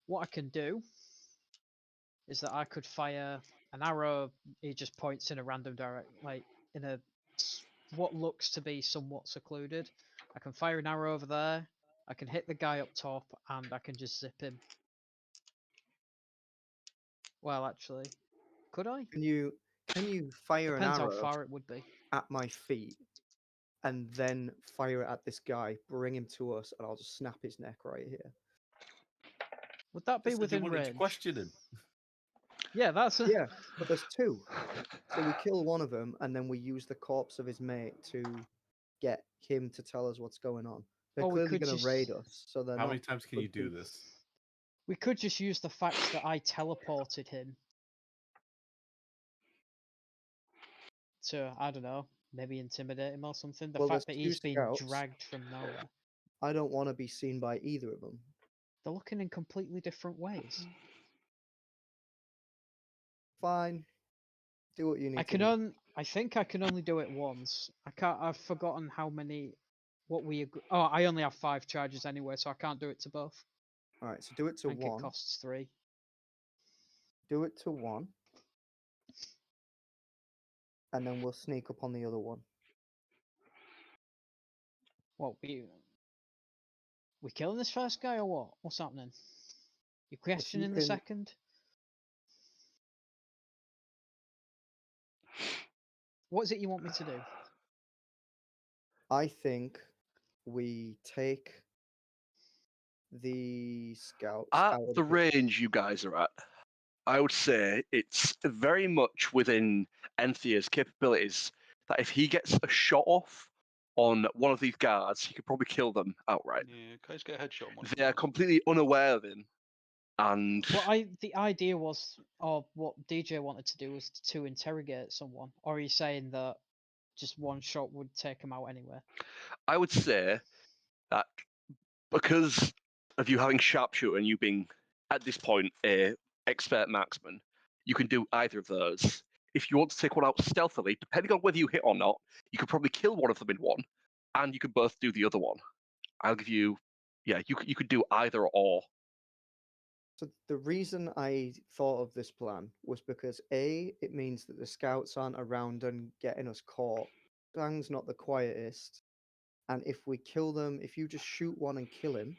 what I can do is that I could fire an arrow. He just points in a random direction, like in a what looks to be somewhat secluded. I can fire an arrow over there. I can hit the guy up top, and I can just zip him. Well, actually, could I? Can you fire an Depends how arrow far it would be. at my feet and then fire it at this guy, bring him to us, and I'll just snap his neck right here? Would that be Just said you within wanted to range? question him. Yeah, that's Yeah, but there's 2. So we kill one of them, and then we use the corpse of his mate to get him to tell us what's going on. They're Or we clearly could going to just- raid us, so they're How not many times can good you do people. this? We could just use the fact that I teleported him to, I don't know, maybe intimidate him or something. The Well, fact there's that 2 he's been scouts. dragged from nowhere. I don't want to be seen by either of them. They're looking in completely different ways. Fine. Do what you need to do. I think I can only do it once. I've forgotten how many. What we agree. Oh, I only have 5 charges anyway, so I can't do it to both. All right, so do it to I think 1. it costs 3. Do it to 1. And then we'll sneak up on the other one. What, we killing this first guy or what? What's happening? You questioning the can- second? What is it you want me to do? I think we take the scouts At out of the picture. range you guys are at, I would say it's very much within Enthir's capabilities that if he gets a shot off on one of these guards, he could probably kill them outright. Yeah, guys get a headshot on one of They are those. completely unaware of him, and Well, the idea was, or what DJ wanted to do was to interrogate someone. Or are you saying that just one shot would take him out anyway? I would say that because of you having sharpshooter and you being at this point a expert marksman, you can do either of those. If you want to take one out stealthily, depending on whether you hit or not, you could probably kill one of them in one, and you could both do the other one. I'll give you. Yeah, you could do either or. So the reason I thought of this plan was because A, it means that the scouts aren't around and getting us caught. Bang's not the quietest. And if we kill them, if you just shoot one and kill him,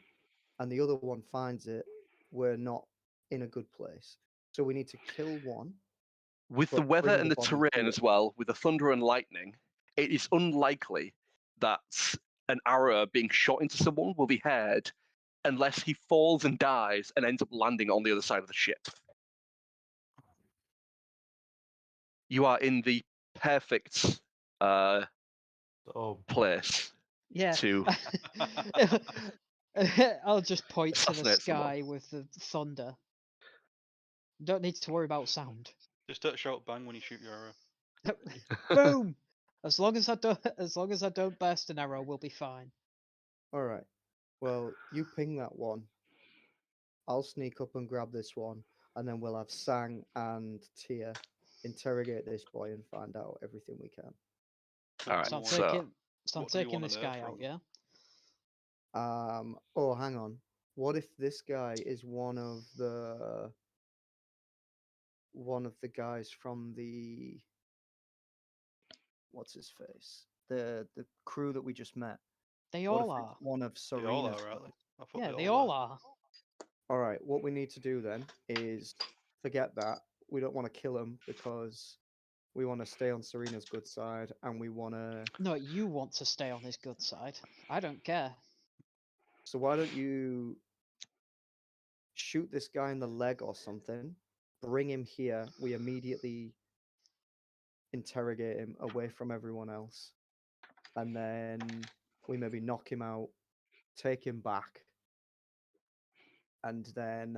and the other one finds it, we're not in a good place. So we need to kill one. With the but weather bring and the body terrain to as it. well, with the thunder and lightning, it is unlikely that an arrow being shot into someone will be heard unless he falls and dies and ends up landing on the other side of the ship. You are in the perfect Oh, place Yeah. to I'll just point to the assassinate someone. sky with the thunder. Don't need to worry about sound. Just don't shout bang when you shoot your arrow. Boom! As long as I don't burst an arrow, we'll be fine. All right. Well, you ping that one. I'll sneak up and grab this one, and then we'll have Sang and Tia interrogate this boy and find out everything we can. All right, So I'm What- so taking what do you wanna this know guy from out, them? yeah? Oh, hang on. What if this guy is one of the guys from the what's his face? The crew that we just met. They What all if are. it's one of They all Serena's are, aren't guys? they? I thought Yeah, they all were. are. All right, what we need to do then is forget that. We don't want to kill him because we want to stay on Serena's good side and we want to. No, you want to stay on his good side. I don't care. So why don't you shoot this guy in the leg or something? Bring him here. We immediately interrogate him away from everyone else. And then we maybe knock him out, take him back. And then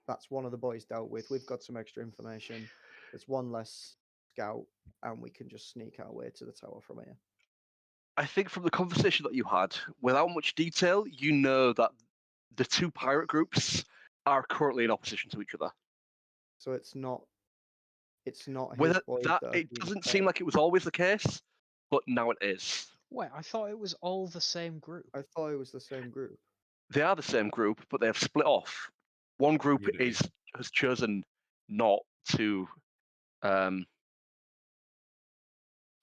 that's one of the boys dealt with. We've got some extra information. There's one less scout, and we can just sneak our way to the tower from here. I think from the conversation that you had, without much detail, you know that the two pirate groups are currently in opposition to each other. So it's not his Whether boys that that are it being doesn't fed. seem like it was always the case, but now it is. Wait, I thought it was all the same group. I thought it was the same group. They are the same group, but they have split off. One group Unity. has chosen not to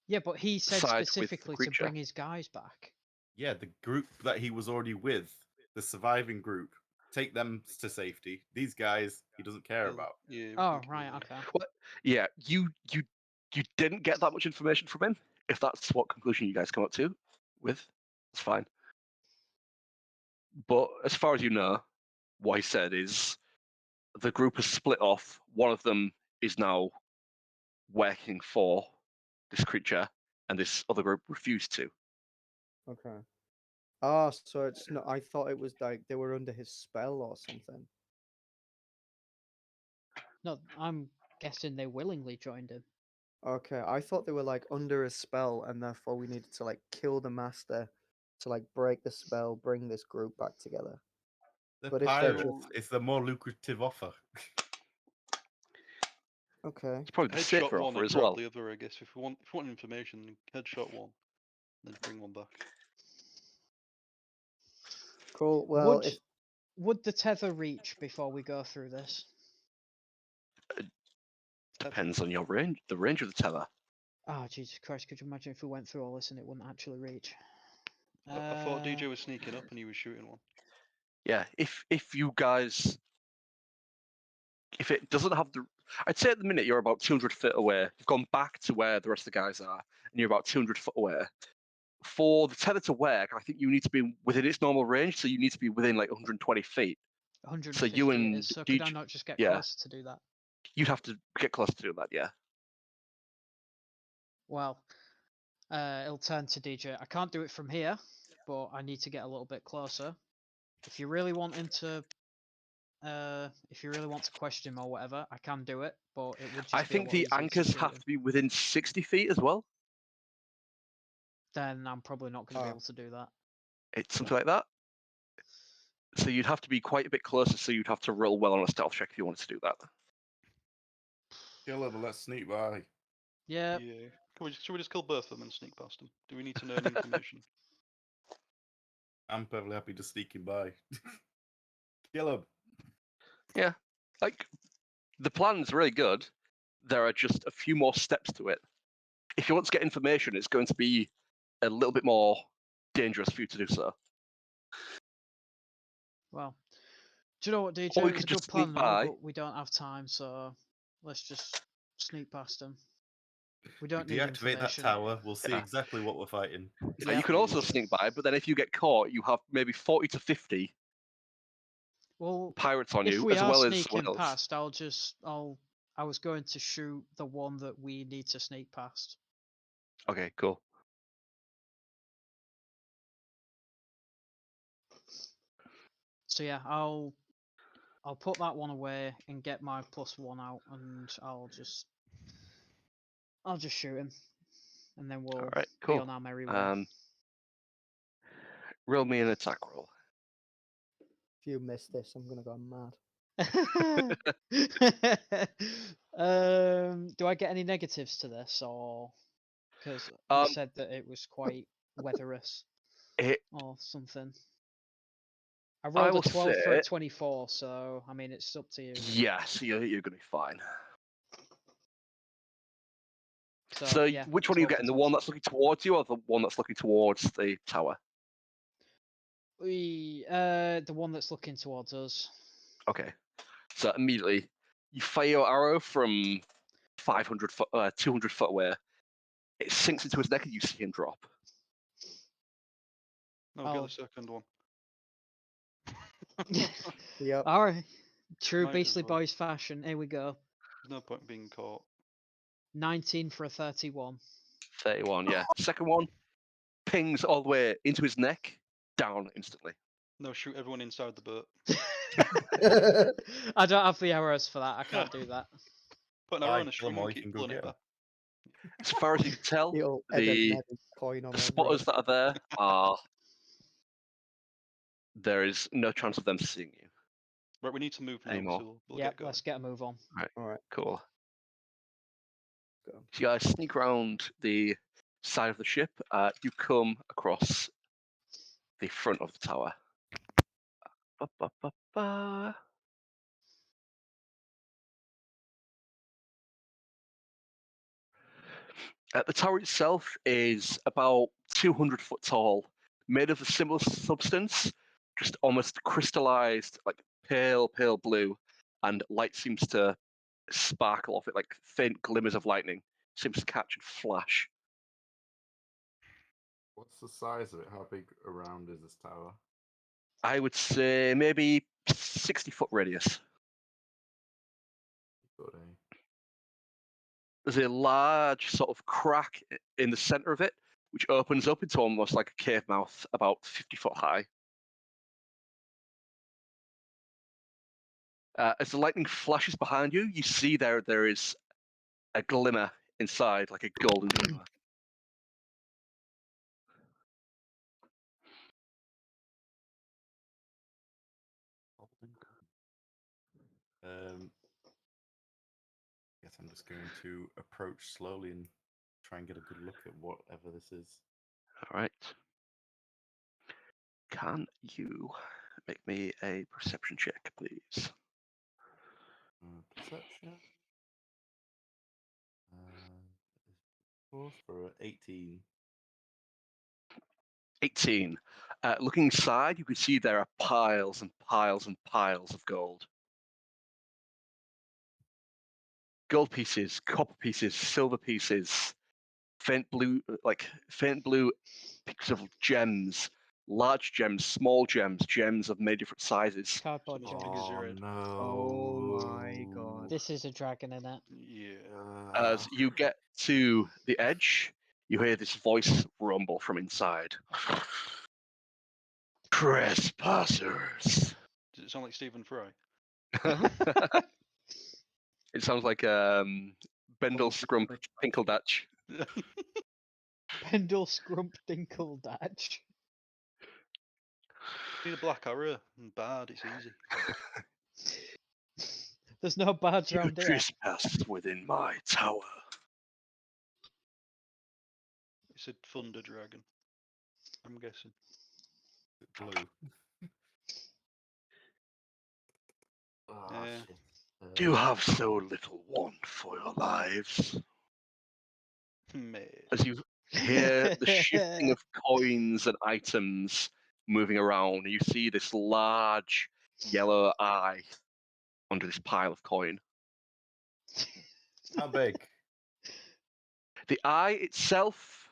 Yeah, but he said side with the specifically to creature. bring his guys back. Yeah, the group that he was already with, the surviving group, take them to safety. These guys, he doesn't care Well, about. Yeah. we Oh, can kill right, them. okay. Well, yeah, you didn't get that much information from him. If that's what conclusion you guys come up to with, it's fine. But as far as you know, what he said is the group has split off. One of them is now working for this creature, and this other group refused to. Okay. Ah, so it's not. I thought it was like they were under his spell or something. No, I'm guessing they willingly joined him. Okay, I thought they were like under a spell, and therefore we needed to like kill the master to like break the spell, bring this group back together. The But if they're pirates, just it's the more lucrative offer. okay, It's probably the Headshot safer one offer and as drop well. the other, I guess. If we want information, headshot one, then bring one back. cool. Well, would would the tether reach before we go through this? Depends on your range, the range of the tether. Oh, Jesus Christ, could you imagine if we went through all this and it wouldn't actually reach? I thought DJ was sneaking up and he was shooting one. Yeah, if you guys, if it doesn't have the, I'd say at the minute you're about 200 feet away. You've gone back to where the rest of the guys are, and you're about 200 foot away. For the tether to work, I think you need to be within its normal range, so you need to be within like 120 feet. 150 So you and it is, so could I DJ not just get yeah. closer to do that? You'd have to get close to do that, yeah. Well, it'll turn to DJ. I can't do it from here, but I need to get a little bit closer. If you really want him to, if you really want to question him or whatever, I can do it, but it would just I be think a lot the easier to anchors shoot have him. to be within 60 feet as well. Then I'm probably not going to be Ah. able to do that. It's something like that. So you'd have to be quite a bit closer, so you'd have to roll well on a stealth check if you wanted to do that. Kill her, but let's sneak by. Yeah. Yeah. Should we just kill both of them and sneak past them? Do we need to know any information? I'm perfectly happy just sneaking by. Kill him. Yeah, like the plan's really good. There are just a few more steps to it. If you want to get information, it's going to be a little bit more dangerous for you to do so. Well, do you know what, DJ? Or we It was could a just good plan sneak and all, by. but we don't have time, so let's just sneak past them. We We don't need deactivate that information. tower. We'll see Yeah. exactly what we're fighting. You Yeah. can also sneak by, but then if you get caught, you have maybe 40 to 50 Well, pirates on if you, we as are well as sneaking whales. past, I was going to shoot the one that we need to sneak past. Okay, cool. So yeah, I'll put that one away and get my +1 out, and I'll just shoot him, and then we'll Alright, be cool. on our merry way. Roll me an attack roll. If you miss this, I'm gonna go mad. Do I get any negatives to this, or because you Um, said that it was quite weatherous It, or something? I I rolled will a 12 for a say, 24, so I mean it's up to you. yes, you're going to be fine. So, So, yeah, which one are you 12 for getting? The one 24. that's looking towards you, or the one that's looking towards the tower? The one that's looking towards us. Okay. So immediately, you fire your arrow from 500 foot, 200 foot away. It sinks into his neck, and you see him drop. No, get Oh. the second one. Yep. All right, true Might as Beastly well. Boys fashion. Here we go. There's no point being caught. 19 for a 31. 31, yeah. Second one pings all the way into his neck, down instantly. No, shoot everyone inside the boat. I don't have the arrows for that. I can't do that. Put an arrow Aye, on a kill 'em string all, and you can keep go pulling get it 'em. back. As far as you can tell, It'll Ed and the Ned coin on a spotters rope. that are there are. There is no chance of them seeing you. Right, we need to move now, Anymore. so we'll Yep, get going. let's get a move on. Alright, Cool. go. So you guys sneak around the side of the ship. You come across the front of the tower. Ba, ba, ba, ba. The tower itself is about 200 foot tall, made of a similar substance, just almost crystallized, like pale blue, and light seems to sparkle off it, like faint glimmers of lightning seems to catch and flash. What's the size of it? How big around is this tower? I would say maybe 60-foot radius. Good, eh? There's a large sort of crack in the center of it, which opens up into almost like a cave mouth, about 50 foot high. As the lightning flashes behind you, you see there is a glimmer inside, like a golden glimmer. Guess I'm just going to approach slowly and try and get a good look at whatever this is. All right. Can you make me a perception check, please? Perception. Pause for 18. 18. Looking inside, you can see there are piles and piles and piles of gold. Gold pieces, copper pieces, silver pieces, faint blue pictures of gems, large gems, small gems, gems of many different sizes. Cardboard As gems. big as your Oh head. no! Oh my god. This is a dragon in it. Yeah. As you get to the edge, you hear this voice rumble from inside. Trespassers. Does it sound like Stephen Fry? It sounds like Bendel Scrump Pinkeldatch. Pendle Scrump Dinkle Datch. Need a black arrow and bard, it's easy. There's no bards You around here. trespass within my tower. It's a thunder dragon, I'm guessing. Blue. Oh, Yeah. shit. You have so little want for your lives. Mate. As you hear the shifting of coins and items moving around, you see this large yellow eye under this pile of coin. How big? The eye itself,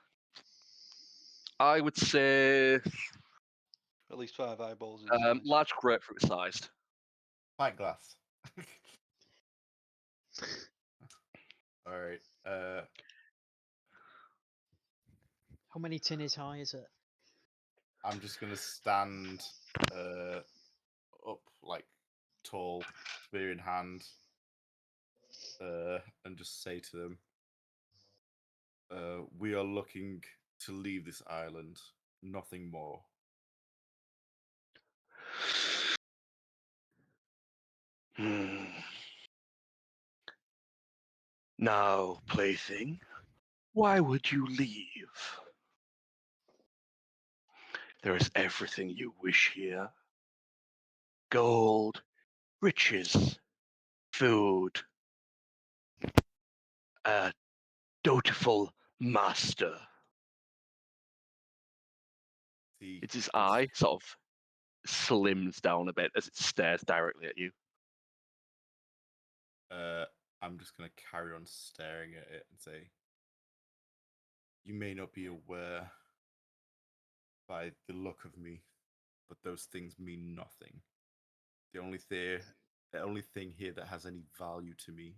I would say, At least 5 eyeballs in size. large grapefruit sized. Pint glass. All right. How many tinnies high is it? I'm just gonna stand up like tall, spear in hand, and just say to them, "We are looking to leave this island. Nothing more." Now, plaything, why would you leave? There is everything you wish here. Gold, riches, food, a dutiful master. See, It's his it's- eye sort of slims down a bit as it stares directly at you. I'm just gonna carry on staring at it and say, "You may not be aware by the look of me, but those things mean nothing. The only thing here that has any value to me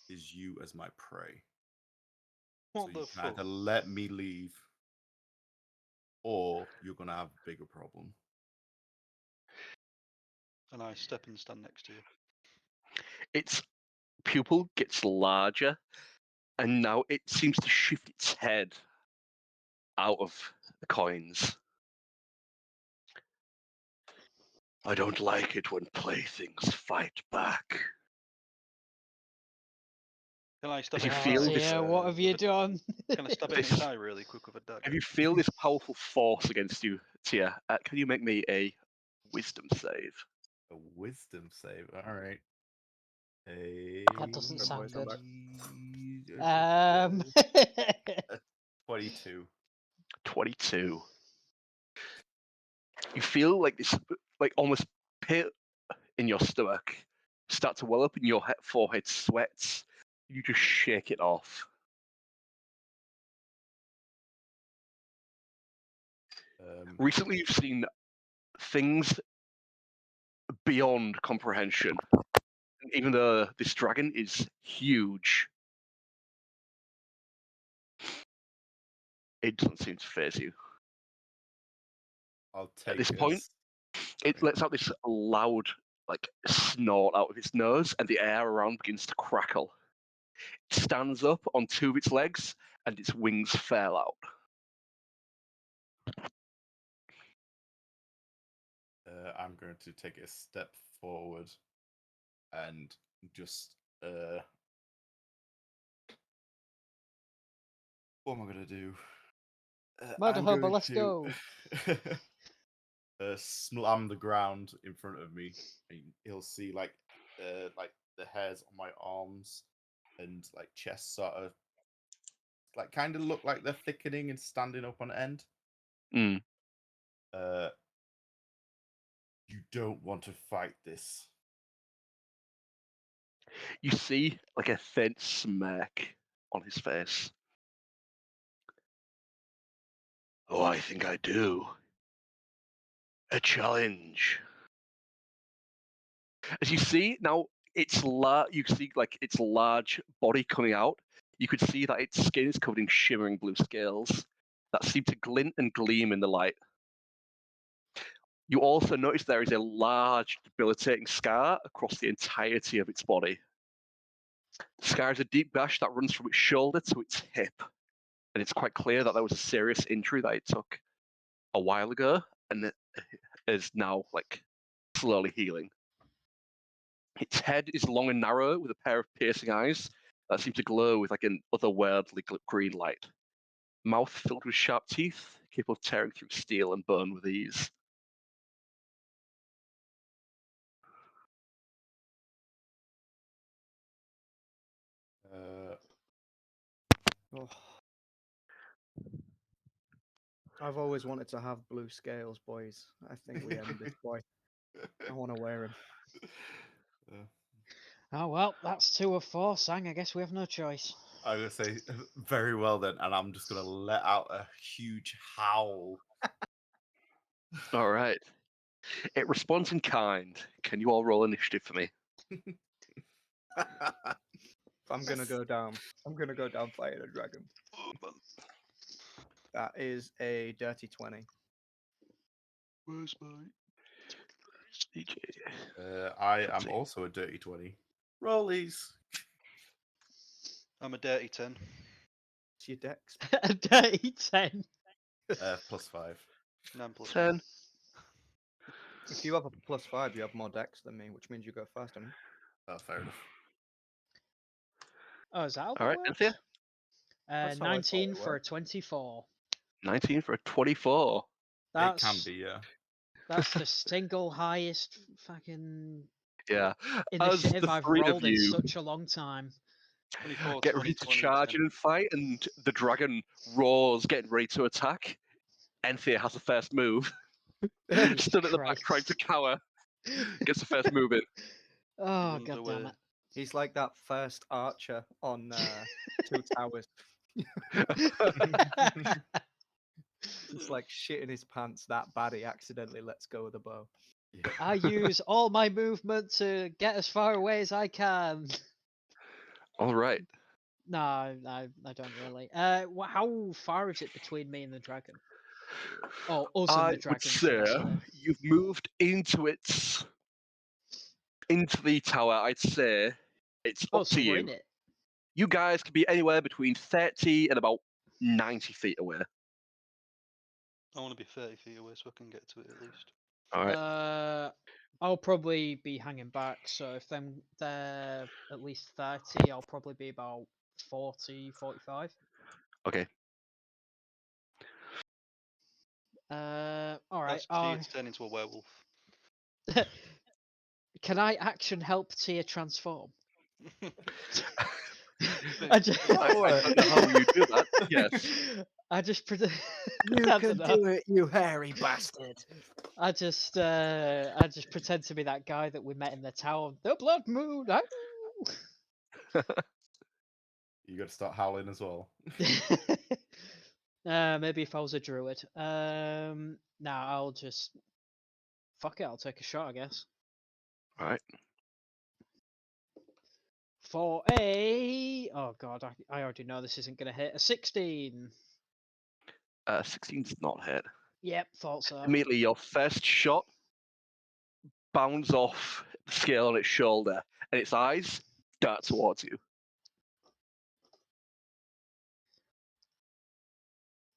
is you as my prey. What So the you can fuck? either let me leave, or you're gonna have a bigger problem." And I step and stand next to you. Its pupil gets larger, and now it seems to shift its head out of the coins. I don't like it when playthings fight back. Can I stab As it you in its feel eye? this- Yeah, what have you with a- done? Can I stab it in its This- eye really quick with a dagger? If you feel this powerful force against you, Tia, can you make me a wisdom save? A wisdom save. All right. That doesn't sound good. 22. 22. You feel like this, like almost pit in your stomach start to well up in your forehead, sweats. You just shake it off. Recently, you've seen things beyond comprehension. And even though this dragon is huge, it doesn't seem to faze you. I'll take At this it point, it sorry. lets out this loud, like, snort out of its nose, and the air around begins to crackle. It stands up on 2 of its legs, and its wings fail out. I'm going to take a step forward and just what am I going to do? Murder I'm Hobo, going let's to go. slam the ground in front of me, and he'll see like the hairs on my arms and like chest sort of like kind of look like they're thickening and standing up on end. Mm. You don't want to fight this. You see, like, a faint smirk on his face. Oh, I think I do. A challenge. As you see now, you see like its large body coming out. You could see that its skin is covered in shimmering blue scales that seem to glint and gleam in the light. You also notice there is a large, debilitating scar across the entirety of its body. The scar is a deep gash that runs from its shoulder to its hip, and it's quite clear that there was a serious injury that it took a while ago, and it is now like slowly healing. Its head is long and narrow with a pair of piercing eyes that seem to glow with like an otherworldly green light. Mouth filled with sharp teeth, capable of tearing through steel and bone with ease. Oh. I've always wanted to have blue scales, boys. I think we end this boy. I want to wear him. Oh well, that's 2 of 4, Sang. I guess we have no choice. I'm gonna say very well then, and I'm just gonna let out a huge howl. All right. It responds in kind. Can you all roll initiative for me? I'm gonna go down. I'm gonna go down fighting a dragon. That is a dirty 20. Where's my CJ? I am see. also a dirty 20. Rollies. I'm a dirty 10. It's your dex. A dirty 10. +5. 9 plus 10. 1. If you have a +5, you have more dex than me, which means you go first, don't you? Oh, fair enough. Oh, is that how All that right, works? Enthir? That's how I thought 19 it for a worked. 24. 19 for a 24. That's, It can be, yeah. That's the single highest fucking Yeah. initiative As the I've three of rolled in you such a long time. 24, get 20, ready to 20, charge 10. in and fight, and the dragon roars, getting ready to attack. Enthir has the first move. Jesus Stood at the back trying to Christ. cower. Gets the first move in. Oh, runs god damn away. it. He's like that first archer on Two Towers. Just like shitting his pants that bad he accidentally lets go of the bow. Yeah. I use all my movement to get as far away as I can. All right. No, I don't really. How far is it between me and the dragon? Oh, us and I the would dragon, say should I say? you've moved into the tower. I'd say it's Oh, up so to we're you. in it. You guys could be anywhere between 30 and about 90 feet away. I want to be 30 feet away so I can get to it at least. All right. I'll probably be hanging back, so if they're at least 30, I'll probably be about 40, 45. Okay. Alright. That's Tia to turn into a werewolf. Can I action help Tia transform? Big- I just, I don't know how you do that. Yes. I just You I can don't know. do it, you hairy bastard. I just pretend to be that guy that we met in the tower. The blood moon. You got to start howling as well. Maybe if I was a druid. Nah, I'll just fuck it. I'll take a shot, I guess. All right. For a god, I already know this isn't gonna hit. A 16. 16 does not hit. Yep, thought so. Immediately, your first shot bounds off the scale on its shoulder, and its eyes dart towards you.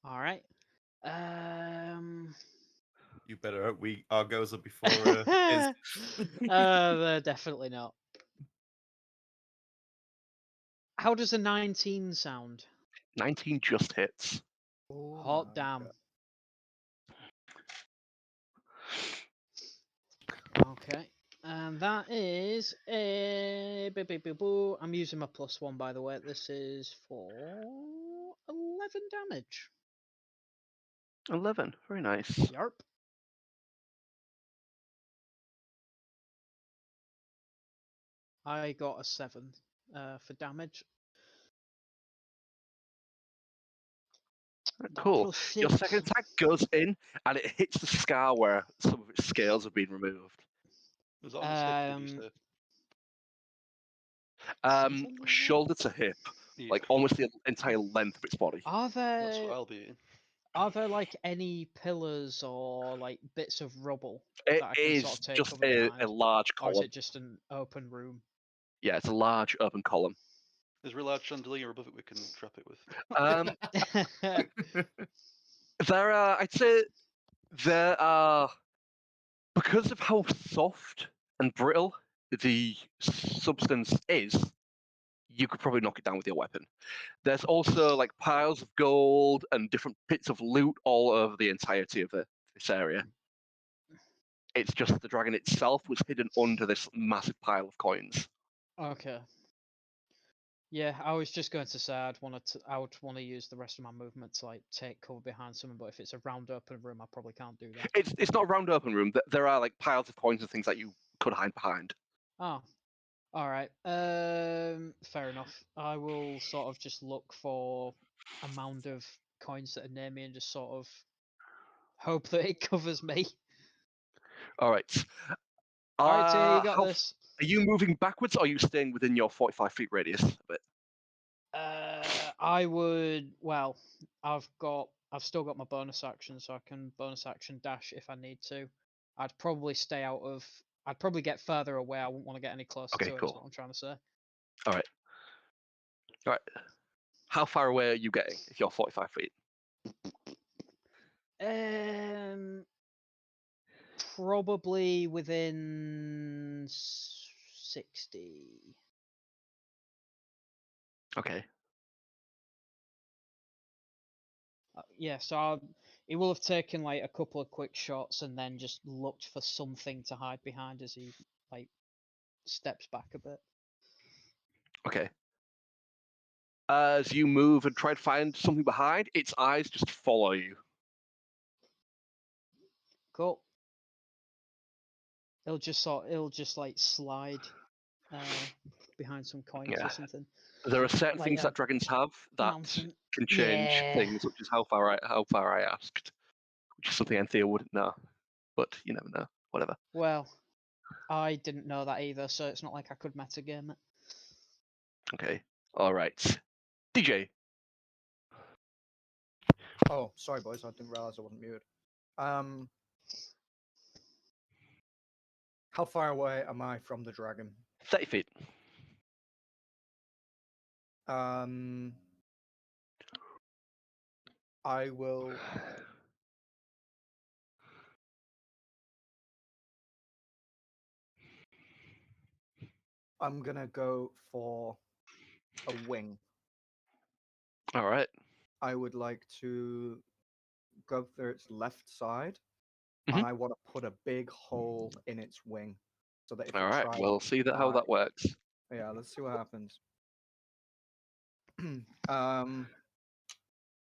All right. You better hope our goes up before his. Definitely not. How does a 19 sound? 19 just hits. Hot damn. Okay. And that is a. I'm using my +1, by the way. This is for 11 damage. 11. Very nice. Yarp. I got a 7 for damage. That Cool. plus Your 6. second attack goes in, and it hits the scar where some of its scales have been removed. Was that on its hip, did you say? Something like that? Shoulder to hip, Yeah. like almost the entire length of its body. Are That's what there I'll be eating. like any pillars or like bits of rubble It that I can is sort of take just cover a behind? large Or is column. it just an open room? Yeah, it's a large open column. Is there a large chandelier above it we can trap it with? There are, I'd say, there are, because of how soft and brittle the substance is, you could probably knock it down with your weapon. There's also like piles of gold and different bits of loot all over the entirety of this area. It's just the dragon itself was hidden under this massive pile of coins. Okay. Yeah, I was just going to say I would want to use the rest of my movement to like take cover behind someone, but if it's a round open room, I probably can't do that. It's not a round open room. There are like piles of coins and things that you could hide behind. Oh, all right. Fair enough. I will sort of just look for a mound of coins that are near me and just sort of hope that it covers me. All right. All right, Tia, you got how this. Are you moving backwards, or are you staying within your 45 feet radius a bit? I would. Well, I've still got my bonus action, so I can bonus action dash if I need to. I'd probably stay out of. I'd probably get further away. I wouldn't want to get any closer Okay, to it. cool. Is what I'm trying to say. All right. How far away are you getting if you're 45 feet? Probably within 60. Okay. Yeah, so he will have taken like a couple of quick shots and then just looked for something to hide behind as he like steps back a bit. Okay. As you move and try to find something behind, its eyes just follow you. Cool. It'll just like slide behind some coins Yeah. or something. There are certain Like things a that dragons have that mountain. can change Yeah. things, which is how far I asked, which is something Enthir wouldn't know. But you never know. Whatever. Well, I didn't know that either, so it's not like I could metagame it. Okay. All right. DJ. Oh, sorry, boys. I didn't realize I wasn't muted. How far away am I from the dragon? 30 feet. I will. I'm gonna go for a wing. All right. I would like to go through its left side, Mhm. and I want to put a big hole in its wing, so that if All it right. tries We'll to see how fly- that works. Yeah, let's see what happens.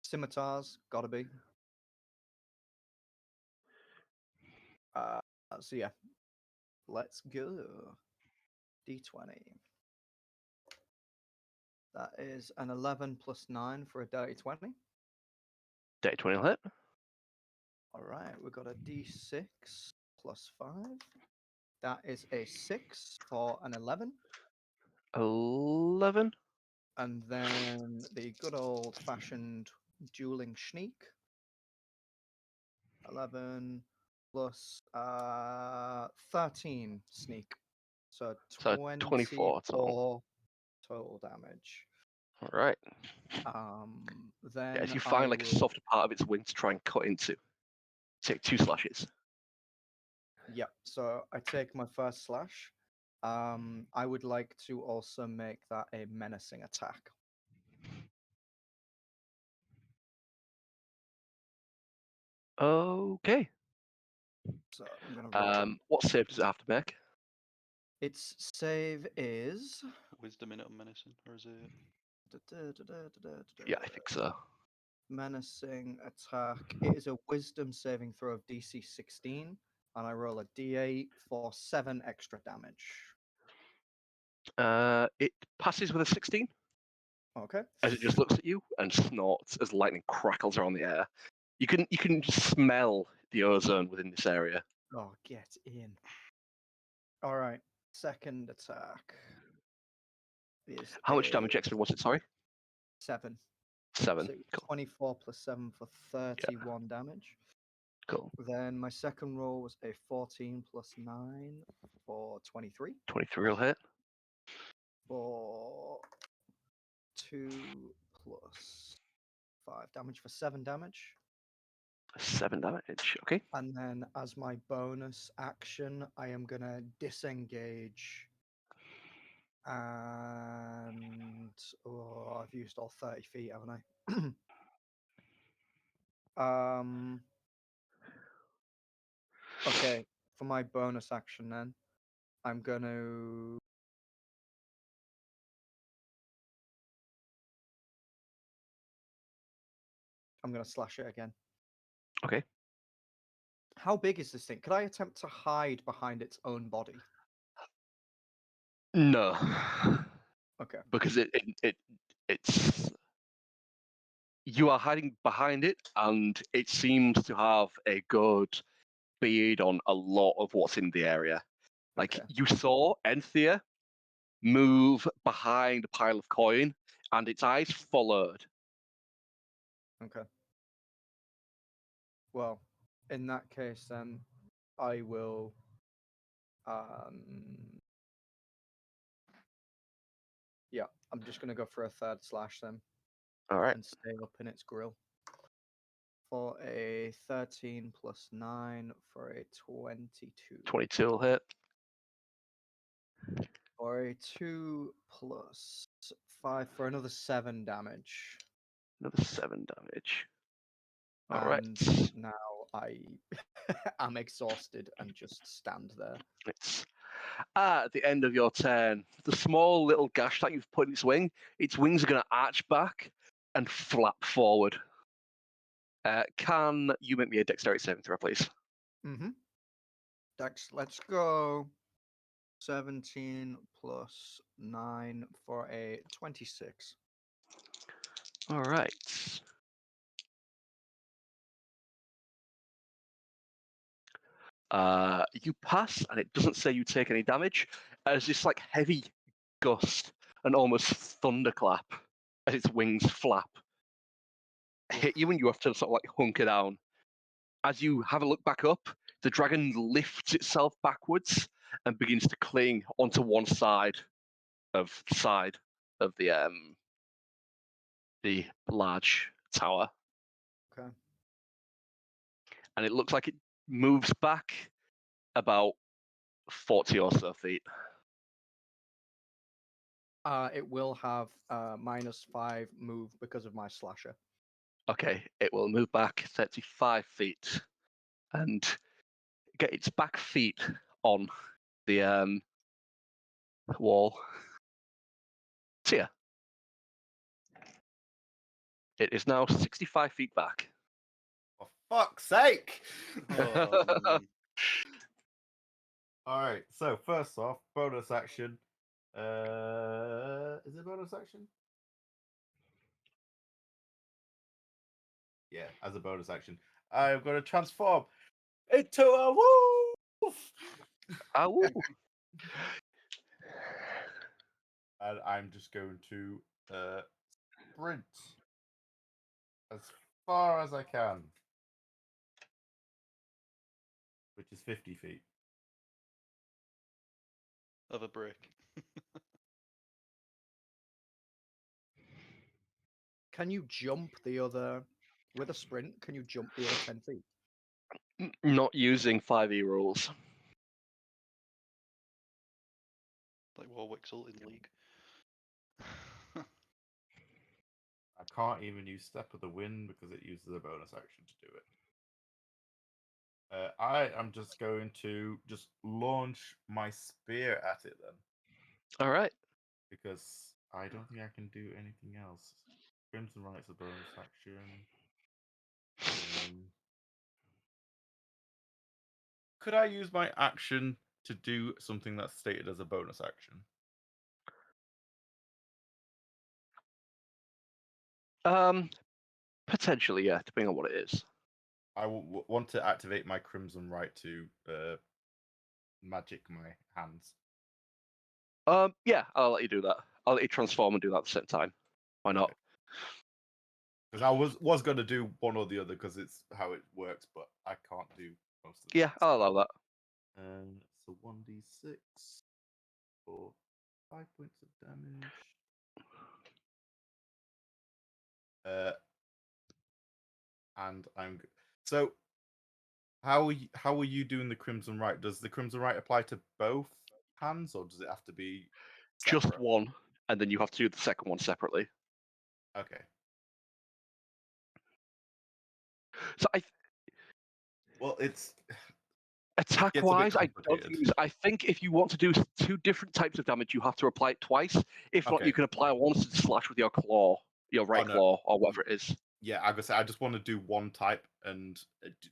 Scimitars, gotta be. So yeah, let's go. D20. That is an 11 plus 9 for a dirty 20. Day 20 will hit. All right, we've got a D6 plus 5. That is a 6 for an 11. 11. And then the good old fashioned dueling sneak. 11 plus 13 sneak. So So 24 24 total. total damage. All right. Then Yeah, if you I find like a will- softer part of its wing to try and cut into, take 2 slashes. Yep. So I take my first slash. I would like to also make that a menacing attack. Okay. So I'm gonna roll. What save does it have to make? Its save is. Wisdom in it on menacing, or is it? Yeah, I think so. Menacing attack. It is a wisdom saving throw of DC 16, and I roll a D8 for 7 extra damage. It passes with a 16 Okay. as it just looks at you and snorts as lightning crackles around the air. You can smell the ozone within this area. Oh, get in. All right. Second attack is How much damage extra was it? Sorry, 7. 7. So Cool. 24 plus 7 for 31 damage. Cool. Then my second roll was a 14 plus 9 for 23. 23 will hit. For 2 plus 5 damage for 7 damage. 7 damage. Okay. And then as my bonus action, I am going to disengage and Oh, I've used all 30 feet, haven't I? Okay, for my bonus action then, I'm gonna. I'm gonna slash it again. Okay. How big is this thing? Could I attempt to hide behind its own body? No, Okay. because it's you are hiding behind it, and it seems to have a good bead on a lot of what's in the area. Like Okay. you saw Enthir move behind a pile of coin, and its eyes followed. Okay. Well, in that case, then I will. Yeah, I'm just gonna go for a third slash then All right, and stay up in its grill for a 13 plus 9 for a 22. 22 will hit. For a 2 plus 5 for another 7 damage. Another 7 damage. All right. And now I am exhausted and just stand there. It's at the end of your turn. The small little gash that you've put in its wings are going to arch back and flap forward. Can you make me a dexterity saving throw, please? Mm-hmm. Dex, let's go. 17 plus 9 for a 26. All right. You pass, and it doesn't say you take any damage. As this like heavy gust and almost thunderclap as its wings flap hit you, and you have to sort of like hunker down. As you have a look back up, the dragon lifts itself backwards and begins to cling onto one side of the large tower. Okay. And it looks like it moves back about 40 or so feet. It will have -5 move because of my slasher. Okay, it will move back 35 feet and get its back feet on the wall. Tia. It is now 65 feet back. For fuck's sake! Oh, man. All right. So first off, bonus action. Is it bonus action? Yeah, as a bonus action, I'm going to transform into a wolf, Ow. and I'm just going to sprint as far as I can, which is 50 feet. Of a brick. Can you jump the other with a sprint? Can you jump the other 10 feet? Not using 5e rules. Like Warwick's ult in League. I can't even use Step of the Wind because it uses a bonus action to do it. I am just going to just launch my spear at it then, All right. because I don't think I can do anything else. Crimson Right's a bonus action. Could I use my action to do something that's stated as a bonus action? Potentially, yeah, depending on what it is. I want to activate my Crimson Right to magic my hands. Yeah, I'll let you do that. I'll let you transform and do that at the same time. Why not? Because I was going to do one or the other because it's how it works, but I can't do most of the Yeah, things. I'll allow that. So 1d6 for 5 points of damage. And so. How are you doing the Crimson Right? Does the Crimson Right apply to both hands, or does it have to be Just separate? one. and then you have to do the second one separately. Okay. So Well, it's attack-wise, I don't think complicated. I think if you want to do 2 different types of damage, you have to apply it twice. If not, Okay. you can apply once to slash with your claw, your right no. claw, or whatever it is. Yeah, I guess I just want to do one type, and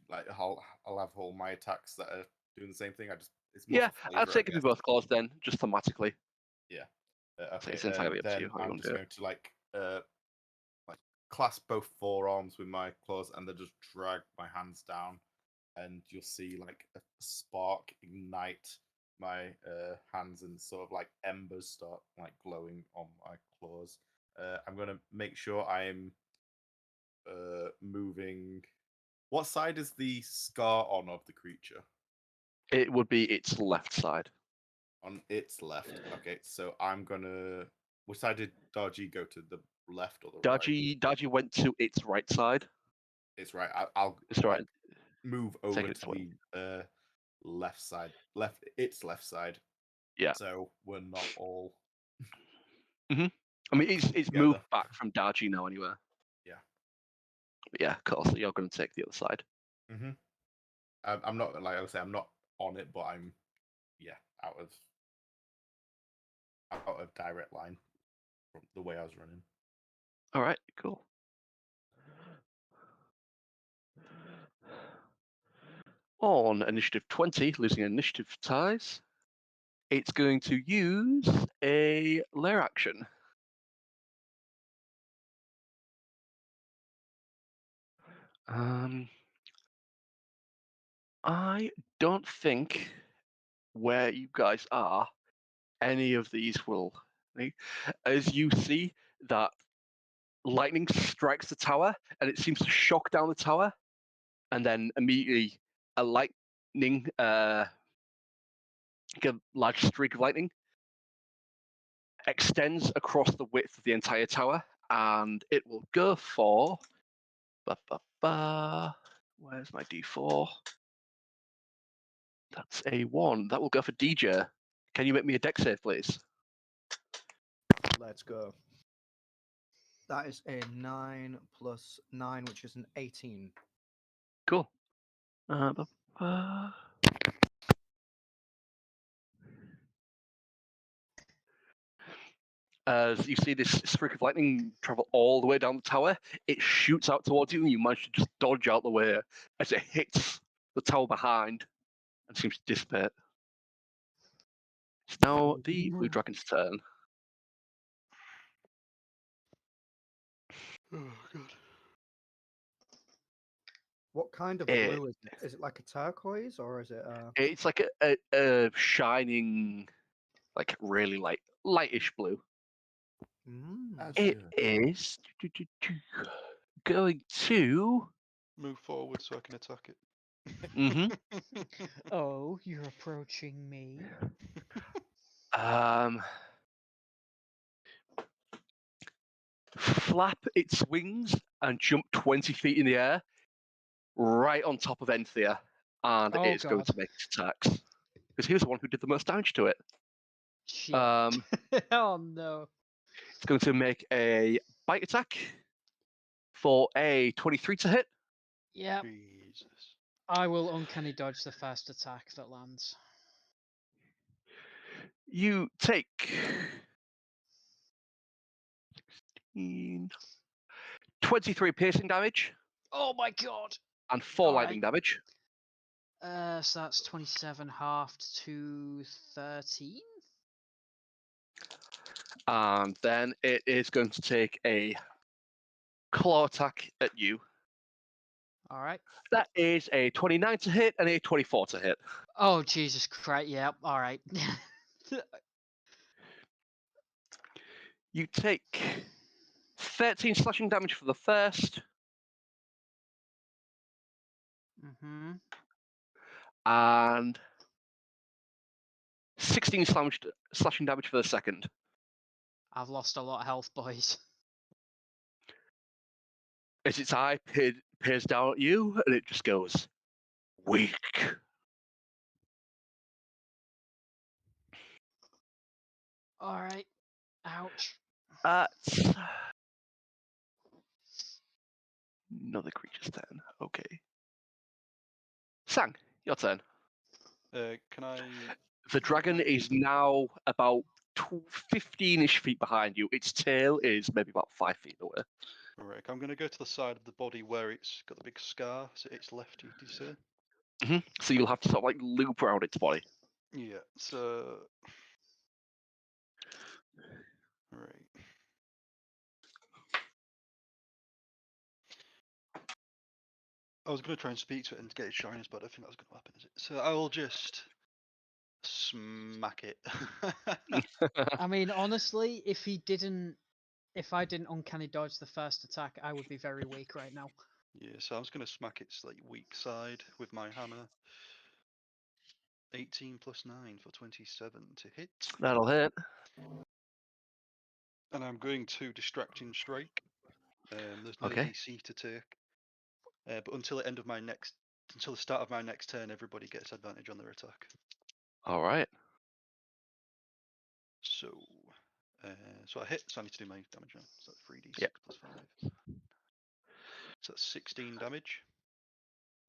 like I'll have all my attacks that are doing the same thing. It's more Yeah, for I'd flavor, say I it can be guess. both claws then, just thematically. So Okay, it's entirely up to you then how you I'm want just to do going to like clasp both forearms with my claws, and then just drag my hands down, and you'll see like a spark ignite my hands, and sort of like embers start like glowing on my claws. I'm gonna make sure I'm moving. What side is the scar on of the creature? it. It would be its left side. On its left. Okay, so I'm gonna. Which side did Dar-Jee go to? The left or the right? Dar-Jee went to its right side. It's right. I'll It's right. like, move over Taking to its way. the left side. Its left side. Yeah. So we're not all. I mean, it's together. moved back from Dar-Jee now anyway. Yeah. But yeah, of course. You're going to take the other side. Mm-hmm. I'm not like I would say I'm not on it, but I'm out of direct line from the way I was running. All right, cool. On initiative 20, losing initiative ties, it's going to use a lair action. I don't think where you guys are, any of these will. As you see that lightning strikes the tower and it seems to shock down the tower, and then immediately a lightning, a large streak of lightning extends across the width of the entire tower, and it will go for. Where's my D4? That's a 1. That will go for DJ. Can you make me a dex save, please? Let's go. That is a 9 plus 9, which is an 18. Cool. As you see this streak of lightning travel all the way down the tower, it shoots out towards you, and you manage to just dodge out the way as it hits the tower behind and seems to dissipate. It's now the blue dragon's turn. Oh god. What kind of Eh. blue is it? Is it like a turquoise or is it? It's like a shining, like really lightish blue. It is going to. Move forward so I can attack it. Oh, you're approaching me. Flap its wings and jump 20 feet in the air, right on top of Enthir, and Oh, it's going God. to make its attacks. Because he was the one who did the most damage to it. Shit. Oh no. It's going to make a bite attack for a 23 to hit. Yep. Jesus. I will uncanny dodge the first attack that lands. You take 23 piercing damage. Oh my god. And 4 All lightning right. damage. So that's 27 halved to 13. And then it is going to take a claw attack at you. All right. That is a 29 to hit and a 24 to hit. Oh, Jesus Christ. Yep. All right. You take 13 slashing damage for the first. Mm-hmm. And 16 slashing damage for the second. I've lost a lot of health, boys. As its eye peers down at you, and it just goes, weak. All right. Ouch. Another creature's turn. Okay. Sang, your turn. Can I? The dragon my- is now about 15-ish feet behind you. Its tail is maybe about 5 feet away. Alright, I'm gonna go to the side of the body where it's got the big scar. So it's left. Did you say? So you'll have to sort of like loop around its body. Yeah. So. Right. I was going to try and speak to it and get its shyness, but I don't think that's going to happen, is it? So I will just smack it. I mean, honestly, if I didn't uncanny dodge the first attack, I would be very weak right now. Yeah, so I'm just going to smack its like weak side with my hammer. 18 plus 9 for 27 to hit. That'll hit. And I'm going to distracting strike. There's no Okay. DC to take. But until the start of my next turn, everybody gets advantage on their attack. All right. So, so I hit. So I need to do my damage now. So that's 3d6 Yep. plus 5. So that's 16 damage.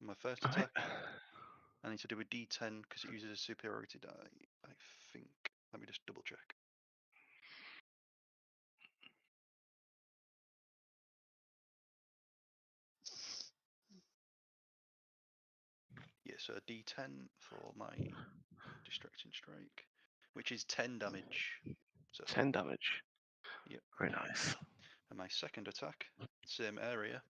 My first All right. attack. I need to do a d10 because it uses a superiority die. I think. Let me just double check. Yeah, so a d10 for my distracting strike, which is 10 damage. So 10 damage. Yep. Very nice. And my second attack, same area,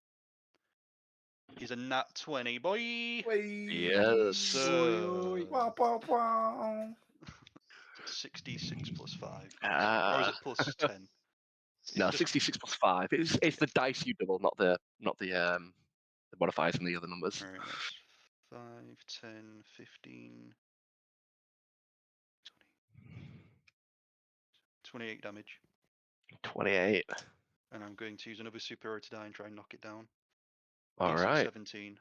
is a nat 20, boy. Yes. So Wow, wow, wow. that's 66 plus 5. Or is Ah. it plus 10? No, Just- 66 plus 5. It's the dice you double, not the modifiers and the other numbers. Alright, that's 5, 10, 15, 20, 28 damage. 28. And I'm going to use another superiority die and try and knock it down. All DC right. 17.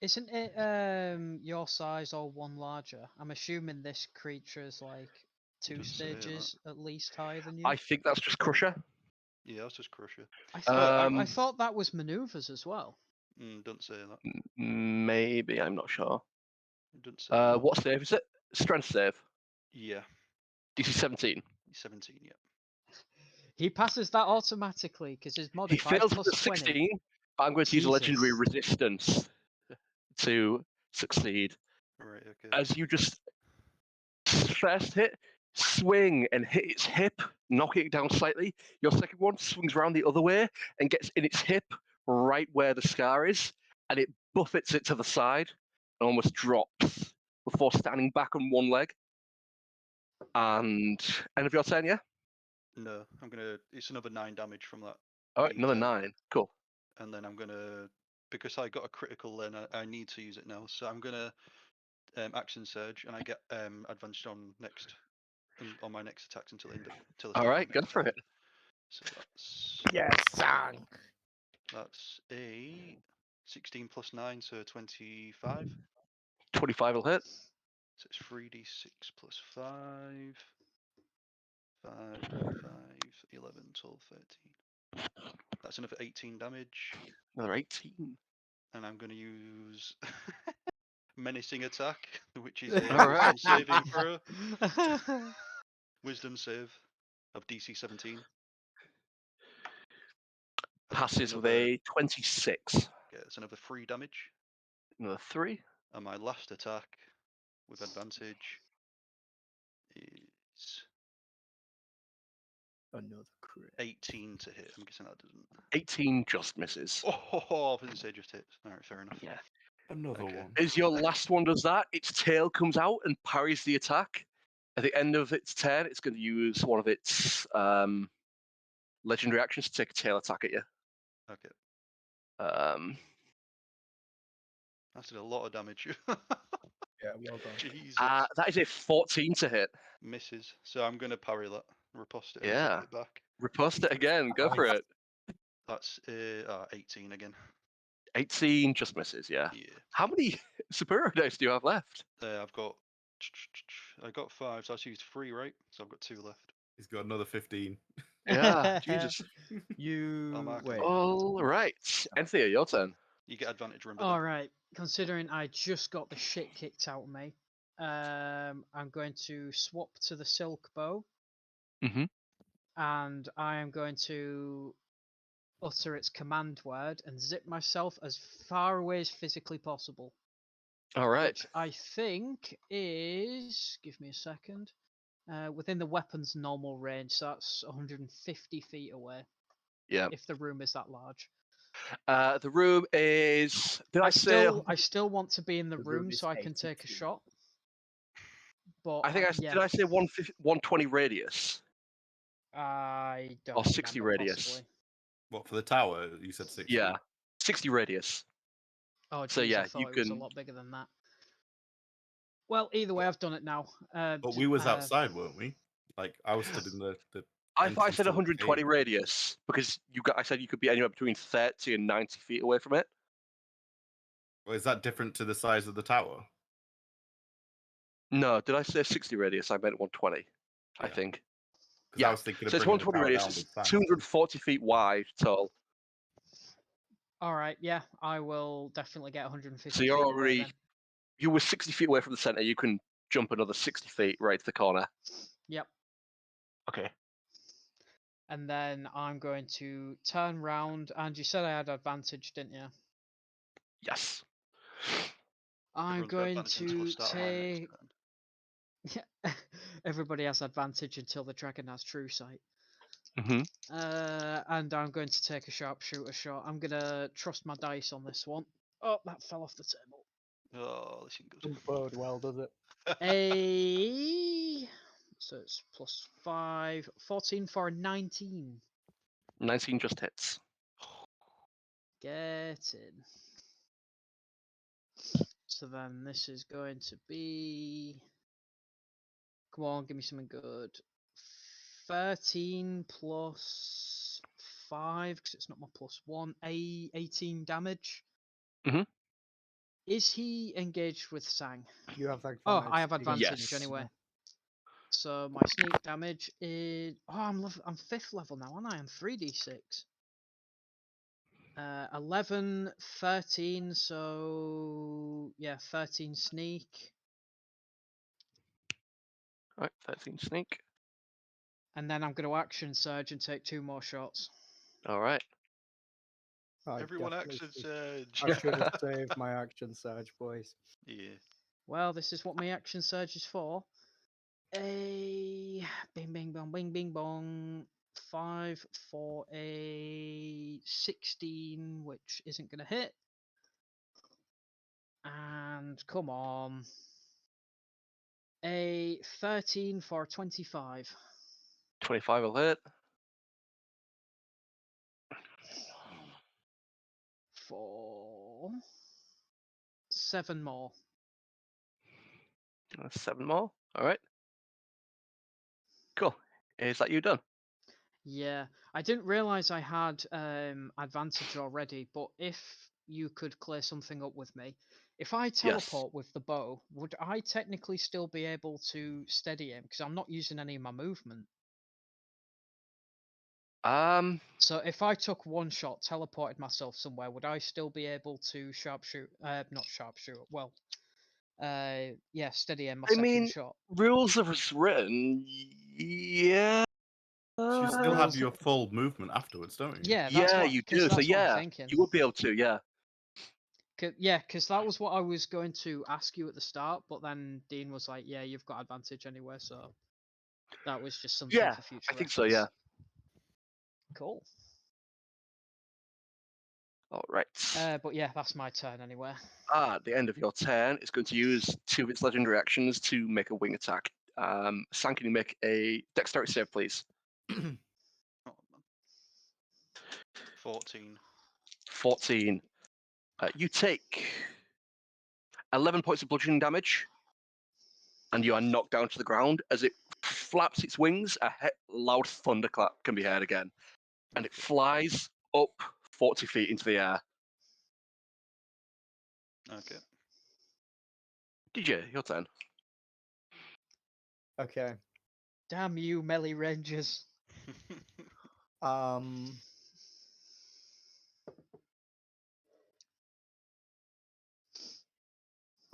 Isn't it your size or one larger? I'm assuming this creature is like two doesn't say that. stages at least higher than you. I think that's just Crusher. Yeah, that's just Crusher. I thought I Um, thought that was maneuvers as well. Don't say that. Maybe, I'm not sure. Don't say that. What save is it? Strength save. Yeah, DC 17. 17, yeah. He passes that automatically because his He modifier fails plus with a 20. 16, but I'm going to use a legendary Jesus. resistance to succeed. Right, okay. As you just first hit, swing and hit its hip, knocking it down slightly. Your second one swings around the other way and gets in its hip right where the scar is, and it buffets it to the side and almost drops before standing back on one leg. And end of your turn, yeah? No, it's another 9 damage from that. All right, another D10. 9. Cool. And then I'm gonna, because I got a critical then, I need to use it now. So I'm gonna action surge, and I get advantage on my next attacks until the end of till the All start right, of my go next for turn. it. So that's Yes, son. that's a 16 plus 9, so 25. 25 will hit. So it's 3d6 plus 5. 5, 11, 12, 13. That's another 18 damage. Another 18. And I'm going to use menacing attack, which is a All right. wisdom saving throw. Wisdom save of DC 17. And that's Passes with another, a 26. yeah, it's another 3 damage. Another 3. And my last attack with advantage is Another crit. 18 to hit. I'm guessing that doesn't. 18 just misses. Oh, I didn't say just hits. Alright, fair enough. Yeah. Another Okay. one. As your last one does that, its tail comes out and parries the attack. At the end of its turn, it's going to use one of its legendary actions to take a tail attack at you. Okay. That's did a lot of damage. Yeah, well done. Jesus. That is a 14 to hit. Misses. So I'm going to parry that. Riposte it and Yeah. take it back. Riposte it again. Go for it. That's 18 again. 18 just misses, yeah. Yeah. How many superior dice do you have left? I got 5, so I've used 3, right? So I've got 2 left. He's got another 15. Yeah, Jesus. You mark it. wait. All right. Enthir, your turn. You get advantage, remember. All then. right. Considering I just got the shit kicked out of me, I'm going to swap to the silk bow, Mm-hmm. and I am going to utter its command word and zip myself as far away as physically possible. All right. Which I think is, give me a second, within the weapon's normal range. So that's 150 feet away. Yeah. If the room is that large. The room is. Did I say? I still want to be in the The room room is so I can 80 take a feet. shot. But I think yeah, did I say 120 radius I don't or 60 remember, radius? possibly. What, for the tower? You said 60. Yeah, 60 radius. Oh, So, geez, yeah, I you thought it was a can- lot bigger than that. Well, either way, I've done it now. But we was outside, weren't we? Like, I was stood in the I thought I entrance said to the 120 cave. radius because I said you could be anywhere between 30 and 90 feet away from it. Well, is that different to the size of the tower? No, did I say 60 radius? I meant 120. I Yeah. think. Because Yeah. I was thinking of So it's bringing the 120 tower radius. down It's with sand. 240 feet wide tall. All right, yeah, I will definitely get 150 So you're feet away already then. you were 60 feet away from the center. You can jump another 60 feet right to the corner. Yep. Okay. And then I'm going to turn round. And you said I had advantage, didn't you? Yes. I'm Everyone's got going advantage until the to start of my next take. turn. Yeah, everybody has advantage until the dragon has true sight. Mm-hmm. And I'm going to take a sharpshooter shot. I'm gonna trust my dice on this one. Oh, that fell off the table. Oh, this ain't good. Doesn't bode well, does it? So it's plus 5, 14 for a 19. 19 just hits. Get in. So then this is going to be. Come on, give me something good. 13 plus 5, because it's not my plus 1. 18 damage. Mhm. Is he engaged with Sang? You have advantage. Oh, I have so you can- advantage Yes. anyway. So my sneak damage is. Oh, I'm 5th level now, aren't I? I'm 3d6. 11, 13. So yeah, 13 sneak. Right, 13 sneak. And then I'm going to action surge and take 2 more shots. All right. I Everyone definitely action should- surge. I should have saved my action surge, boys. Yeah. Well, this is what my action surge is for. A bing bing bong bing bing bong. 5 for a 16, which isn't going to hit. And come on. A 13 for 25. 25 will hit. For 7 more. 7 more. All right. Cool. Is that you done? Yeah, I didn't realize I had advantage already, but if you could clear something up with me, if I teleport with the bow, would I technically still be able to steady him? Because I'm not using any of my movement. So if I took one shot, teleported myself somewhere, would I still be able to sharpshoot? Not sharpshoot. Well, yeah, steady him my second shot. rules of written. Yeah. You still have your full movement afterwards, don't you? Yeah, that's Yeah, what, you 'cause do. So that's what I'm yeah, thinking. you would be able to. Yeah. Yeah, because that was what I was going to ask you at the start, but then Dean was like, "Yeah, you've got advantage anyway," so that was just something Yeah, for future I think so. reference. Yeah. Cool. All right. But yeah, that's my turn anyway. At the end of your turn, it's going to use 2 of its legendary actions to make a wing attack. Sam, can you make a dexterity save, please? Oh, man. 14. 14. You take 11 points of bludgeoning damage, and you are knocked down to the ground as it flaps its wings. A loud thunderclap can be heard again, and it flies up 40 feet into the air. Okay. DJ, your turn. Okay. Damn you, melee rangers.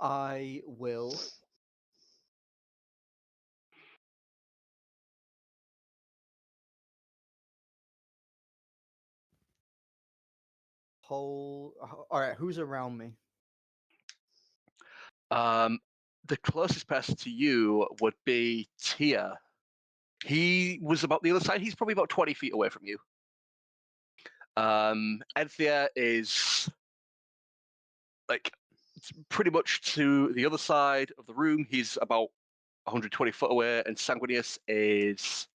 I will hold. All right, who's around me? The closest person to you would be Tia. He was about the other side. He's probably about 20 feet away from you. Enthir is like pretty much to the other side of the room. He's about 120 foot away, and Sanguinius is.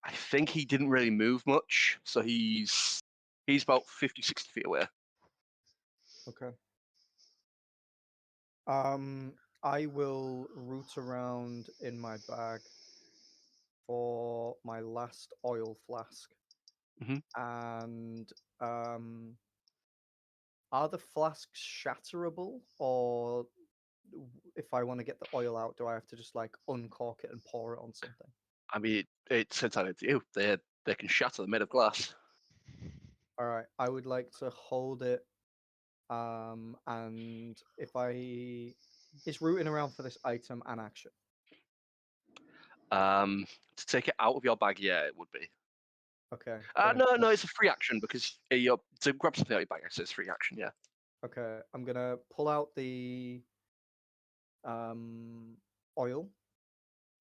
I think he didn't really move much, so he's about 50, 60 feet away. Okay. I will root around in my bag for my last oil flask. Mhm. And are the flasks shatterable, or if I want to get the oil out, do I have to just like uncork it and pour it on something? I mean, it's entirely up to you. They can shatter. They're made of glass. All right, I would like to hold it. And if it's rooting around for this item and action. To take it out of your bag, yeah, it would be. Okay. No, it's a free action because you're to grab something out of your bag. It's free action, yeah. Okay, I'm gonna pull out the oil,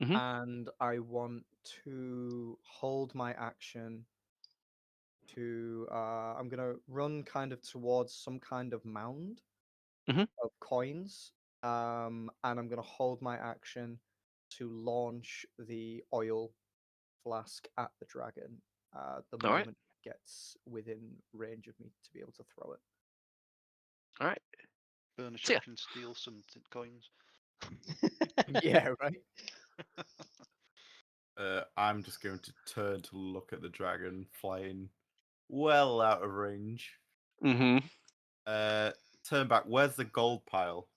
Mhm. and I want to hold my action to. I'm gonna run kind of towards some kind of mound Mhm. of coins, and I'm gonna hold my action to launch the oil flask at the dragon. The All right. moment it gets within range of me to be able to throw it. All right. Bonus So, yeah. action, steal some coins. Yeah, right. I'm just going to turn to look at the dragon flying well out of range. Mm-hmm. Turn back. Where's the gold pile?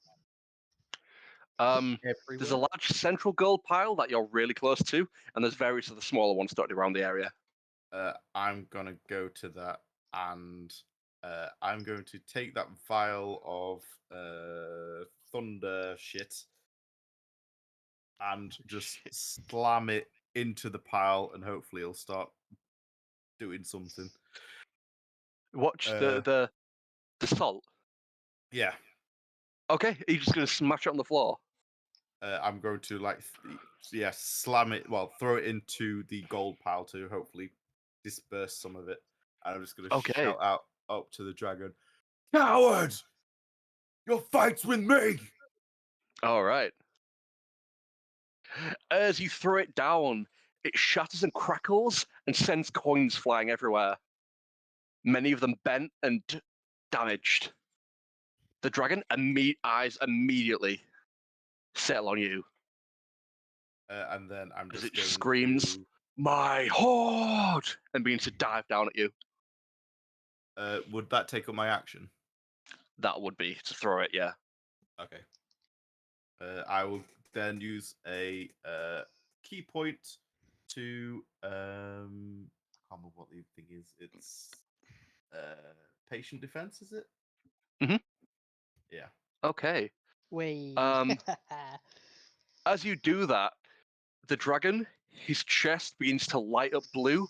There's a Everywhere. large central gold pile that you're really close to, and there's various of the smaller ones dotted around the area. I'm gonna go to that, and I'm going to take that vial of thunder shit and just slam it into the pile, and hopefully it'll start doing something. Watch the salt. Yeah. Okay, are you just gonna smash it on the floor? I'm going to slam it. Well, throw it into the gold pile to hopefully disperse some of it. And I'm just going to Okay. shout out up to the dragon, "Coward! Your fight's with me!" All right. As you throw it down, it shatters and crackles and sends coins flying everywhere. Many of them bent and damaged. The dragon eyes immediately settle on you And then I'm as just it going screams, to. "My horde!" and begins to dive down at you. Would that take up my action? That would be to throw it, yeah. Okay. I will then use a key point to I can't remember what the thing is. It's patient defense, is it? Mhm. Yeah. Okay. Wait. As you do that, the dragon, his chest begins to light up blue,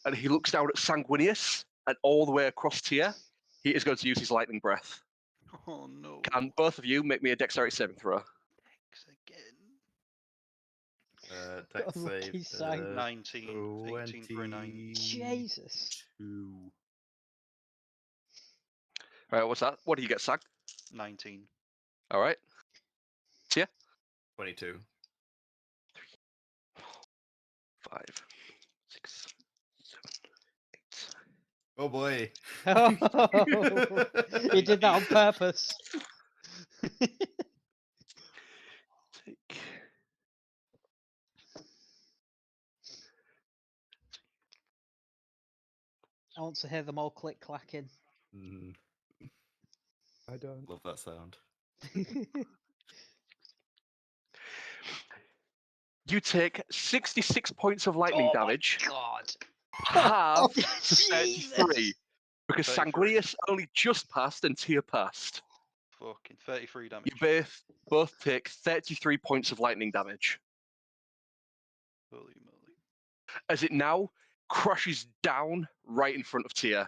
and he looks down at Sanguinius, and all the way across Tia, he is going to use his lightning breath. Oh no. Can both of you make me a dexterity saving throw? X again. Dex Unlucky save. Sang. 19. 18 for a 9. Jesus. 22. All right, what's that? What do you get, Sag? 19. All right. Tia? 22. 5, 6, 7, 8. Oh boy. Oh, he did that on purpose. Take. I want to hear them all click clacking. I don't. Love that sound. You take 66 points of lightning damage, God. half to Jesus. 33, because 33. Sanguinius only just passed and Enthir passed. Fucking 33 damage. You both take 33 points of lightning damage, Holy moly. as it now crashes down right in front of Tia.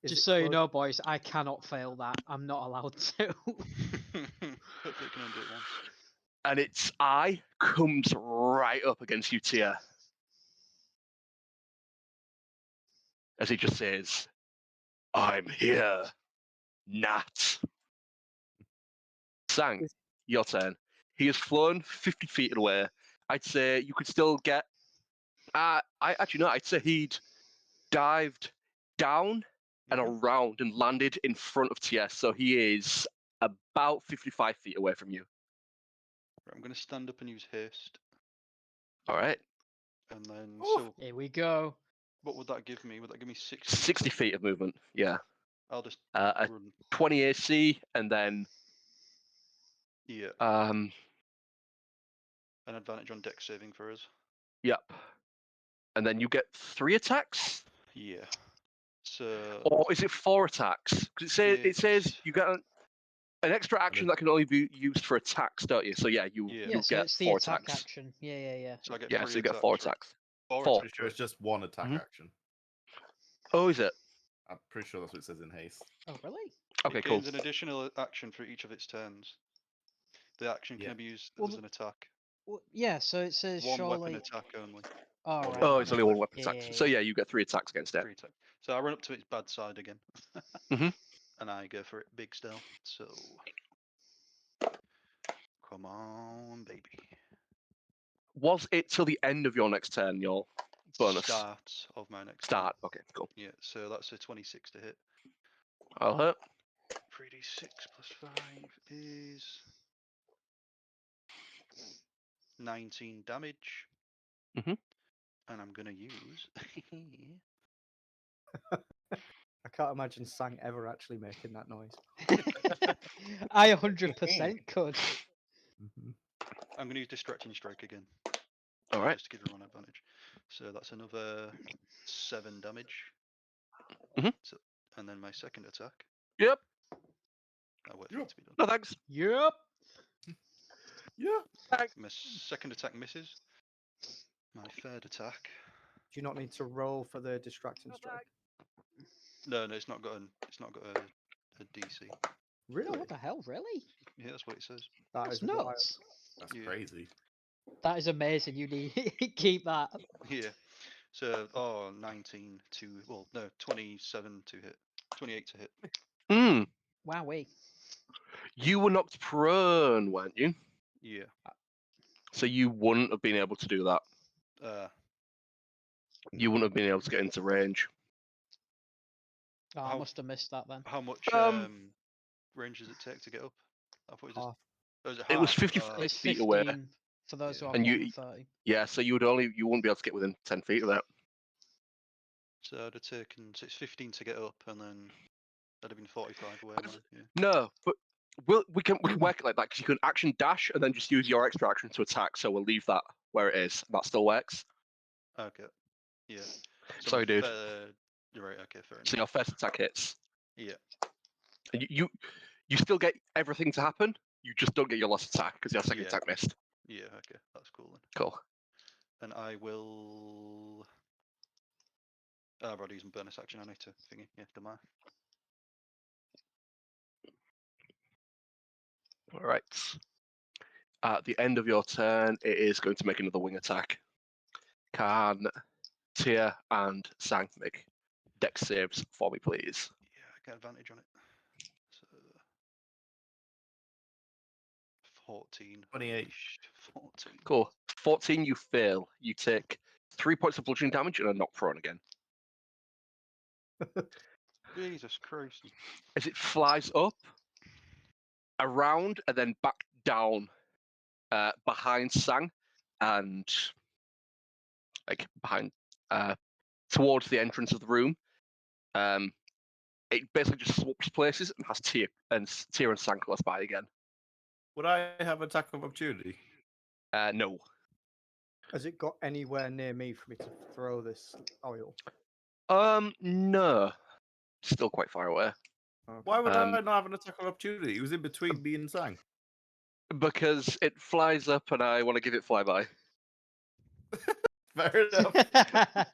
Is Just it so you close- know, boys, I cannot fail that. I'm not allowed to. Hopefully it can only do it once. And its eye comes right up against you, Tia. As he just says, I'm here, Nat. Sang, your turn. He has flown 50 feet away. I'd say you could still get... I'd say he'd dived down and around and landed in front of Tia, so he is about 55 feet away from you. Right, I'm going to stand up and use haste. All right. And then, Oh. so Here we go. what would that give me? Would that give me 60? 60 feet of movement, yeah. I'll just A run. 20 AC, and then Yeah, um, an advantage on deck saving for us. yep. And then you get 3 attacks, Yeah. So or is it 4 attacks? Because it says It's- you get an extra action that can only be used for attacks, don't you? So yeah, you Yeah. Yeah, you so get it's the 4 attack attacks. action. Yeah. so I get Yeah, 3 so you get attacks, 4 right? attacks. 4 Four. attacks, Pretty sure it's just one attack Mhm. action. Oh, is it? I'm pretty sure that's what it says in haste. Oh, really? Okay, It cool. gains an additional action for each of its turns. The action Yeah. can be used Well, as an attack. Well, yeah, so it says One weapon surely. attack only. Oh, Oh, right. Oh, it's okay. only 1 weapon Yeah, attack. yeah, So yeah. yeah, you get 3 attacks against it. 3 attack. So I run up to its bad side again. Mhm. And I go for it big stealth. So come on, baby. Was it till the end of your next turn, your bonus? Start of my next turn. Start. Okay, cool. Yeah, so that's a 26 to hit. I'll hit. 3d6 plus 5 is 19 damage. Mhm. And I'm going to use. I can't imagine Sang ever actually making that noise. I 100% could. Mm-hmm. I'm going to use Distracting Strike again. All right. Just to give everyone advantage. So that's another 7 damage. Mhm. So, and then my second attack. Yep. I'll wait for it to be done. No thanks. Yep. Yeah. My second attack misses. My third attack. Do you not need to roll for the distracting strike? No, it's not got a DC. Oh, Really? what the hell? Really? Yeah, that's what it says. That That's is wild. nuts. That's Yeah. crazy. That is amazing. You need keep that. Yeah. So 19 to 27 to hit. 28 to hit. Hmm. Wowee. You were knocked prone, weren't you? Yeah. So you wouldn't have been able to do that. You wouldn't have been able to get into range. Oh, I How- must have missed that then. How much range does it take to get up? I thought it was Half. oh, is it It was half? 55 It's feet 15 away. for those who Yeah. have And more you- than 30. Yeah, so you wouldn't be able to get within 10 feet of that. So I'd have taken. So it's 15 to get up, and then that'd have been 45 away. Yeah. No, but we can work it like that because you can action dash and then just use your extra action to attack. So we'll leave that where it is. That still works. Okay. Yeah. So Sorry, my dude. You're right. Okay. Fair So enough. your first attack hits. Yeah. And you still get everything to happen. You just don't get your last attack because your second Yeah. attack missed. Yeah. Okay. That's cool then. Cool. And I will. I've already used my bonus action. I need to thingy. Yeah. Don't mind. All right. At the end of your turn, it is going to make another wing attack. Can Tia and Sang make dex saves for me, please? Yeah. I get advantage on it. So 14. 28. 14. Cool. 14, you fail. You take 3 points of bludgeoning damage and are knocked prone again. Jesus Christ. As it flies up, around, and then back down behind Sang and behind towards the entrance of the room. It basically just swaps places and has Tia and Sang close by again. Would I have attack of opportunity? No. Has it got anywhere near me for me to throw this oil? No. Still quite far away. Okay. Why would Um, I not have an attack of opportunity? He was in between me and Sang. Because it flies up and I want to give it flyby. Fair enough.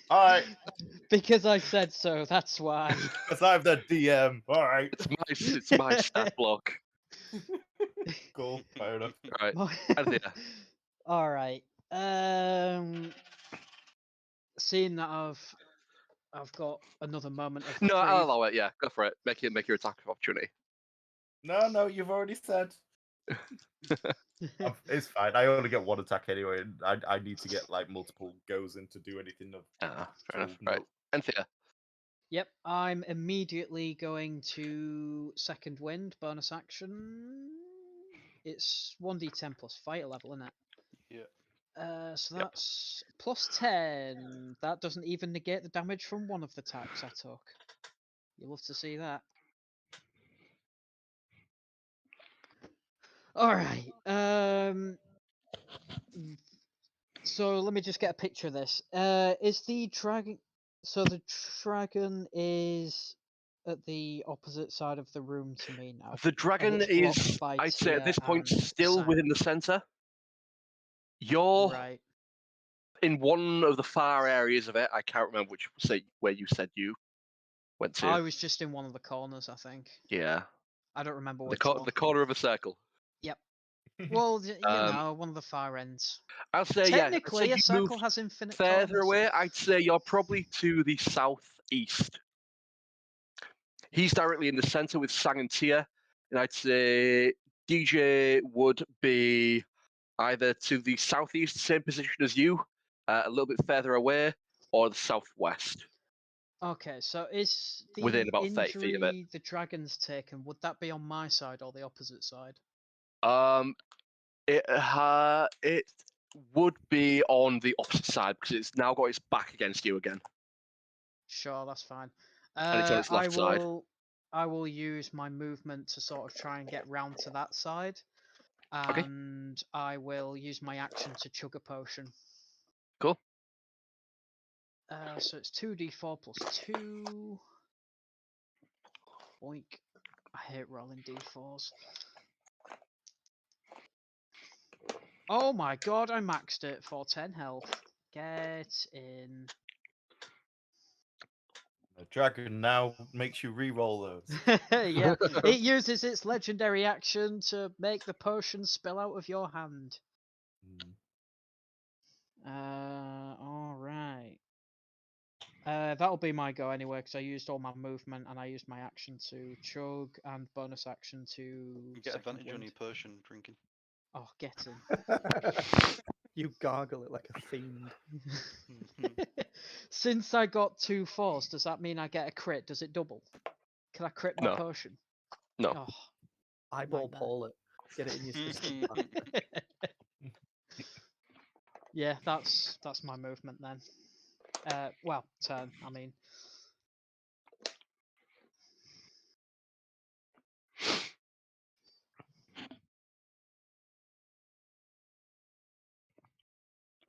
All right. Because I said so, that's why. Because I'm the DM. All right. It's my stat block. Cool. Fair enough. Right. Enthir. Alright. Seeing that I've got another moment of No, I'll reprieve. allow it. Yeah, go for it. Make your attack of opportunity. No, you've already said. It's fine. I only get one attack anyway, and I need to get like multiple goes in to do anything of Fair enough. actual Right. note. Enthir. Yep, I'm immediately going to second wind, bonus action. It's 1d10 plus fighter level, isn't it? Yeah. So Yep. that's plus 10. That doesn't even negate the damage from one of the attacks I took. You'll love to see that. Alright. So let me just get a picture of this. Is the dragon... So the dragon is at the opposite side of the room to me now. The dragon it's blocked is, by I'd say, at Tia this point, and still Sang. within the center. You're Right. in one of the far areas of it. I can't remember where you said you went to. I was just in one of the corners, I think. Yeah. I don't remember The, which co- one. the corner of a circle. Well, Um, one of the far ends. I'll say, yeah. I'd say Technically, a you circle moved has infinite further corners. away. I'd say you're probably to the southeast. He's directly in the center with Sang and Tia, and I'd say DJ would be either to the southeast, same position as you, a little bit further away, or the southwest, Okay, so is the within about 30 feet of it. injury the dragon's taken, would that be on my side or the opposite side? It would be on the opposite side because it's now got its back against you again, Sure, that's fine. and it's on its left side. I will use my movement to sort of try and get round to that side. Okay. And I will use my action to chug a potion. Cool. So it's 2d4 plus 2. Boink. I hate rolling d4s. Oh my god, I maxed it for 10 health. Get in. The dragon now makes you re-roll those. Yeah, it uses its legendary action to make the potion spill out of your hand. Alright. That'll be my go anyway, because I used all my movement and I used my action to chug and bonus action to. You get second advantage on wind. your potion drinking. Oh, get in. You gargle it like a fiend. Since I got 2 4s, does that mean I get a crit? Does it double? Can I crit my No. potion? No. Oh, Eyeball nightmare. Paul it. Get it in your system. Yeah, that's my movement then. Well, turn. I mean.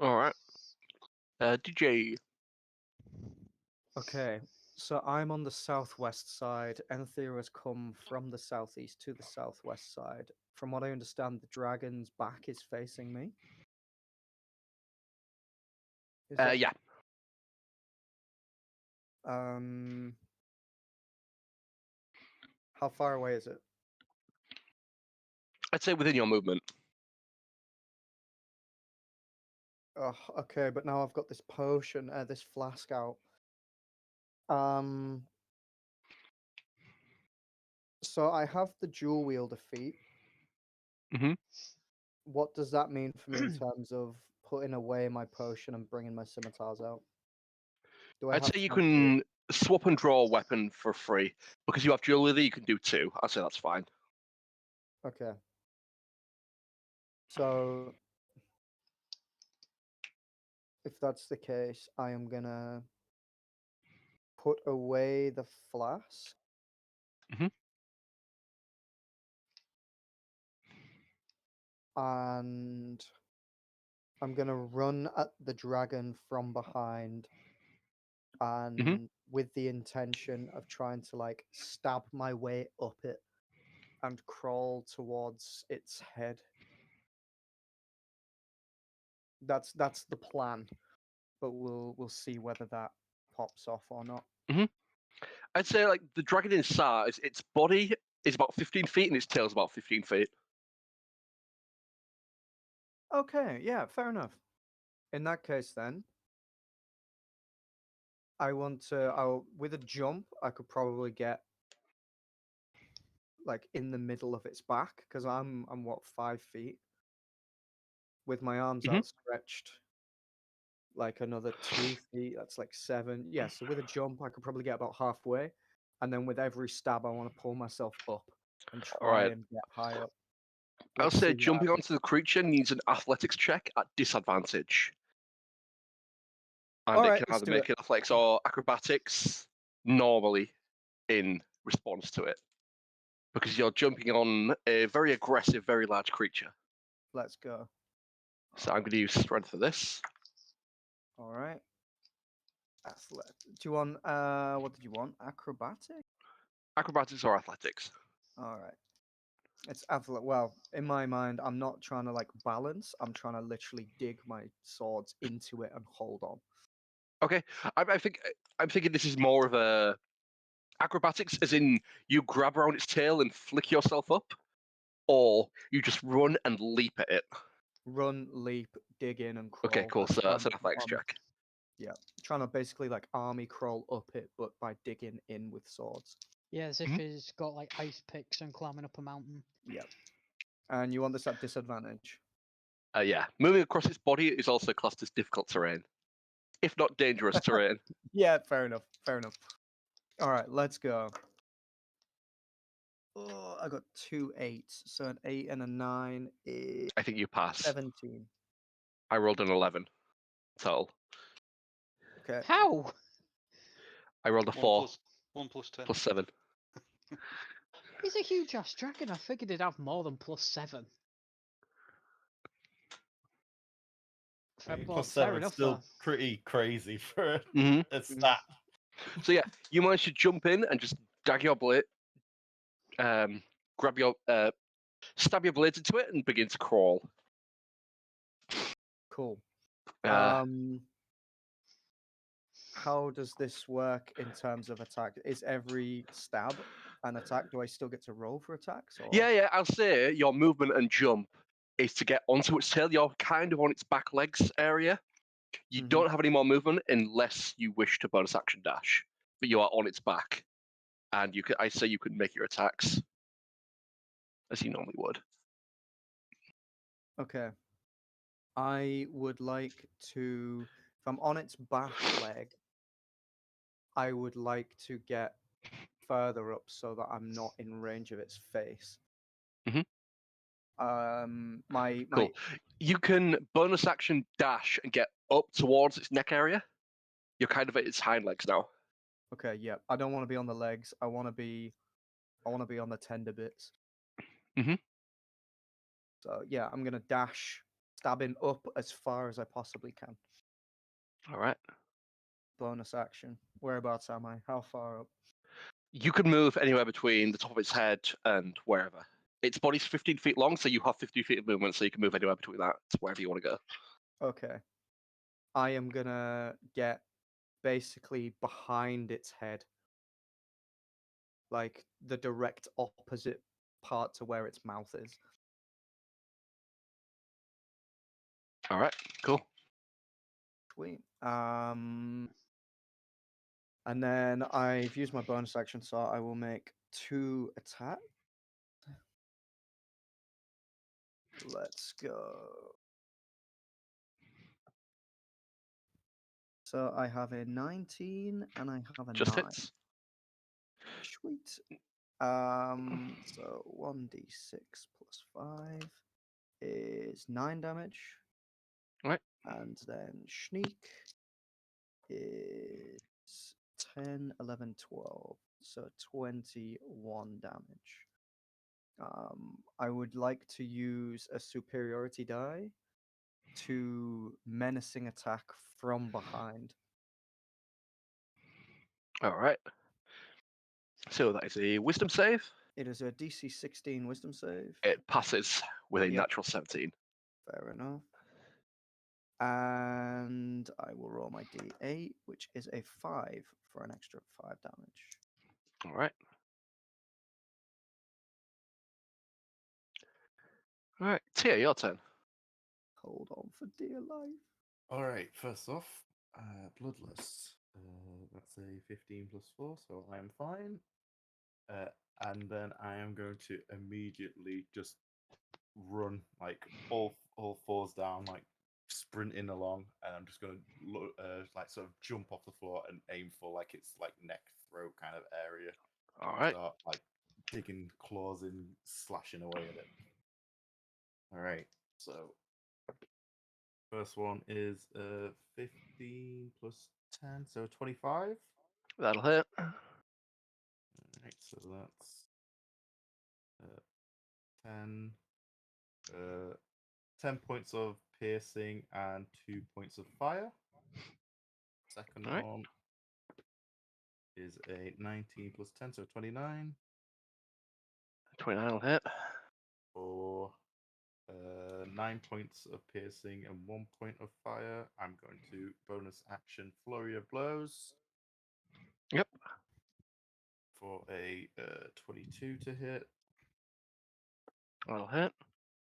All right. DJ. Okay, so I'm on the southwest side. Enthir has come from the southeast to the southwest side. From what I understand, the dragon's back is facing me. Is that- Yeah. How far away is it? I'd say within your movement. Oh, okay, but now I've got this potion, this flask out. So I have the dual wielder feat. Mhm. What does that mean for me in terms of putting away my potion and bringing my scimitars out? Do I I'd have say you time to do it? can swap and draw a weapon for free because you have dual wielding. You can do 2. I'd say that's fine. Okay. So if that's the case, I am gonna put away the flask. Mhm. And I'm gonna run at the dragon from behind, and Mhm. with the intention of trying to like stab my way up it and crawl towards its head. That's the plan, but we'll see whether that pops off or not. I'd say like the dragon in size, its body is about 15 feet and its tail is about 15 feet. Okay, yeah, fair enough. In that case, then I want to. I'll with a jump, I could probably get like in the middle of its back because I'm what 5 feet with my arms Mhm. outstretched. Like another 2 feet, that's like 7. Yeah, so with a jump, I could probably get about halfway, and then with every stab, I want to pull myself up and All try right. and get high up. I'll Let's say see what jumping happens. onto the creature needs an athletics check at disadvantage. And All it right, can let's either do make it. an athletics or acrobatics normally in response to it. Because you're jumping on a very aggressive, very large creature. Let's go. So I'm going to use strength for this. All right. Athletic. Do you want what did you want? Acrobatic? Acrobatics or athletics. All right. It's athletic. Well, in my mind, I'm not trying to like balance. I'm trying to literally dig my swords into it and hold on. Okay, I'm thinking this is more of a acrobatics, as in you grab around its tail and flick yourself up, or you just run and leap at it. Run, leap, dig in, and crawl. Okay, cool. That's So kind that's an of athletics what I'm check. trying to basically like army crawl up it, but by digging in with swords. Yeah, as if Mhm. he's got like ice picks and climbing up a mountain. Yep. And you want this at disadvantage. Yeah, moving across its body is also classed as difficult terrain, if not dangerous terrain. Yeah, fair enough. Fair enough. All right, let's go. Oh, I got 2 8s, so an 8 and a 9 is I think you pass. 17. I rolled an 11 total. Okay. How? I rolled a 1 4 plus 10. plus 7. He's a huge ass dragon. I figured he'd have more than +7. I mean, Well, plus fair 7 enough still though. pretty crazy for Mhm. a stat. So yeah, you managed to jump in and just drag your blade, grab your, stab your blades into it and begin to crawl. Cool. Uh, How does this work in terms of attack? Is every stab an attack? Do I still get to roll for attacks? Or yeah, I'll say your movement and jump is to get onto its tail. You're kind of on its back legs area. You Mhm. don't have any more movement unless you wish to bonus action dash, but you are on its back, and I say you could make your attacks as you normally would. Okay. I would like to, if I'm on its back leg, I would like to get further up so that I'm not in range of its face. Mhm. My Cool. You can bonus action dash and get up towards its neck area. You're kind of at its hind legs now. Okay, yeah. I don't want to be on the legs. I want to be on the tender bits. Mhm. So yeah, I'm gonna dash, stabbing up as far as I possibly can. All right. Bonus action. Whereabouts am I? How far up? You can move anywhere between the top of its head and wherever. Its body's 15 feet long, so you have 50 feet of movement, so you can move anywhere between that to wherever you want to go. Okay. I am gonna get basically behind its head. Like the direct opposite part to where its mouth is. All right, cool. Sweet. And then I've used my bonus action, so I will make 2 attacks. Let's go. So I have a 19 and I have a Just 9. hits. Sweet. So 1d6 plus 5 is 9 damage. Right. And then sneak is 10, 11, 12. So 21 damage. I would like to use a superiority die to menacing attack from behind. All right. So that is a wisdom save. It is a DC 16 wisdom save. It passes with a Yep. natural 17. Fair enough. And I will roll my D8, which is a 5 for an extra 5 damage. All right. All right. Tia, your turn. Hold on for dear life. All right. First off, bloodless. That's a 15 plus 4, so I am fine. And then I am going to immediately just run like all fours down, like sprinting along, and I'm just gonna like sort of jump off the floor and aim for like its like neck throat kind of area. All right. Start like digging claws in, slashing away at it. All right, so first one is 15 plus 10, so 25. That'll hit. All right, so that's 10. 10 points of piercing and 2 points of fire. Second Alright. one is a 19 plus 10, so 29. 29 will hit. For 9 points of piercing and 1 point of fire, I'm going to bonus action Flurry of Blows. Yep. For a 22 to hit, That'll hit.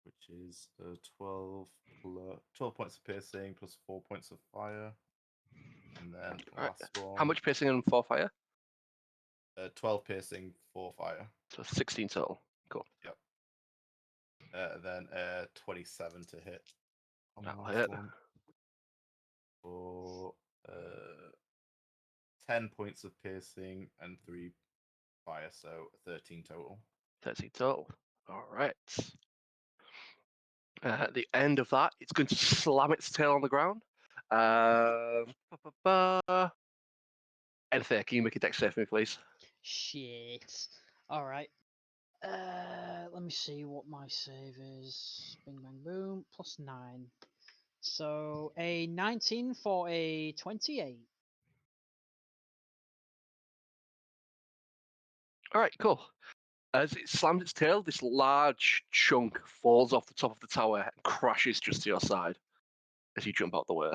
which is 12 points of piercing plus 4 points of fire. And then Alright. last one. How much piercing and 4 fire? 12 piercing, 4 fire. So 16 total. Cool. Yep. Then 27 to hit on the That'll last hit. one. For 10 points of piercing and 3 fire, so 13 total. 13 total. Alright. At the end of that, it's going to slam its tail on the ground. Enthir, can you make a dex save for me, please? Shit. Alright. Let me see what my save is. Bing bang boom. Plus 9. So a 19 for a 28. Alright, cool. As it slams its tail, this large chunk falls off the top of the tower and crashes just to your side as you jump out the way.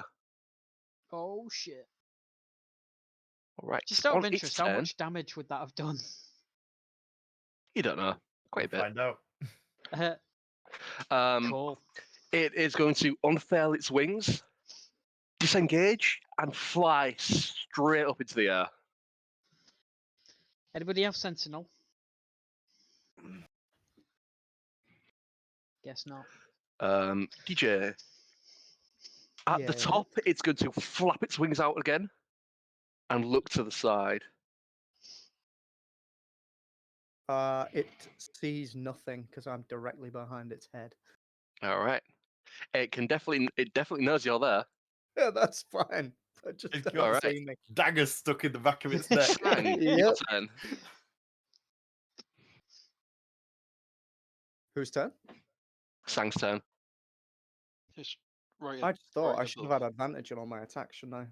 Oh shit. Alright. Just out of On its interest, how turn, much damage would that have done? you don't know. Quite a We'll bit. find out. Cool. It is going to unfurl its wings, disengage, and fly straight up into the air. Anybody have Sentinel? Guess not. DJ, at the Yeah. top, it's going to flap its wings out again and look to the side. It sees nothing because I'm directly behind its head. All right. It definitely knows you're there. Yeah, that's fine. But just It's don't got Alright. see me. daggers stuck in the back of its neck. Sang, your Yep. turn. Whose turn? Sang's turn. Just right. I just thought right I should have above. had advantage on all my attacks, shouldn't I?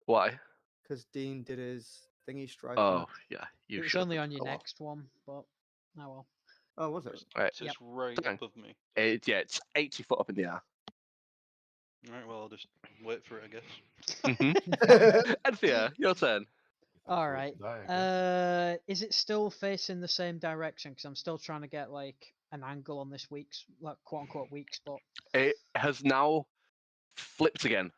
Why? Because Dean did his thingy strike. Oh, yeah. You It was should have only done on your a lot. next one, but oh well. Oh, was it? Right. Just Yep. right Sang. above me. It's 80 foot up in the air. Alright, well, I'll just wait for it, I guess. Mm-hmm. Enthir, your turn. All right. Is it still facing the same direction? Because I'm still trying to get like an angle on this week's, like quote unquote, weak spot. It has now flipped again.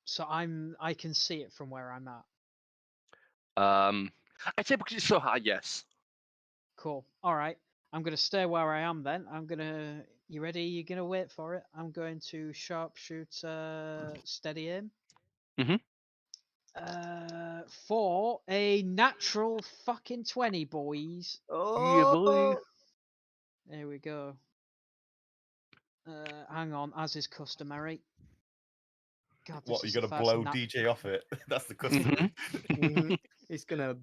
So I can see it from where I'm at. I'd say because it's so high, yes. Cool. All right. I'm gonna stay where I am then. You ready? You gonna wait for it? I'm going to sharpshoot, steady aim. Mhm. For a natural fucking 20, boys. Yeah, boy. There we go. Hang on, as is customary. God, this What, you is gonna the first blow DJ off it? That's the custom. Mhm. He's gonna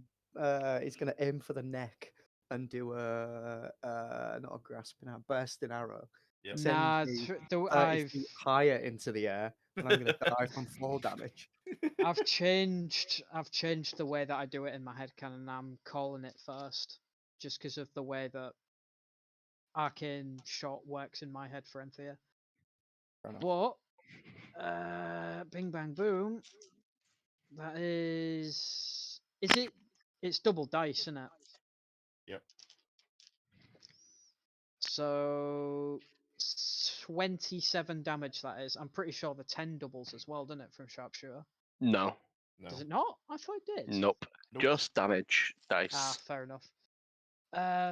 aim for the neck and do a not a grasping arrow, bursting arrow, Yep. send Nah, me 30 I've feet higher into the air, and I'm gonna die from fall damage. I've changed the way that I do it in my head canon. I'm calling it first, just because of the way that arcane shot works in my head for Enthir. Fair enough. But bing bang boom. That is it? It's double dice, isn't it? Yep. So 27 damage. That is. I'm pretty sure the 10 doubles as well, doesn't it, from sharpshooter? No. No. Does it not? I thought it did. Nope. Nope. Just damage dice. Ah, fair enough.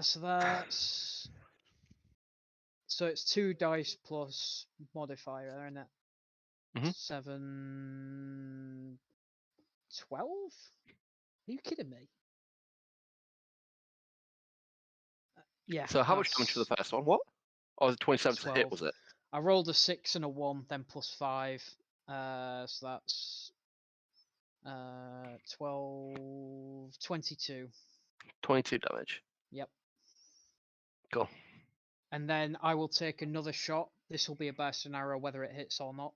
So that's it's 2 dice plus modifier, isn't it? Mhm. 7, 12? Are you kidding me? Yeah. So how much damage for the that's first one? What? Oh, was it 27 to hit, 12. was it? I rolled a 6 and a 1, then plus 5. So that's 12, 22. 22 damage. Yep. Cool. And then I will take another shot. This will be a bursting arrow, whether it hits or not.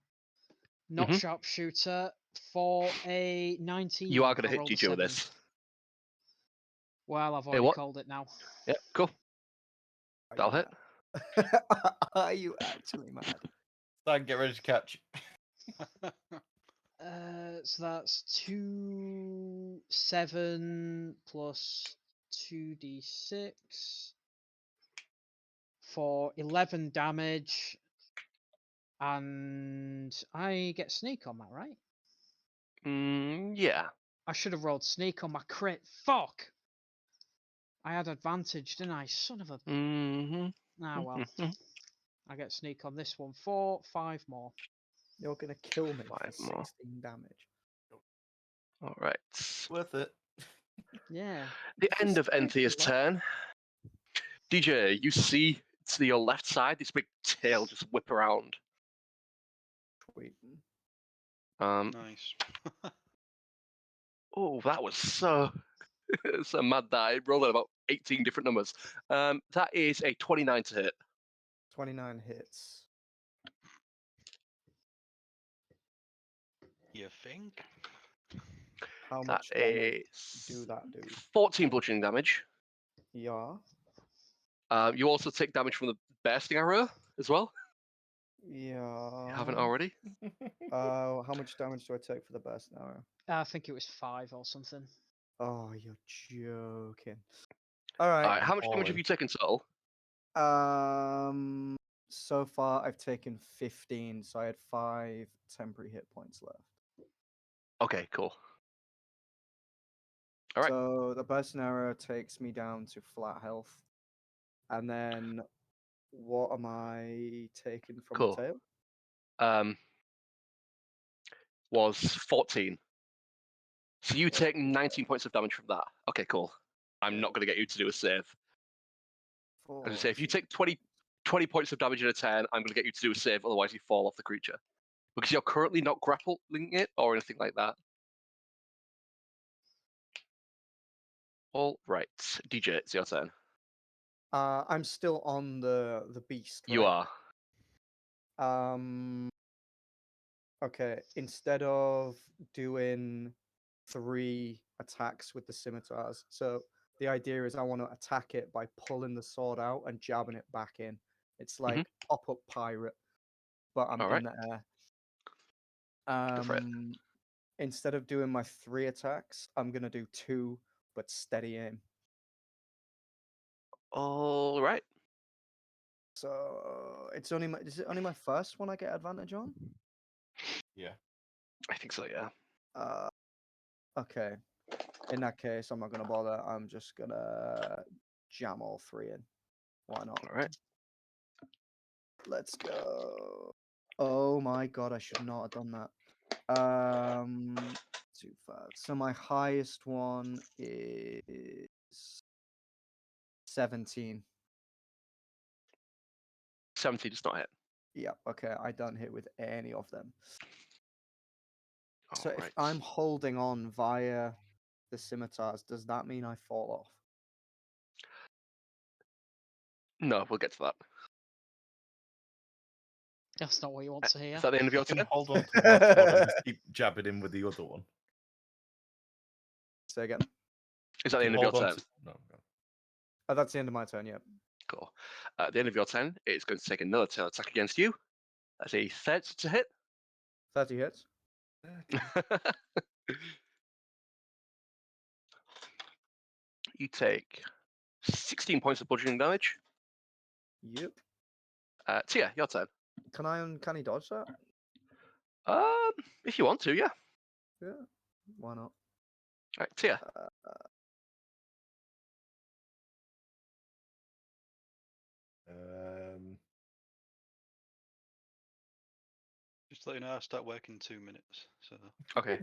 Not Mhm. sharpshooter for a 19. You are going I to hit rolled a DJ with 7. this. Well, I've Hey, already what? called it now. Yeah, cool. Are That'll you hit. mad? Are you actually mad? Stan, get ready to catch. So that's 2, 7 plus 2d6 for 11 damage. And I get sneak on that, right? Yeah. I should have rolled sneak on my crit. Fuck! I had advantage, didn't I? Son of a. Mm-hmm. Ah, well. Mhm. I get sneak on this one. 4, 5 more. You're gonna kill me for 5 more. 16 damage. All right. Worth it. Yeah. The This end is of Enthir's crazy, turn. DJ, you see to your left side this big tail just whip around. Tweet. Nice. Oh, that was so it's a mad die. Rolled at about 18 different numbers. That is a 29 to hit. 29 hits. You think? How That much damage is do that do? 14 bludgeoning damage. Yeah. You also take damage from the bursting arrow as well. Yeah. You haven't already. How much damage do I take for the burst arrow? I think it was 5 or something. Oh, you're joking. All right. All right. How much all damage have in. you taken total? So far I've taken 15, so I had 5 temporary hit points left. Okay, cool. All right. So the burst arrow takes me down to flat health. And then what am I taking from Cool. the tail? Was 14. So you take 19 points of damage from that. Okay, cool. I'm not Okay. going to get you to do a save. As I say, if you 14. take 20 points of damage in a turn, I'm going to get you to do a save, otherwise you fall off the creature. Because you're currently not grappling it or anything like that. All right. DJ, it's your turn. I'm still on the beast, You right? are. Okay, instead of doing 3 attacks with the scimitars, so the idea is I want to attack it by pulling the sword out and jabbing it back in. It's like pop-up pirate, but I'm All in right. the air. Go for it. Instead of doing my 3 attacks, I'm gonna do 2, but steady aim. All right. So it's only my is it only my first one I get advantage on? Yeah. I think so, yeah. Okay. In that case, I'm not gonna bother. I'm just gonna jam all 3 in. Why not? All right. Let's go. Oh my god, I should not have done that. 2, 5. So my highest one is 17. 70 does not hit. Yep, okay, I don't hit with any of them. All So if right. I'm holding on via the scimitars, does that mean I fall off? No, we'll get to that. That's not what you want to hear. Is that the end of your You can turn? hold on to one sword and just keep jabbing him with the other one. Say again. Is that the You end can of your hold on turn? to- No, no. Oh, that's the end of my turn. Yep. Cool. At the end of your turn, it's going to take another tail attack against you. That's a 30 to hit. 30 hits. You take 16 points of bludgeoning damage. Yep. Tia, your turn. Can I uncanny dodge that? If you want to, yeah. Yeah. Why not? Right, Tia. Just let you know, I start working in 2 minutes. So Okay.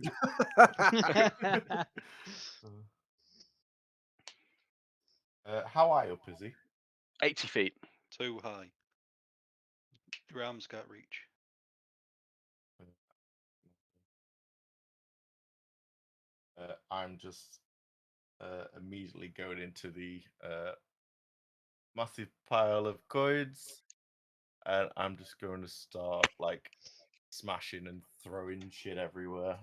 How high up is he? 80 feet. too high. Your arms can't reach. I'm just immediately going into the massive pile of coins, and I'm just going to start like smashing and throwing shit everywhere,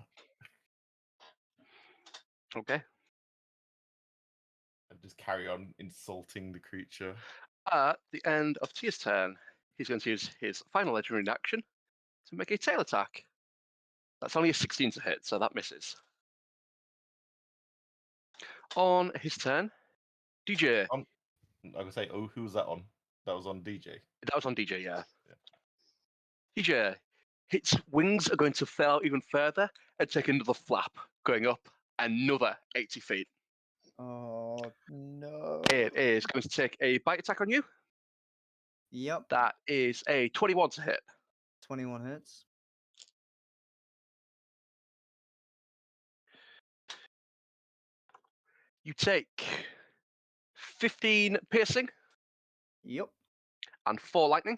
Okay. and just carry on insulting the creature. At the end of Tia's turn, he's going to use his final legendary action to make a tail attack. That's only a 16 to hit, so that misses. On his turn, DJ. I'm gonna say, oh, who was that on? That was on DJ. That was on DJ, yeah. DJ, its wings are going to fail even further and take another flap, going up another 80 feet. Oh no. It is going to take a bite attack on you. Yep. That is a 21 to hit. 21 hits. You take 15 piercing Yep. and 4 lightning.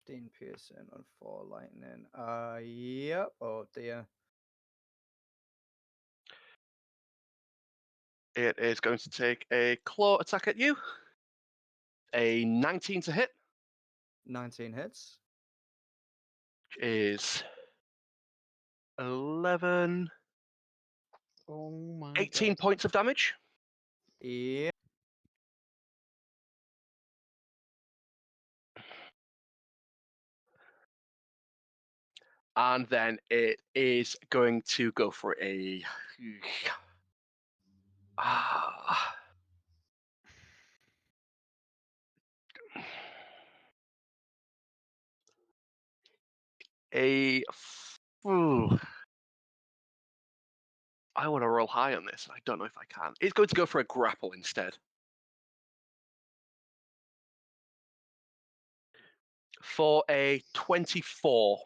15 piercing and 4 lightning. Yep. Oh dear. It is going to take a claw attack at you. A 19 to hit, 19 hits. which is 11, Oh my 18 god. points of damage. Yep. And then it is going to go for a ooh. I want to roll high on this. I don't know if I can. It's going to go for a grapple instead. For a 24.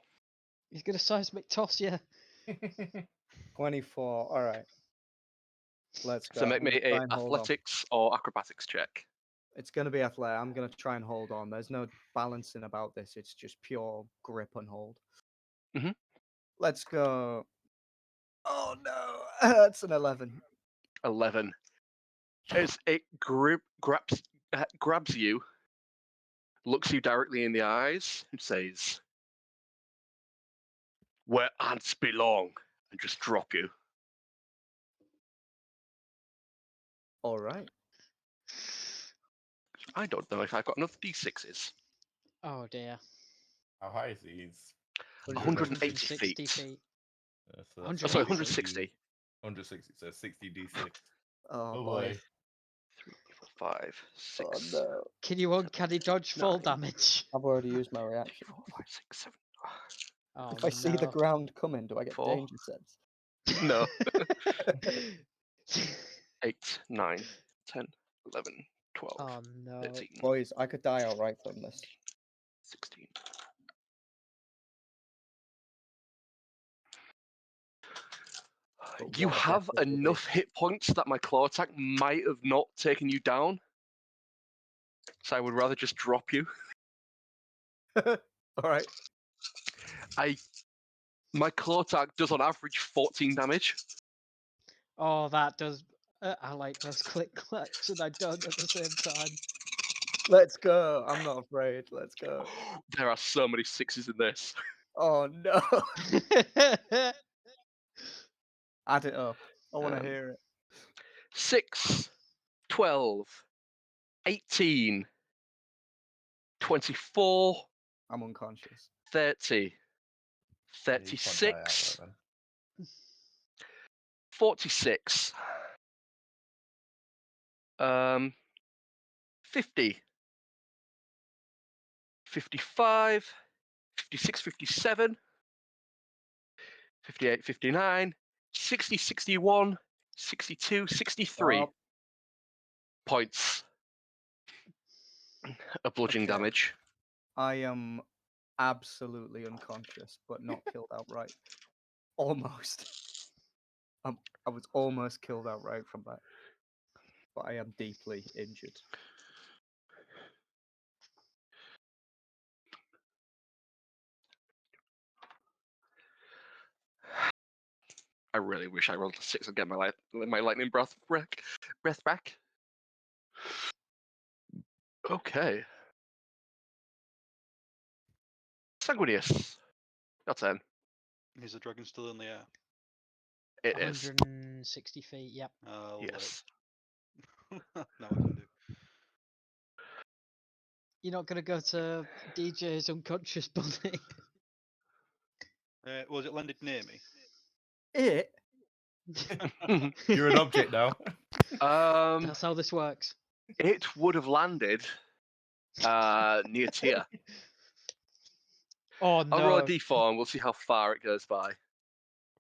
He's gonna seismic toss you. 24. All right. Let's go. So make I'm me gonna a try and hold on. athletics or acrobatics check. It's going to be athletic. I'm going to try and hold on. There's no balancing about this. It's just pure grip and hold. Mhm. Let's go. Oh no. That's an 11. 11. As it grabs you, looks you directly in the eyes, and says, "Where ants belong," and just drop you. All right. I don't know if I've got enough d6s. Oh dear. How high is he? He's 180 160 feet. feet. so that's 100 Oh, sorry, 160. 160. 160, so 60 d6. Oh, Oh boy. boy. 3, 4, 5, 6, Oh no. Can you uncanny dodge full 9, damage? I've already used my reaction. 4, 5, 6, 7. Oh If I see the no. ground coming, do I get 4. danger sense? No. 8, 9, 10, 11, 12, Oh no. 13, Boys, I could die outright from this. 16. But You what a have death it will be. enough hit points that my claw attack might have not taken you down. So I would rather just drop you. All right. My claw attack does on average 14 damage. Oh, that does. I like those click clacks, and I don't at the same time. Let's go. I'm not afraid. Let's go. There are so many sixes in this. Oh no. Add it up. I want to Um, hear it. 6, 12, 18, 24, I'm unconscious. 30, Yeah, you can't die outright 36, then. 46, 50, 55, 56, 57, 58, 59, 60, 61, 62, 63 Stop. points of bludgeoning Okay. damage. I am absolutely unconscious, but not killed outright. Almost. I was almost killed outright from that. But I am deeply injured. I really wish I rolled a 6 and get my lightning breath back. Okay. Sanguinius. Your turn. Is the dragon still in the air? It is. 160 feet. Yep. Yes. Now I can do. You're not gonna go to DJ's unconscious body. Was it landed near me? It? You're an object now. That's how this works. It would have landed near Tia. Oh I'll roll a no! d4 and we'll see how far it goes by.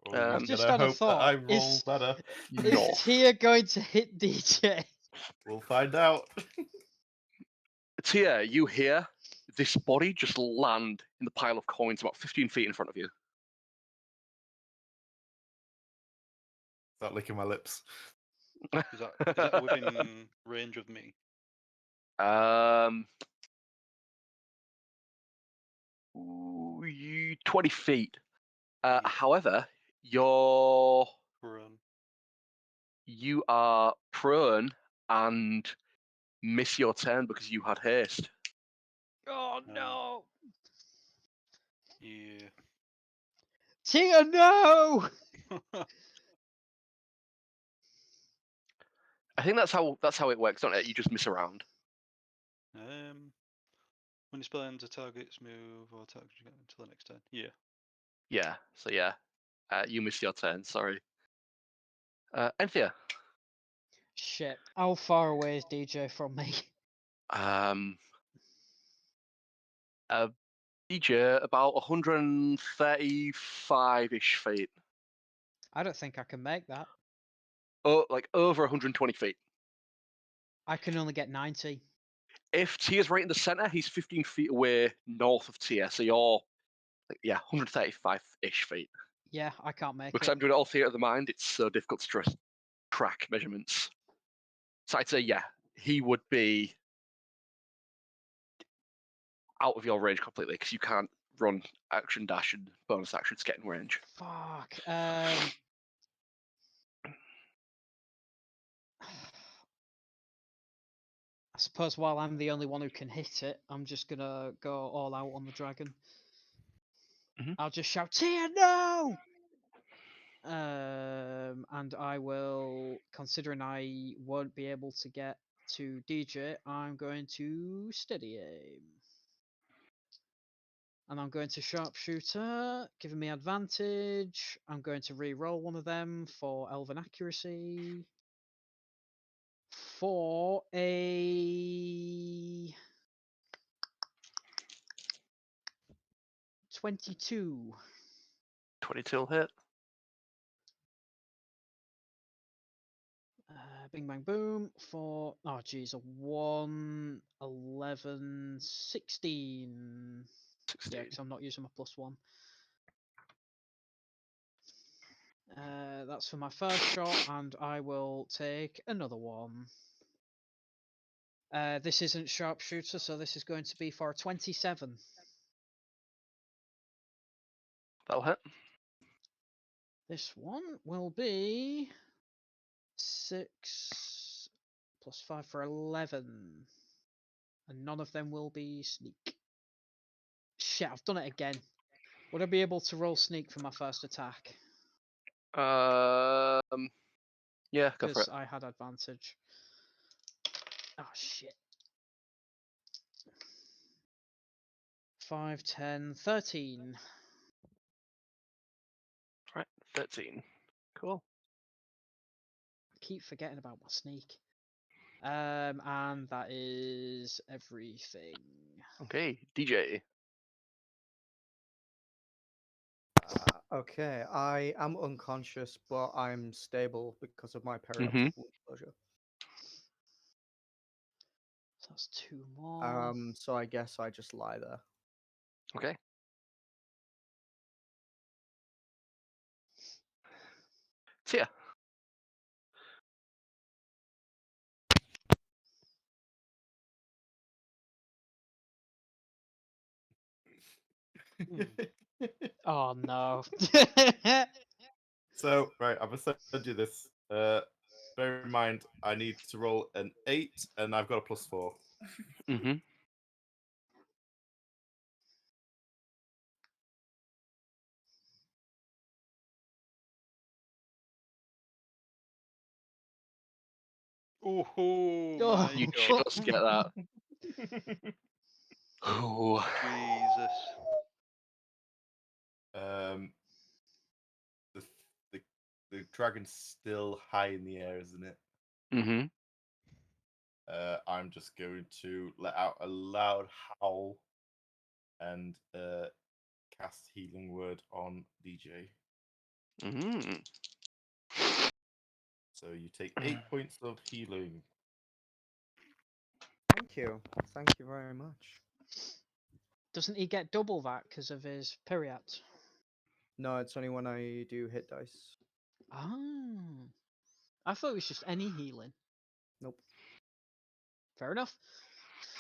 Oh, I've you just better had a hope that thought. I roll better. Is No. Tia going to hit DJ? We'll find out. Tia, you hear this body just land in the pile of coins about 15 feet in front of you. Start licking my lips. Is that within range of me? 20 feet. Yeah. However, Run. you are prone and miss your turn because you had haste. Oh no! Yeah. Tia, no! I think that's how it works, don't it? You just miss around. When you spell ends a target's move or target until the next turn. Yeah. Yeah. So yeah, you missed your turn. Sorry. Enthir. Shit. How far away is DJ from me? DJ about 135-ish feet. I don't think I can make that. Oh, like over 120 feet. I can only get 90. If Tia's right in the center, he's 15 feet away north of Tia. So you're, 135-ish feet. Yeah, I can't make Because it. I'm doing it all theater of the mind, it's so difficult to track measurements. So I'd say, yeah, he would be out of your range completely because you can't run action dash and bonus action to get in range. Fuck. I suppose while I'm the only one who can hit it, I'm just gonna go all out on the dragon. Mhm. I'll just shout, Tia, no! And I will, considering I won't be able to get to DJ, I'm going to steady aim. And I'm going to sharpshooter, giving me advantage. I'm going to re-roll one of them for elven accuracy. For a 22. 22 will hit. Bing bang boom for geez, a 1, 11, 16. 16. Yeah, because I'm not using my +1. That's for my first shot, and I will take another one. This isn't sharpshooter, so this is going to be for a 27. That'll hit. This one will be 6 plus 5 for 11. and none of them will be sneak. Shit, I've done it again. Would I be able to roll sneak for my first attack? Yeah, go for it. Because I had advantage. Oh shit. 5, 10, 13. Right, 13. Cool. I keep forgetting about my sneak. And that is everything. Okay, DJ. Okay, I am unconscious, but I'm stable because of my perioptic wound closure. So that's 2 more. So I guess I just lie there. Okay. Tia. Oh no. So, right, I'm gonna send you this. Bear in mind, I need to roll an 8, and I've got a +4. Mm-hmm. Oh Oh, my You god. just get that. Oh. Jesus. The, the the dragon's still high in the air, isn't it? Mm-hmm. I'm just going to let out a loud howl and cast Healing Word on DJ. Mm-hmm. So you take 8 points of healing. Thank you. Thank you very much. doesn't he get double that because of his period? No, it's only when I do hit dice. Ah. I thought it was just any healing. Nope. Fair enough.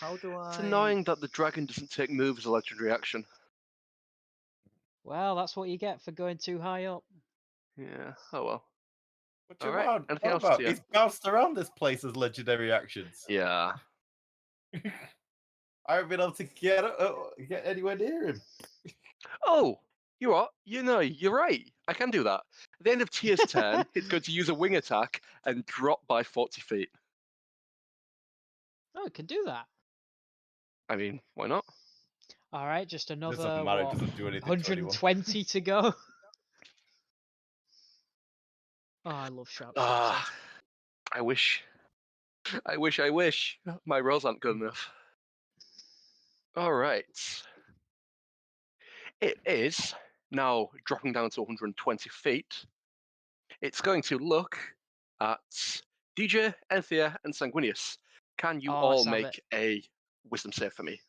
How do I? It's annoying that the dragon doesn't take move as a legendary action. Well, that's what you get for going too high up. Yeah, oh well. What you Alright, want? anything What else, about? Tia? He's bounced around this place as legendary actions. Yeah. I haven't been able to get anywhere near him. Oh, you what? You know, you're right. I can do that. At the end of Tia's turn, it's going to use a wing attack and drop by 40 feet. Oh, it can do that. I mean, why not? All right, just another Doesn't matter, it what, doesn't do anything to anyone. 120 to go. Oh, I love sharpshooter. Ah, I wish. My rolls aren't good enough. All right. It is now dropping down to 120 feet. It's going to look at DJ, Enthir, and Sanguinius. Can you Oh, all let's have make a wisdom save for me?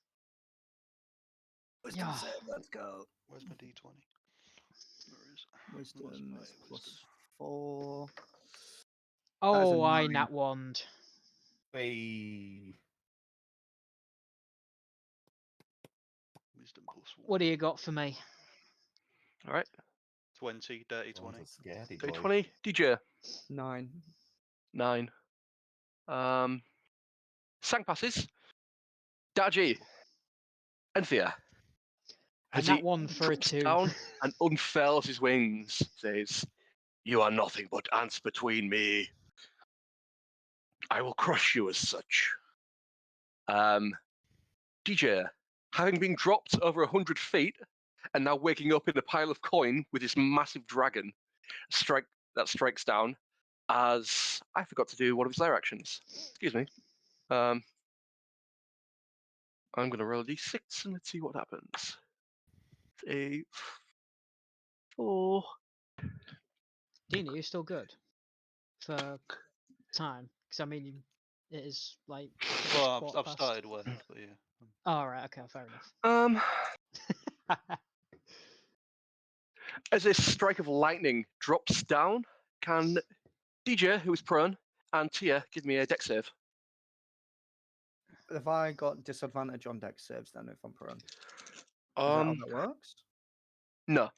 Wisdom Yeah. save. Let's go. Where's my d20? Where is What's Wisdom my is wisdom? +4. That is a Oh, I 9. nat wand. Hey. Wisdom +1. What do you got for me? All right. 20, dirty One's 20. a scaredy Day boy. 20. DJ. 9. 9. Sang passes. Dar-Jee. Enthir. And As that he one for a drops 2. down and unfurls his wings, says, "You are nothing but ants between me. I will crush you as such." DJ, having been dropped over 100 feet and now waking up in a pile of coin with this massive dragon, strikes down as I forgot to do one of his lair actions. Excuse me. I'm going to roll a d6 and let's see what happens. A 4. Dean, are you still good for time? Because I mean, it is like. Well, quarter I've past. started work, but yeah. Oh, right, okay, fair enough. As a strike of lightning drops down, can DJ, who is prone, and Tia give me a dex save? Have I got disadvantage on dex saves then if I'm prone? Is that how that works? No,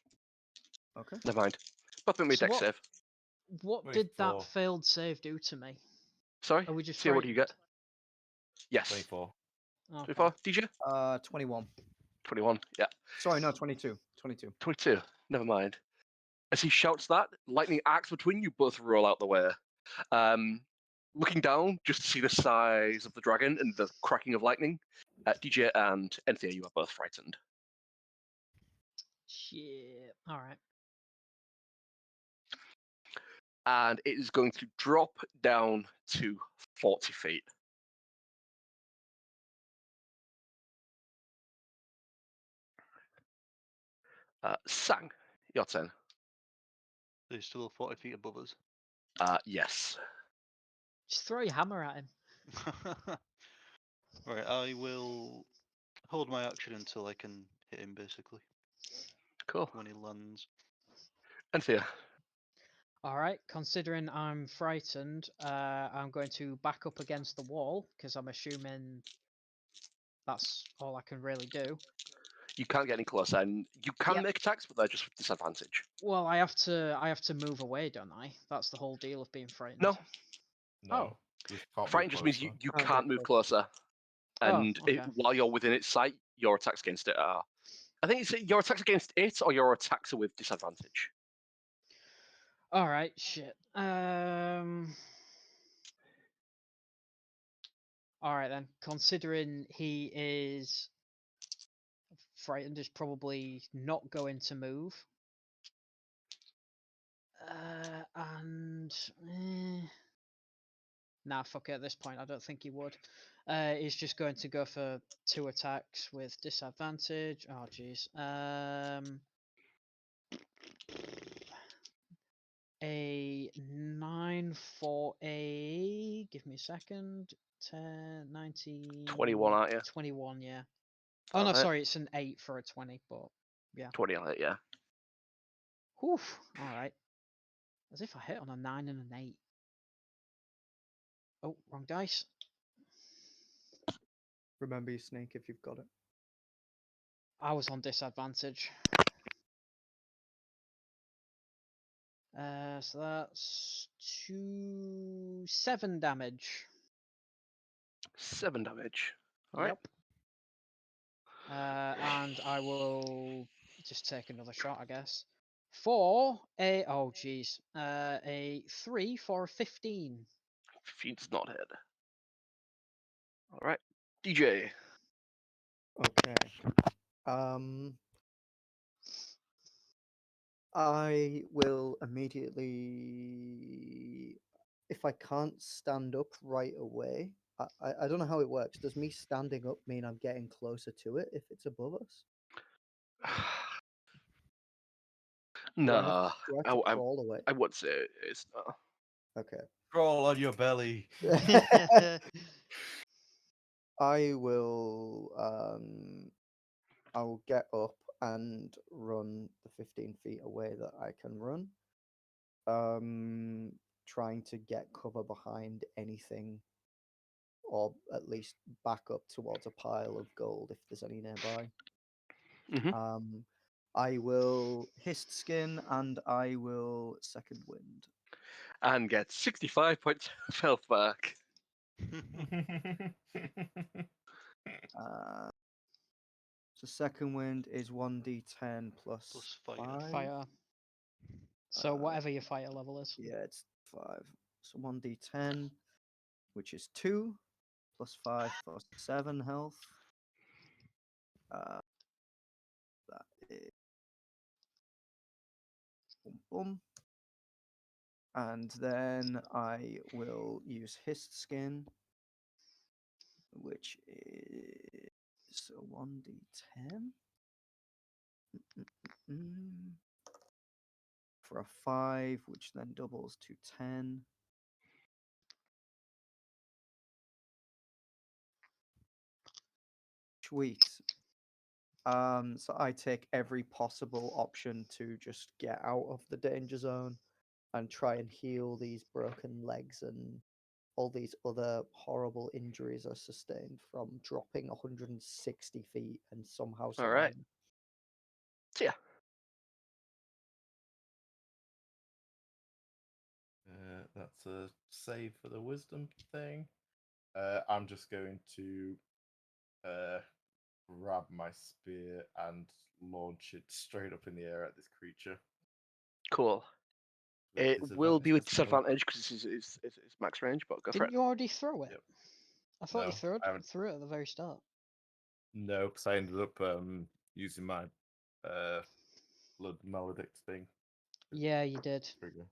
Okay. never mind. Pop in me a So dex save. What did 24. that failed save do to me? Sorry, Are we just Tia, what do you get? frightened? Yes. 24. Okay. 24. DJ? 21. 21. Yeah. Sorry, no, 22. 22. 22. Never mind. As he shouts that, lightning arcs between you both roll out the way. Looking down, just to see the size of the dragon and the cracking of lightning, DJ and Enthir, you are both frightened. Shit. All right. And it is going to drop down to 40 feet. Sang, your turn. They're still 40 feet above us. Yes. Just throw your hammer at him. Right, I will hold my action until I can hit him, basically, Cool. when he lands. Enthir. All right. Considering I'm frightened, I'm going to back up against the wall because I'm assuming that's all I can really do. You can't get any closer, and you can Yep. make attacks, but they're just with disadvantage. Well, I have to move away, don't I? That's the whole deal of being frightened. No. No. Oh. Just can't be Frightened just means you Can't get can't move closer. Oh, And okay. while you're within its sight, your attacks against it are. I think it's your attacks against it or your attacks are with disadvantage. All right. Shit. All right then. Considering he is frightened, is probably not going to move. And nah, fuck it. At this point, I don't think he would. He's just going to go for 2 attacks with disadvantage. Oh jeez. A 9 for a. Give me a second. 10, 19. 21, aren't you? 21, yeah. Oh no, Alright. sorry, it's an 8 for a 20, but 20 on it, yeah. whew, alright. As if I hit on a 9 and an 8. Oh, wrong dice. Remember your snake if you've got it. I was on disadvantage. So that's 7 damage. 7 damage. Alright. Yep. And I will just take another shot, I guess. For a a 3 for a 15. Feed's not hit. Alright. DJ. Okay. I will immediately, if I can't stand up right away, I don't know how it works. Does me standing up mean I'm getting closer to it if it's above us? Do I have, Nah. do I have to crawl away? I would say it's not. Okay. Crawl on your belly. I will get up and run the 15 feet away that I can run. Trying to get cover behind anything, or at least back up towards a pile of gold if there's any nearby. Mhm. I will hissed skin and I will second wind. And get 65 points of health back. So second wind is 1d10 plus Plus fire. 5. Fire. So whatever your fire level is. Yeah, it's 5. So 1d10, which is 2, plus 5 for 7 health. That is boom, boom. And then I will use hissed skin, which is 1d10 for a 5, which then doubles to 10. Sweet. So I take every possible option to just get out of the danger zone and try and heal these broken legs and all these other horrible injuries I sustained from dropping 160 feet and somehow All right. surviving. So yeah. That's a save for the wisdom thing. I'm just going to grab my spear and launch it straight up in the air at this creature. Cool. With It will be with disadvantage, 'cause no- disadvantage because it's max range, but go for Didn't it. you already throw it? Yep. I thought you No, threw I haven't. it at the very start. No, because I ended up using my blood maledict thing. Yeah, you did. Trigger.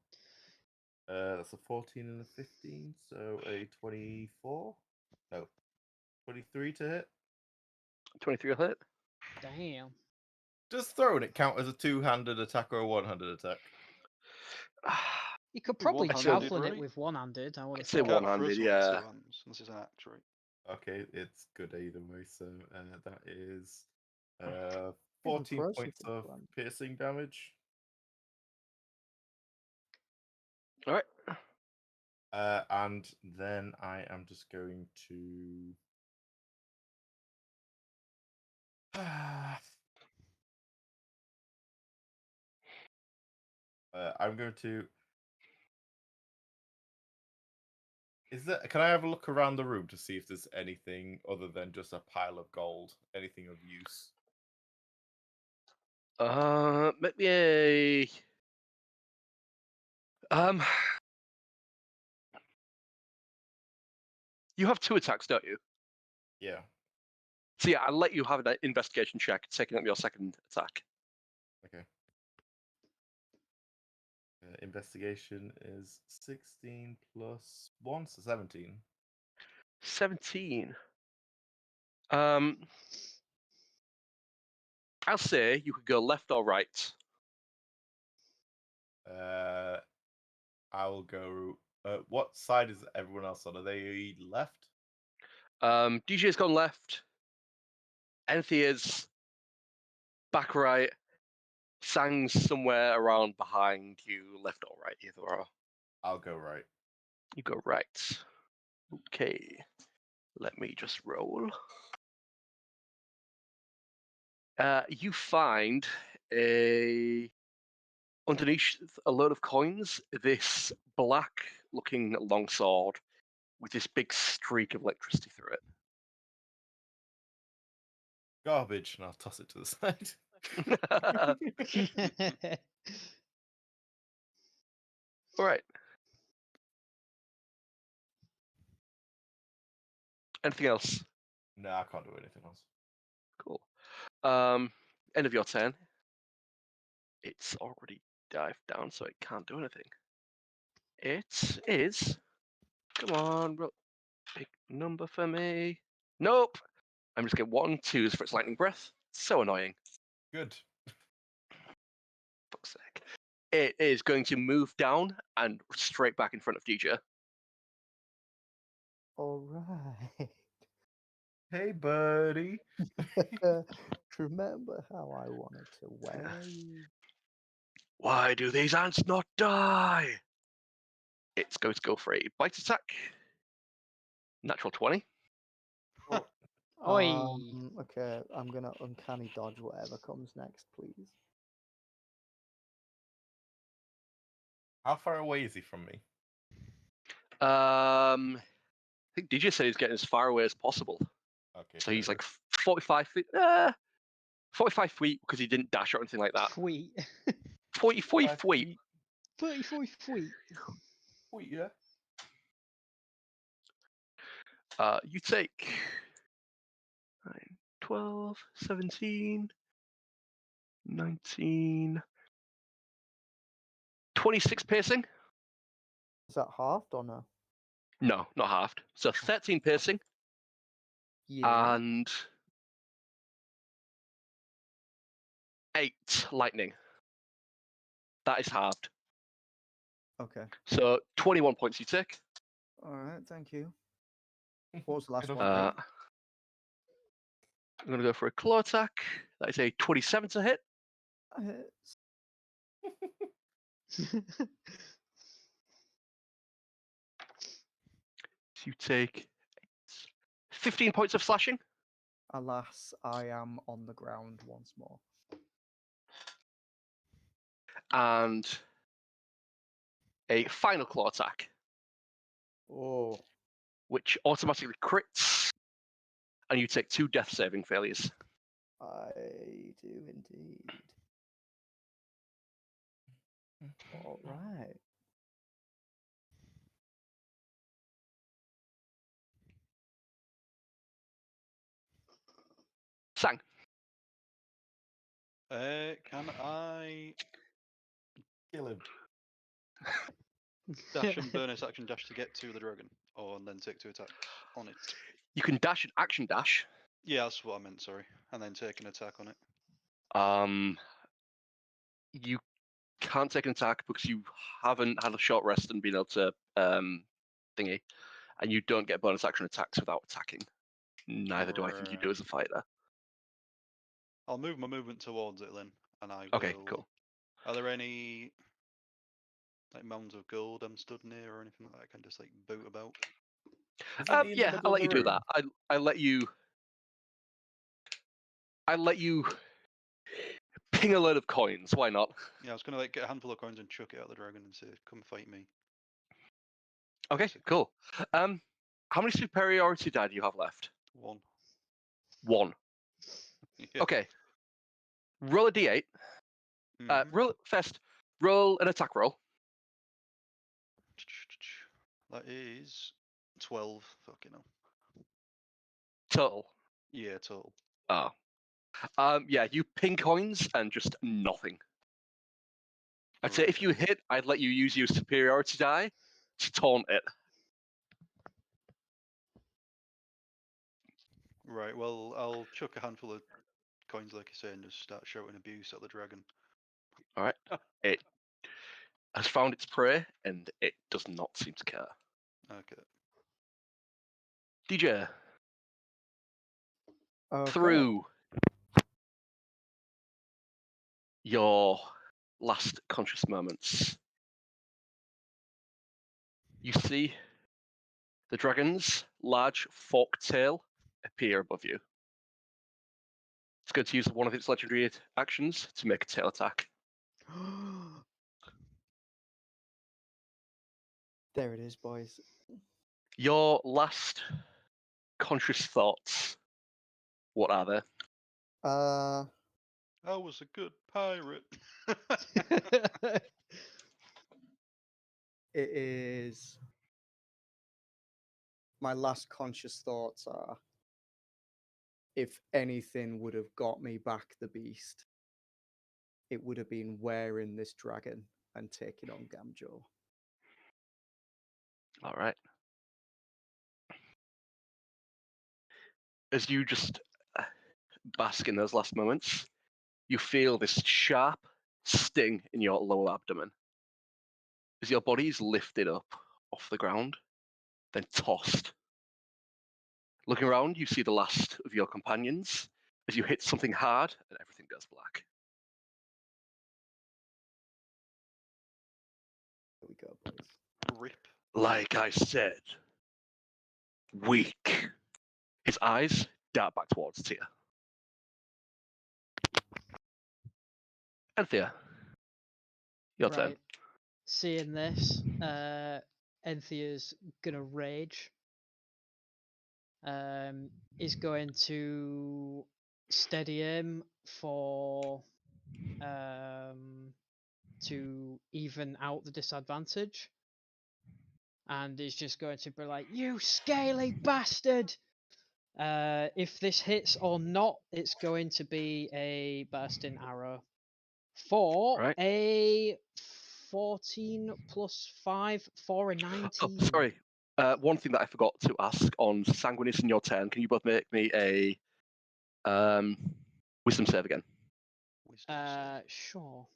That's a 14 and a 15, so a 24. No, 23 to hit. 23 will hit. Damn. Does throwing it count as a two-handed attack or a one-handed attack? You could Be probably one-handed, javelin it right? with one-handed. I would I'd have say thought. Can't one-handed, throw it with yeah. two hands, unless it's an axe, right? Okay, it's good either way. So that is Even 14 closer points to of one. piercing damage. All right. And then I am just going to. I'm going to. Can I have a look around the room to see if there's anything other than just a pile of gold? Anything of use? Maybe a You have 2 attacks, don't you? Yeah. So yeah, I'll let you have an investigation check, taking up your second attack. Okay. Investigation is 16 plus 1, so 17. 17. I'll say you could go left or right. I will go. What side is everyone else on? Are they left? DJ's gone left. Enthir's back right. Sang's somewhere around behind you, left or right, either or. I'll go right. You go right. Okay. Let me just roll. You find underneath a load of coins, this black-looking longsword with this big streak of electricity through it. Garbage, and I'll toss it to the side. All right. Anything else? No, I can't do anything else. Cool. End of your turn. It's already dived down, so it can't do anything. It is. Come on, big number for me. Nope. I'm just getting 1 2s for its lightning breath. So annoying. Good. Fuck's sake. It is going to move down and straight back in front of DJ. All right. Hey, buddy. Remember how I wanted to wear you? Why do these ants not die? It's going to go for a bite attack. Natural 20. Oi. Okay, I'm gonna uncanny dodge whatever comes next, please. How far away is he from me? I think DJ said he's getting as far away as possible. Okay. So he's fair like 45 feet. 45 feet because he didn't dash or anything like that. Feet. 40 enough. feet. 34 feet. Feet, yeah. You take 9, 12, 17, 19, 26 piercing. Is that halved or no? No, not halved. So 13 piercing Yeah. and 8 lightning. That is halved. Okay. So 21 points you take. All right. Thank you. What was the last Enough one? to I'm going to go for a claw attack. That is a 27 to hit. Hits. So you take 15 points of slashing. Alas, I am on the ground once more. And a final claw attack, Oh. which automatically crits and you take 2 death saving failures. I do indeed. All right. Sang. Can I Kill him. dash and bonus action dash to get to the dragon, or and then take 2 attacks on it? You can dash and action dash. Yeah, that's what I meant. Sorry, and then take an attack on it. You can't take an attack because you haven't had a short rest and been able to thingy, and you don't get bonus action attacks without attacking. Neither do I think you do Right. as a fighter. I'll move my movement towards it then, and I Okay, will. cool. Are there any like mounds of gold I'm stood near or anything like that I can just like boot about? Is it in the Yeah, middle I'll of let you the do room? that. I let you ping a load of coins. Why not? Yeah, I was gonna like get a handful of coins and chuck it at the dragon and say, "Come fight me." Okay, Basically. cool. How many superiority die do you have left? 1. 1. Yeah. Okay. Roll a d8. Mhm. Roll an attack roll. That is 12. Fucking hell. Total. Yeah, total. Oh. Yeah, you ping coins and just nothing. I'd say if you Right. hit, I'd let you use your superiority die to taunt it. Right. Well, I'll chuck a handful of coins, like I say, and just start shouting abuse at the dragon. All right. It has found its prey and it does not seem to care. Okay. DJ, Okay. through your last conscious moments, you see the dragon's large forked tail appear above you. It's going to use one of its legendary actions to make a tail attack. There it is, boys. Your last conscious thoughts, what are they? I was a good pirate. It is. My last conscious thoughts are, if anything would have got me back the beast, it would have been wearing this dragon and taking on Gamjo. All right. As you just bask in those last moments, you feel this sharp sting in your lower abdomen as your body is lifted up off the ground, then tossed. Looking around, you see the last of your companions as you hit something hard and everything goes black. There we go, boys. Rip. Like I said, weak. His eyes dart back towards Tia. Enthir, your turn. Right. Seeing this, Enthir's gonna rage. Is going to steady aim for to even out the disadvantage, and is just going to be like, "You scaly bastard!" If this hits or not, it's going to be a bursting arrow for Right. a 14 plus 5 for a 19. Oh, sorry. One thing that I forgot to ask on Sanguinius in your turn, can you both make me a wisdom save again? Wisdom save. Sure.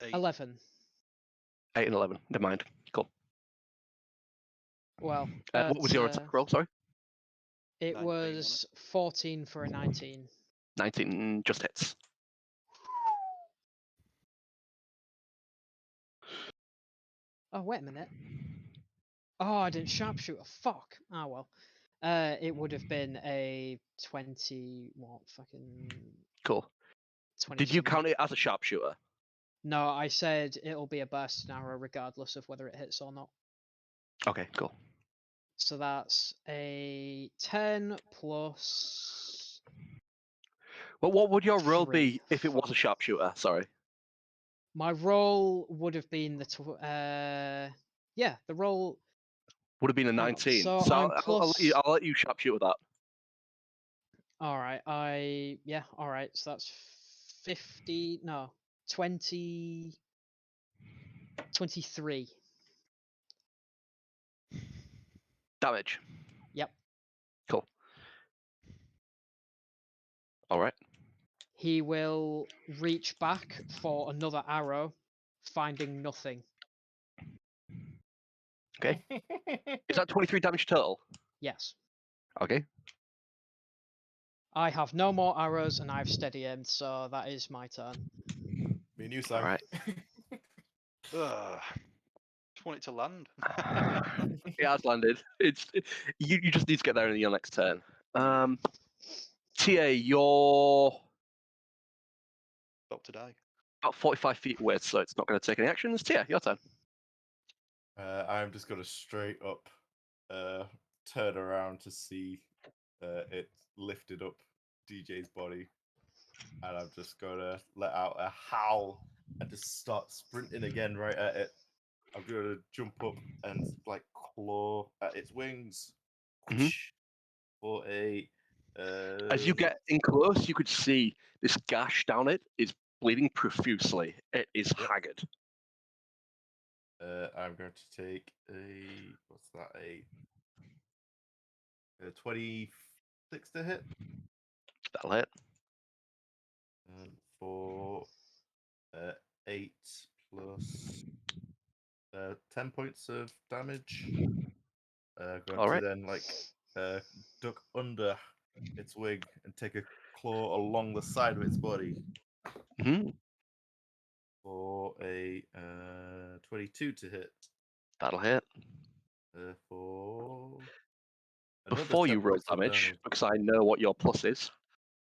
8. 11. 8 and 11. Never mind. Cool. Well, What was your attack roll? Sorry. it 19 on it. was 14 for a 19. 19 just hits. Oh, wait a minute. Oh, I didn't sharpshooter. Fuck. Ah, well. It would have been a 20. What fucking. Cool. 20 Did you something. count it as a sharpshooter? No, I said it'll be a bursting arrow regardless of whether it hits or not. Okay, cool. So that's a 10 plus. Well, what would your roll 3. be if it was a sharpshooter? Sorry. My roll would have been the yeah, the roll. Would have been a Hang on, 19. so So I'm I'll let you sharpshoot with that. All right, all right. So that's 50. No, 20. 23. Damage. Yep. Cool. All right. He will reach back for another arrow, finding nothing. Okay. Is that 23 damage total? Yes. Okay. I have no more arrows and I've steady aimed, so that is my turn. Me and you, Sam. Alright. Ugh. Just want it to land. It has landed. You just need to get there in your next turn. TA, you're About to die. about 45 feet away, so it's not going to take any actions. Tia, your turn. I'm just gonna straight up turn around to see it lifted up DJ's body, and I'm just gonna let out a howl and just start sprinting again right at it. I'm gonna jump up and like claw at its wings Mhm. for a. As you get in close, you could see this gash down it is bleeding profusely. It is Yep. haggard. I'm going to take a what's that a 26 to hit That'll hit. for 8 plus 10 points of damage. Going All to right. then duck under its wing and take a claw along the side of its body hmm for a 22 to hit. That'll hit. For another Before 10 you roll points of damage, because I know what your plus is,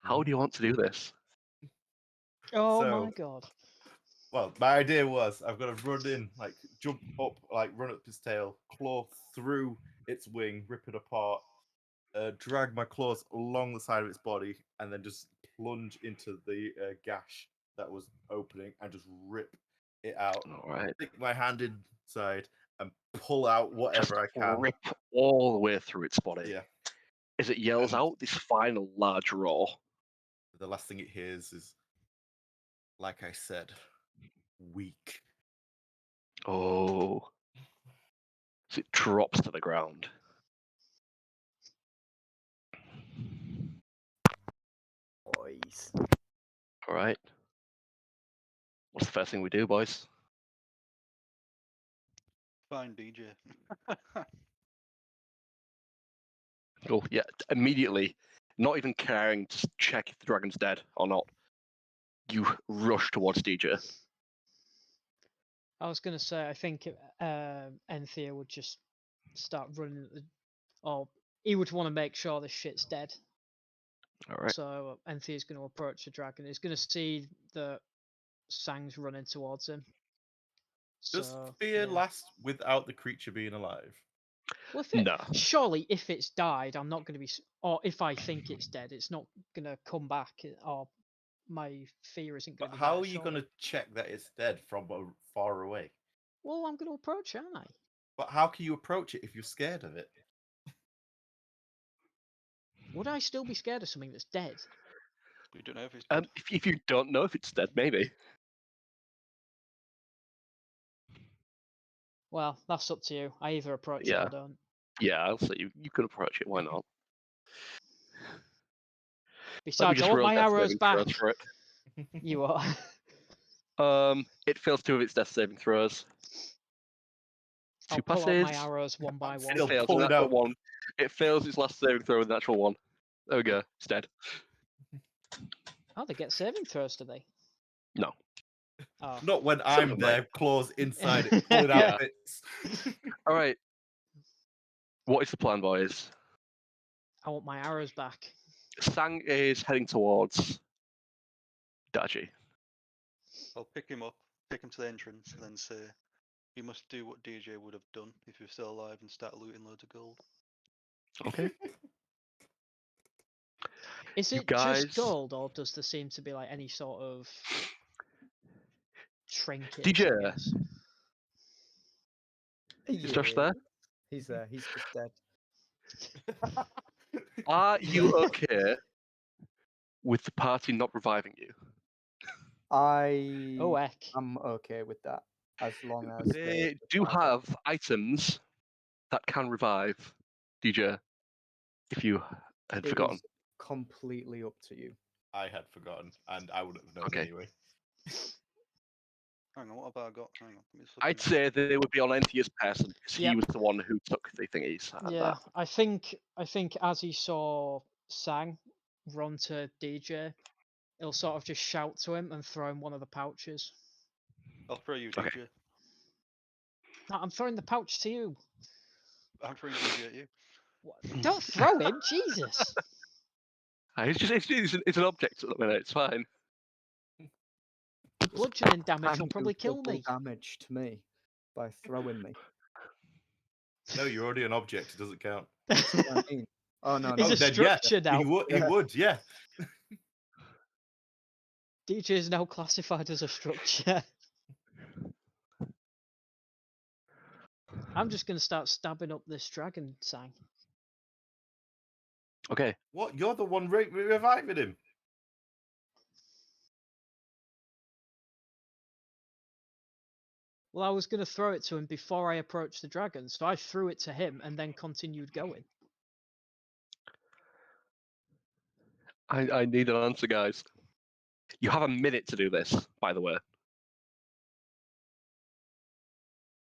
how do you want to do this? Oh So- my god. Well, my idea was I've got to run in, like jump up, like run up his tail, claw through its wing, rip it apart, drag my claws along the side of its body, and then just plunge into the gash that was opening and just rip it out. All right. Stick my hand inside and pull out whatever I can. Rip all the way through its body. Yeah. As it yells And- out this final large roar. The last thing it hears is, like I said, weak. Oh. As it drops to the ground. Boys. All right. What's the first thing we do, boys? Fine, DJ. Cool. Yeah. Immediately, not even caring to check if the dragon's dead or not, you rush towards DJ. I was gonna say I think Enthir would just start running at the, or he would want to make sure the shit's dead. All right. So Enthir's going to approach the dragon. He's going to see that Sang's running towards him. Does So, fear yeah. last without the creature being alive? Well, if it, No. surely if it's died, I'm not going to be, or if I think it's dead, it's not going to come back, or my fear isn't going But to be how there, are you going surely. to check that it's dead from far away? Well, I'm going to approach, aren't I? But how can you approach it if you're scared of it? Would I still be scared of something that's dead? We don't know if it's dead. If you don't know if it's dead, maybe. Well, that's up to you. I either approach it Yeah. or don't. Yeah, I'll say you could approach it. Why not? Let me Besides, I just want roll my death arrows saving back. throws for it. You are. It fails 2 of its death saving throws. I'll 2 pull out passes. my arrows one by I'm one. It still fails with pulling a natural out. 1. It fails its last saving throw with a natural 1. There we go. It's dead. Oh, they get saving throws, do they? No. Oh. Not when Some of I'm them there, might. claws inside it, pulling Yeah. out bits. All right. What is the plan, boys? I want my arrows back. Sang is heading towards Dar-Jee. I'll pick him up, take him to the entrance, and then say, "You must do what DJ would have done if you're still alive and start looting loads of gold." Okay. Is You it guys- just gold, or does there seem to be like any sort of trinkets? DJ. I guess? Is Josh there? He's there. He's just dead. Are you okay with the party not reviving you? I Oh heck! am okay with that, as long as They do have items that can revive DJ, if you had It forgotten. is completely up to you. I had forgotten, and I wouldn't have known Okay. anyway. Hang on, what have I got? Hang on. Let me just look I'd in the- say they would be on Enthir's person because Yep. he was the one who took the thingies. Yeah, I think as he saw Sang run to DJ, he'll sort of just shout to him and throw him one of the pouches. I'll throw you, Okay. DJ. No, I'm throwing the pouch to you. I'm throwing DJ at you. What? Don't throw him, Jesus! It's an object at the minute. It's fine. The bludgeoning damage And will do probably kill double me. damage to me by throwing me. No, you're already an object. It doesn't count. That's what I mean. Oh no, He's no. a then yeah, structure now. He would. He Yeah. would. Yeah. DJ is now classified as a structure. I'm just gonna start stabbing up this dragon, Sang. Okay. What? You're the one reviving him. Well, I was gonna throw it to him before I approached the dragon, so I threw it to him and then continued going. I need an answer, guys. You have a minute to do this, by the way.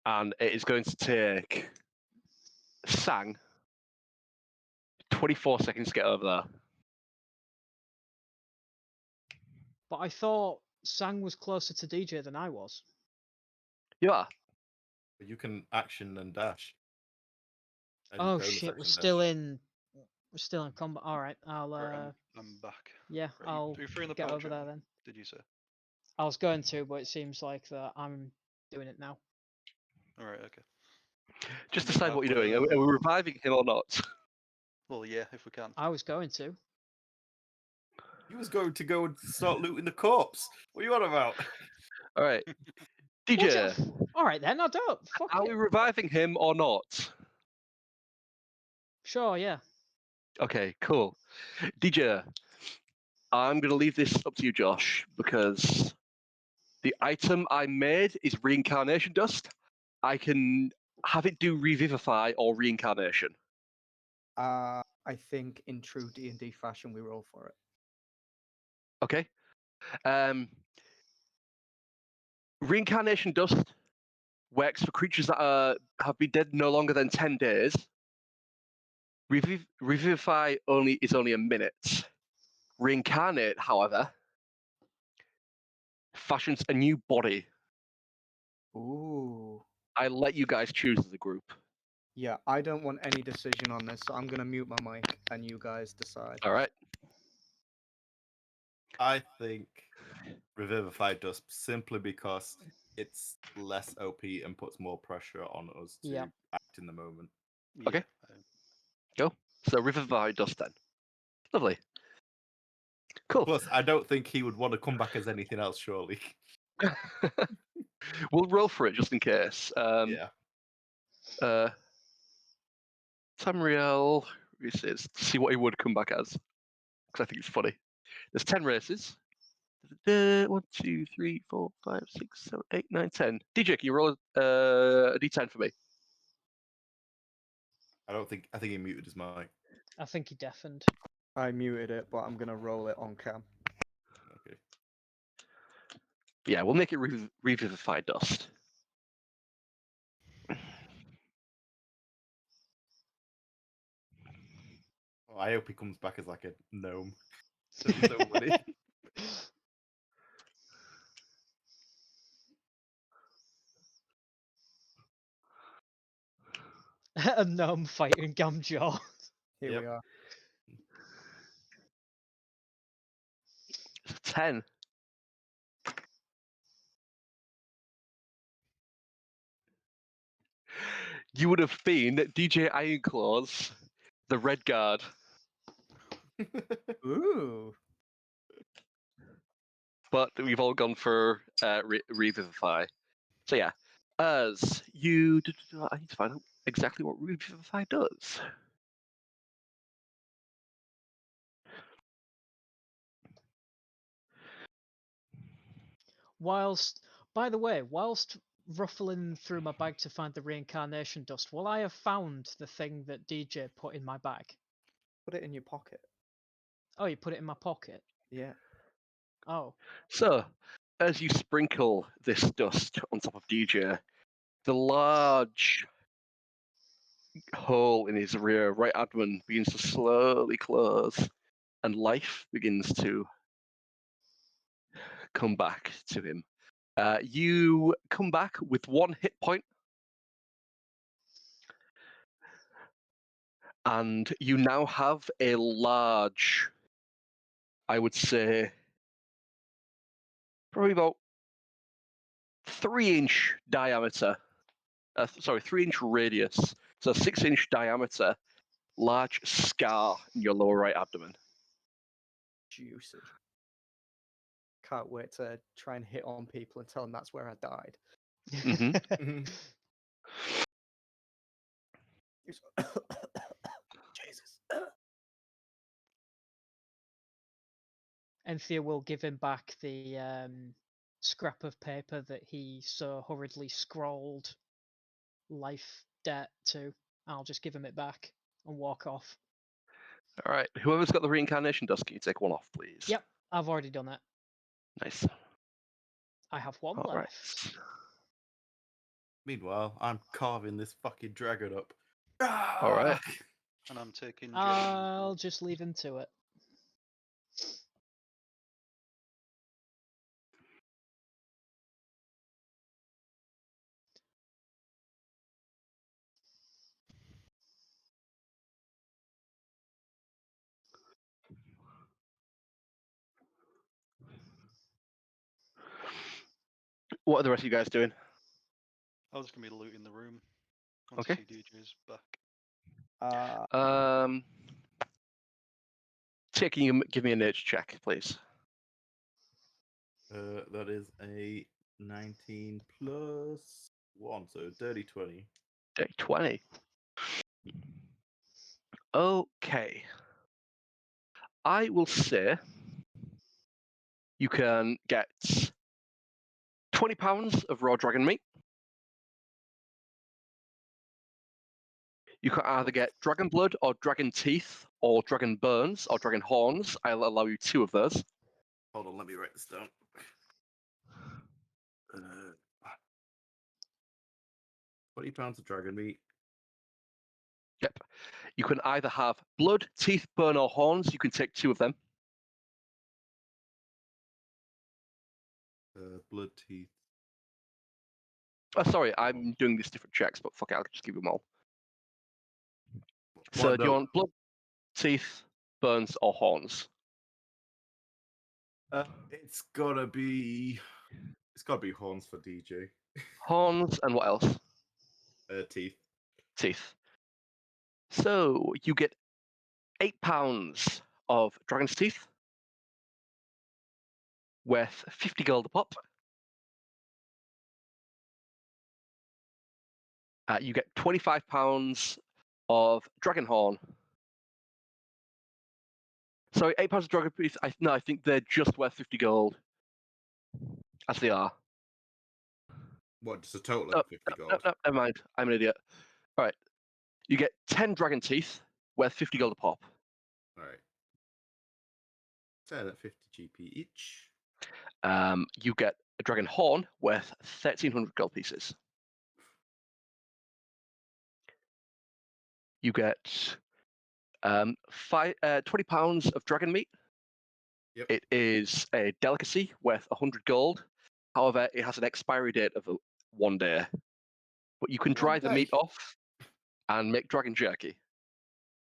And it is going to take Sang 24 seconds to get over there. But I thought Sang was closer to DJ than I was. You are. You can action and dash. And Oh bonus shit, we're action still dash. in combat. All right, I'll Right, I'm back. yeah, Right, I'll you're throwing the get pouch over at there me, then. Did you say? I was going to, but it seems like that I'm doing it now. All right. Okay. Just And we decide what have, you're doing. Are we reviving him or not? Well, yeah, if we can. I was going to. He was going to go and start looting the corpse. What are you on about? All right. Well, DJ, all right then, I don't. Fuck are it. we reviving him or not? Sure, yeah. Okay, cool. DJ, I'm going to leave this up to you, Josh, because the item I made is reincarnation dust. I can have it do revivify or reincarnation. I think in true D&D fashion we roll for it. Okay. Reincarnation dust works for creatures that have been dead no longer than 10 days. Revivify is only a minute. Reincarnate, however, fashions a new body. Ooh. I let you guys choose as a group. Yeah, I don't want any decision on this, so I'm gonna mute my mic and you guys decide. All right. I think Revivify does simply because it's less OP and puts more pressure on us to Yep. act in the moment. Okay. Yeah, So Revivify dust then. Lovely. Cool. Plus, I don't think he would want to come back as anything else, surely. We'll roll for it just in case. Yeah. Tamriel races. See what he would come back as. Because I think it's funny. There's 10 races. 1, 2, 3, 4, 5, 6, 7, 8, 9, 10. DJ, can you roll a d10 for me? I think he muted his mic. I think he deafened. I muted it, but I'm gonna roll it on cam. Okay. Yeah, we'll make it revivify dust. Oh, I hope he comes back as like a gnome. That'd be so funny. A gnome fighting Gamjaw. Here Yep. we are. 10. You would have been DJ Ironclaws the Red Guard. Ooh. But we've all gone for Revivify. So yeah, as you... I need to find out exactly what Revivify does. By the way, whilst ruffling through my bag to find the reincarnation dust, will I have found the thing that DJ put in my bag? Put it in your pocket. Oh, you put it in my pocket? Yeah. Oh. So, as you sprinkle this dust on top of DJ, the large hole in his rear right abdomen begins to slowly close, and life begins to come back to him. You come back with 1 hit point, and you now have a large, I would say, probably about 3-inch diameter. 3-inch radius. So 6-inch diameter, large scar in your lower right abdomen. Juicy. Can't wait to try and hit on people and tell them that's where I died. Mhm. Jesus. Enthir will give him back the scrap of paper that he so hurriedly scrawled life debt to. I'll just give him it back and walk off. All right. Whoever's got the reincarnation dust, can you take 1 off, please? Yep, I've already done it. Nice. I have 1 All left. right. Meanwhile, I'm carving this fucking dragon up. All right. And I'm taking. I'll just leave him to it. What are the rest of you guys doing? I was gonna be looting the room. I want Okay. to see DJ's back. Tia, can you give me a nature check, please? That is a 19 plus 1, so dirty 20. Day 20. Okay. I will say you can get 20 pounds of raw dragon meat. You can either get dragon blood or dragon teeth or dragon burns or dragon horns. I'll allow you 2 of those. Hold on, let me write this down. 20 pounds of dragon meat. Yep. You can either have blood, teeth, burn, or horns. You can take 2 of them. Blood, teeth. Oh, sorry, I'm doing these different checks, but fuck it, I'll just give them all. So Well, do you no. want blood, teeth, burns, or horns? It's gotta be horns for DJ. Horns, and what else? Teeth. Teeth. So you get 8 pounds of dragon's teeth worth 50 gold a pop. You get 25 pounds of dragon horn. Sorry, 8 pounds of dragon teeth. I think they're just worth 50 gold, as they are. What? Just a total No, of 50 gold. no, never mind. I'm an idiot. All right. You get 10 dragon teeth worth 50 gold a pop. All right. 10 at 50 GP each. You get a dragon horn worth 1,300 gold pieces. You get 20 pounds of dragon meat. Yep. It is a delicacy worth 100 gold. However, it has an expiry date of 1 day. But you can dry the meat off and make dragon jerky.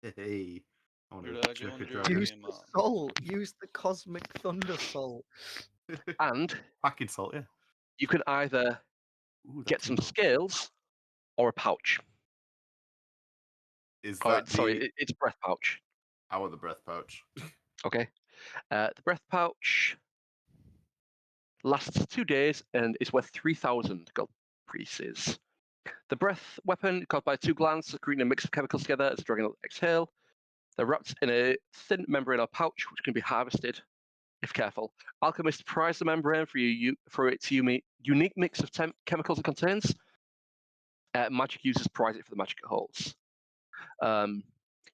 Hey. I want Good to idea jerk on a jerky. dragon. Use the salt. Use the cosmic thunder salt. And Packing salt, yeah. you can either Ooh, get that's some enough. scales or a pouch. Is Oh, that it's breath pouch. I want the breath pouch. Okay. The breath pouch lasts 2 days and is worth 3,000 gold pieces. The breath weapon, caused by 2 glands, creating a mix of chemicals together as a dragon exhale. They're wrapped in a thin membrane or pouch, which can be harvested if careful. Alchemists prize the membrane for its unique mix of chemicals it contains. Magic users prize it for the magic it holds.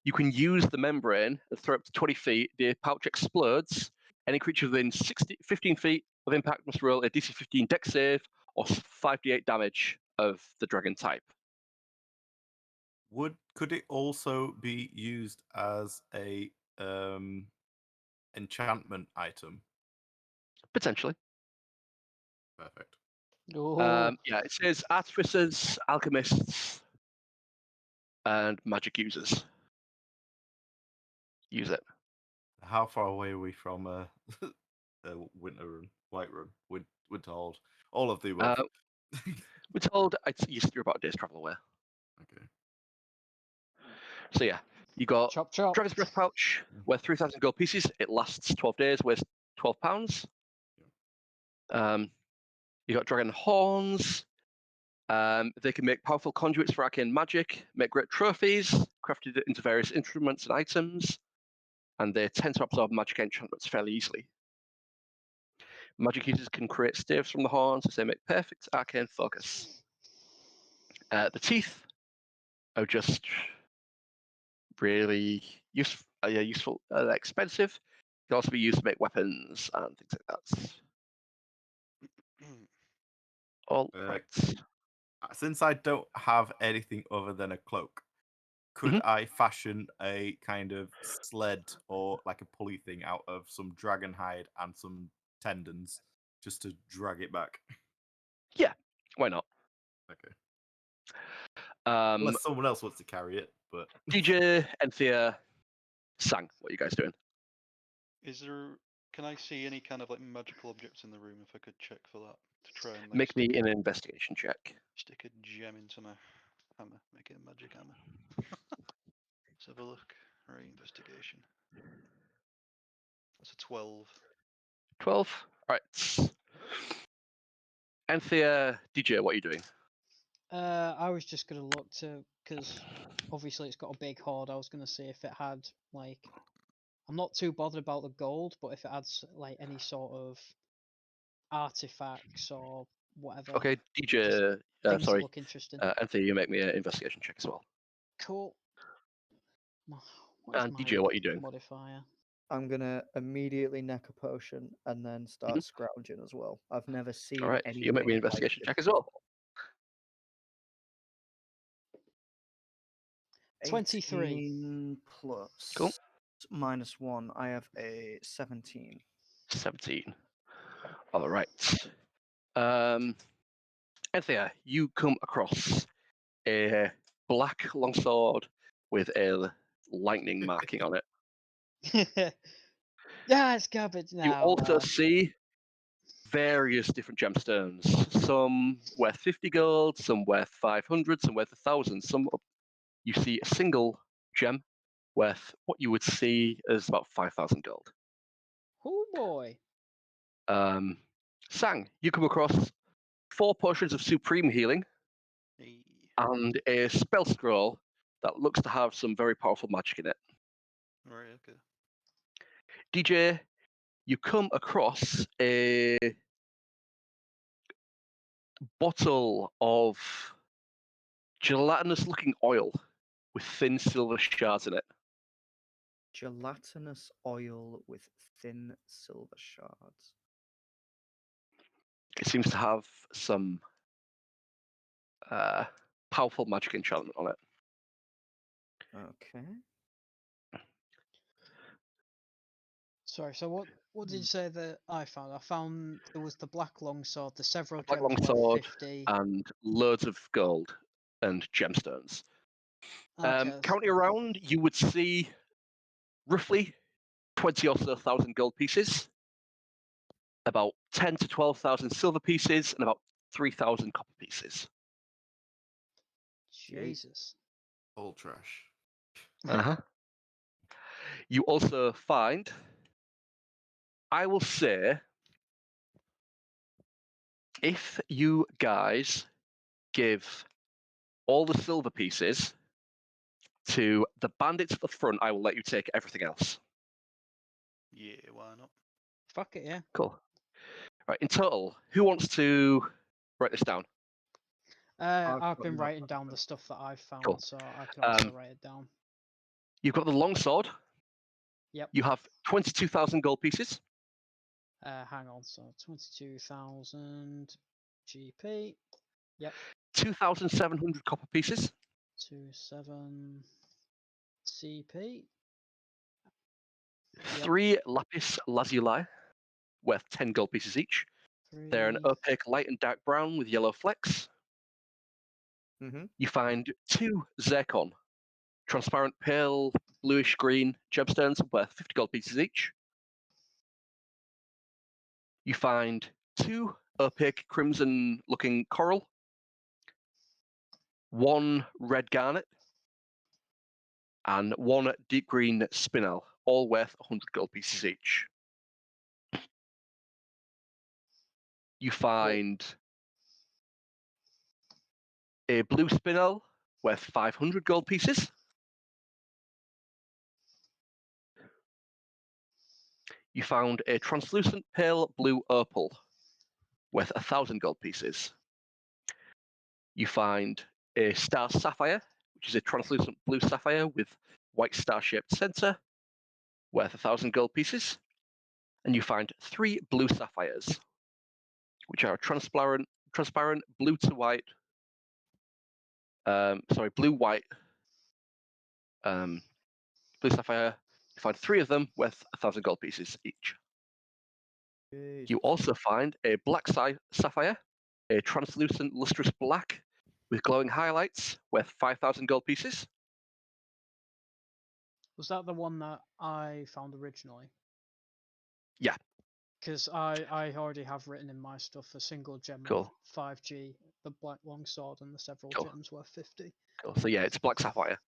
You can use the membrane and throw up to 20 feet. The pouch explodes. Any creature within 15 feet of impact must roll a DC 15 dex save or 5d8 damage of the dragon type. Could it also be used as a enchantment item? Potentially. Perfect. Oh, Yeah, it says artificers, alchemists, and magic users use it. How far away are we from Winter Run, White Run, Winterhold? All of the above. We're told you're about a day's travel away. Okay. So yeah, you got chop chop. Dragon's Breath pouch worth 3,000 gold pieces. It lasts 12 days, worth £12. You got Dragon Horns. They can make powerful conduits for arcane magic, make great trophies, crafted into various instruments and items, and they tend to absorb magic enchantments fairly easily. Magic users can create staves from the horns as they make perfect arcane focus. The teeth are just really useful, expensive. They can also be used to make weapons and things like that. All right. Since I don't have anything other than a cloak, could I fashion a kind of sled or like a pulley thing out of some dragon hide and some tendons just to drag it back? Yeah, why not? Okay. Unless someone else wants to carry it, but DJ, Enthir, Sang, what are you guys doing? Can I see any kind of like magical objects in the room if I could check for that to try and like, Make me an investigation check. stick a gem into my hammer, make it a magic hammer. Let's have a look. Right, investigation. That's a 12. 12. Right. Enthir, DJ, what are you doing? I was just gonna look because obviously it's got a big hoard. I was gonna see if it had like. I'm not too bothered about the gold, but if it adds like any sort of artifacts or whatever. Okay, DJ. Things that Sorry, look interesting. Enthir, you make me an investigation check as well. Cool. What is And my DJ, what are you doing? modifier? I'm gonna immediately neck a potion and then start scrounging as well. I've never seen All right, anything. you make me an like investigation this check as well. before. 23. 18 plus Cool. -1. I have a 17. 17. All right. Enthir, you come across a black longsword with a lightning marking on it. Yeah, it's garbage now. You also see various different gemstones. Some worth 50 gold, some worth 500, some worth 1,000. You see a single gem worth what you would see as about 5,000 gold. Oh boy. Sang, you come across 4 potions of supreme healing Hey. and a spell scroll that looks to have some very powerful magic in it. Right, okay. DJ, you come across a bottle of gelatinous looking oil with thin silver shards in it. Gelatinous oil with thin silver shards. It seems to have some powerful magic enchantment on it. Okay. Sorry, so what did you say that I found? I found there was the black longsword, the several Black gems worth longsword 50. and loads of gold and gemstones. Okay, Counting around, you would see roughly 20 or so thousand gold pieces, about 10 to 12,000 silver pieces, and about 3,000 copper pieces. Jesus. all trash. Uh-huh. You also find, I will say, if you guys give all the silver pieces to the bandits at the front, I will let you take everything else. Yeah, why not? Fuck it, yeah. Cool. Right, in total, who wants to write this down? I've I've got been no writing down the preference. stuff that I've found, Cool. so I can also write it down. You've got the longsword. Yep. You have 22,000 gold pieces. Hang on, so 22,000 GP. Yep. 2,700 copper pieces. 27 CP. Yep. 3 lapis lazuli, worth 10 gold pieces each. They're an 3. opaque light and dark brown with yellow flecks. Mm-hmm. You find 2 zircon, transparent pale bluish green gemstones worth 50 gold pieces each. You find 2 opaque crimson looking coral, 1 red garnet, and 1 deep green spinel, all worth 100 gold pieces each. You find a blue spinel worth 500 gold pieces. You found a translucent pale blue opal worth 1,000 gold pieces. You find a star sapphire, which is a translucent blue sapphire with white star-shaped center, worth 1,000 gold pieces. And you find 3 blue sapphires, which are transparent blue to white. Blue-white blue sapphire. You find 3 of them worth 1,000 gold pieces each. Jesus. You also find a black sapphire, a translucent lustrous black with glowing highlights worth 5,000 gold pieces. Was that the one that I found originally? Yeah. Because I already have written in my stuff a single gem Cool. worth 5G, the black longsword, and the several Cool. gems worth 50. Cool. So yeah, it's black sapphire.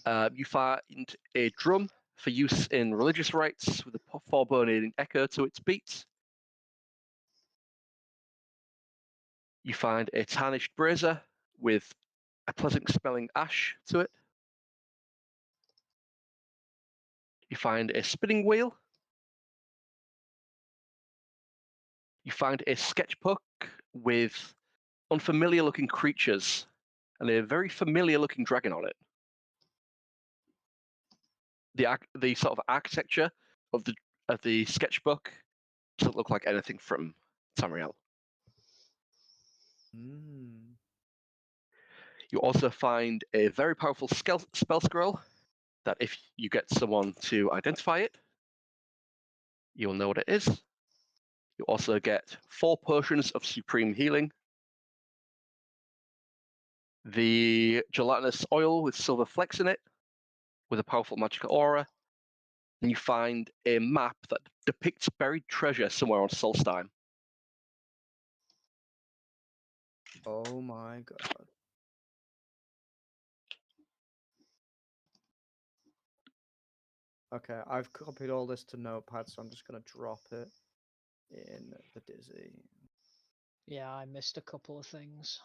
You find a drum for use in religious rites with a foreboding echo to its beat. You find a tarnished brazier with a pleasant smelling ash to it. You find a spinning wheel. You find a sketchbook with unfamiliar looking creatures and a very familiar looking dragon on it. The sort of architecture of the sketchbook doesn't look like anything from Tamriel. Mm. You also find a very powerful spell scroll that if you get someone to identify it, you'll know what it is. You also get 4 potions of supreme healing, the gelatinous oil with silver flecks in it, with a powerful magical aura, and you find a map that depicts buried treasure somewhere on Solstheim. Oh my god. Okay, I've copied all this to Notepad, so I'm just gonna drop it in the Dizzy. Yeah, I missed a couple of things.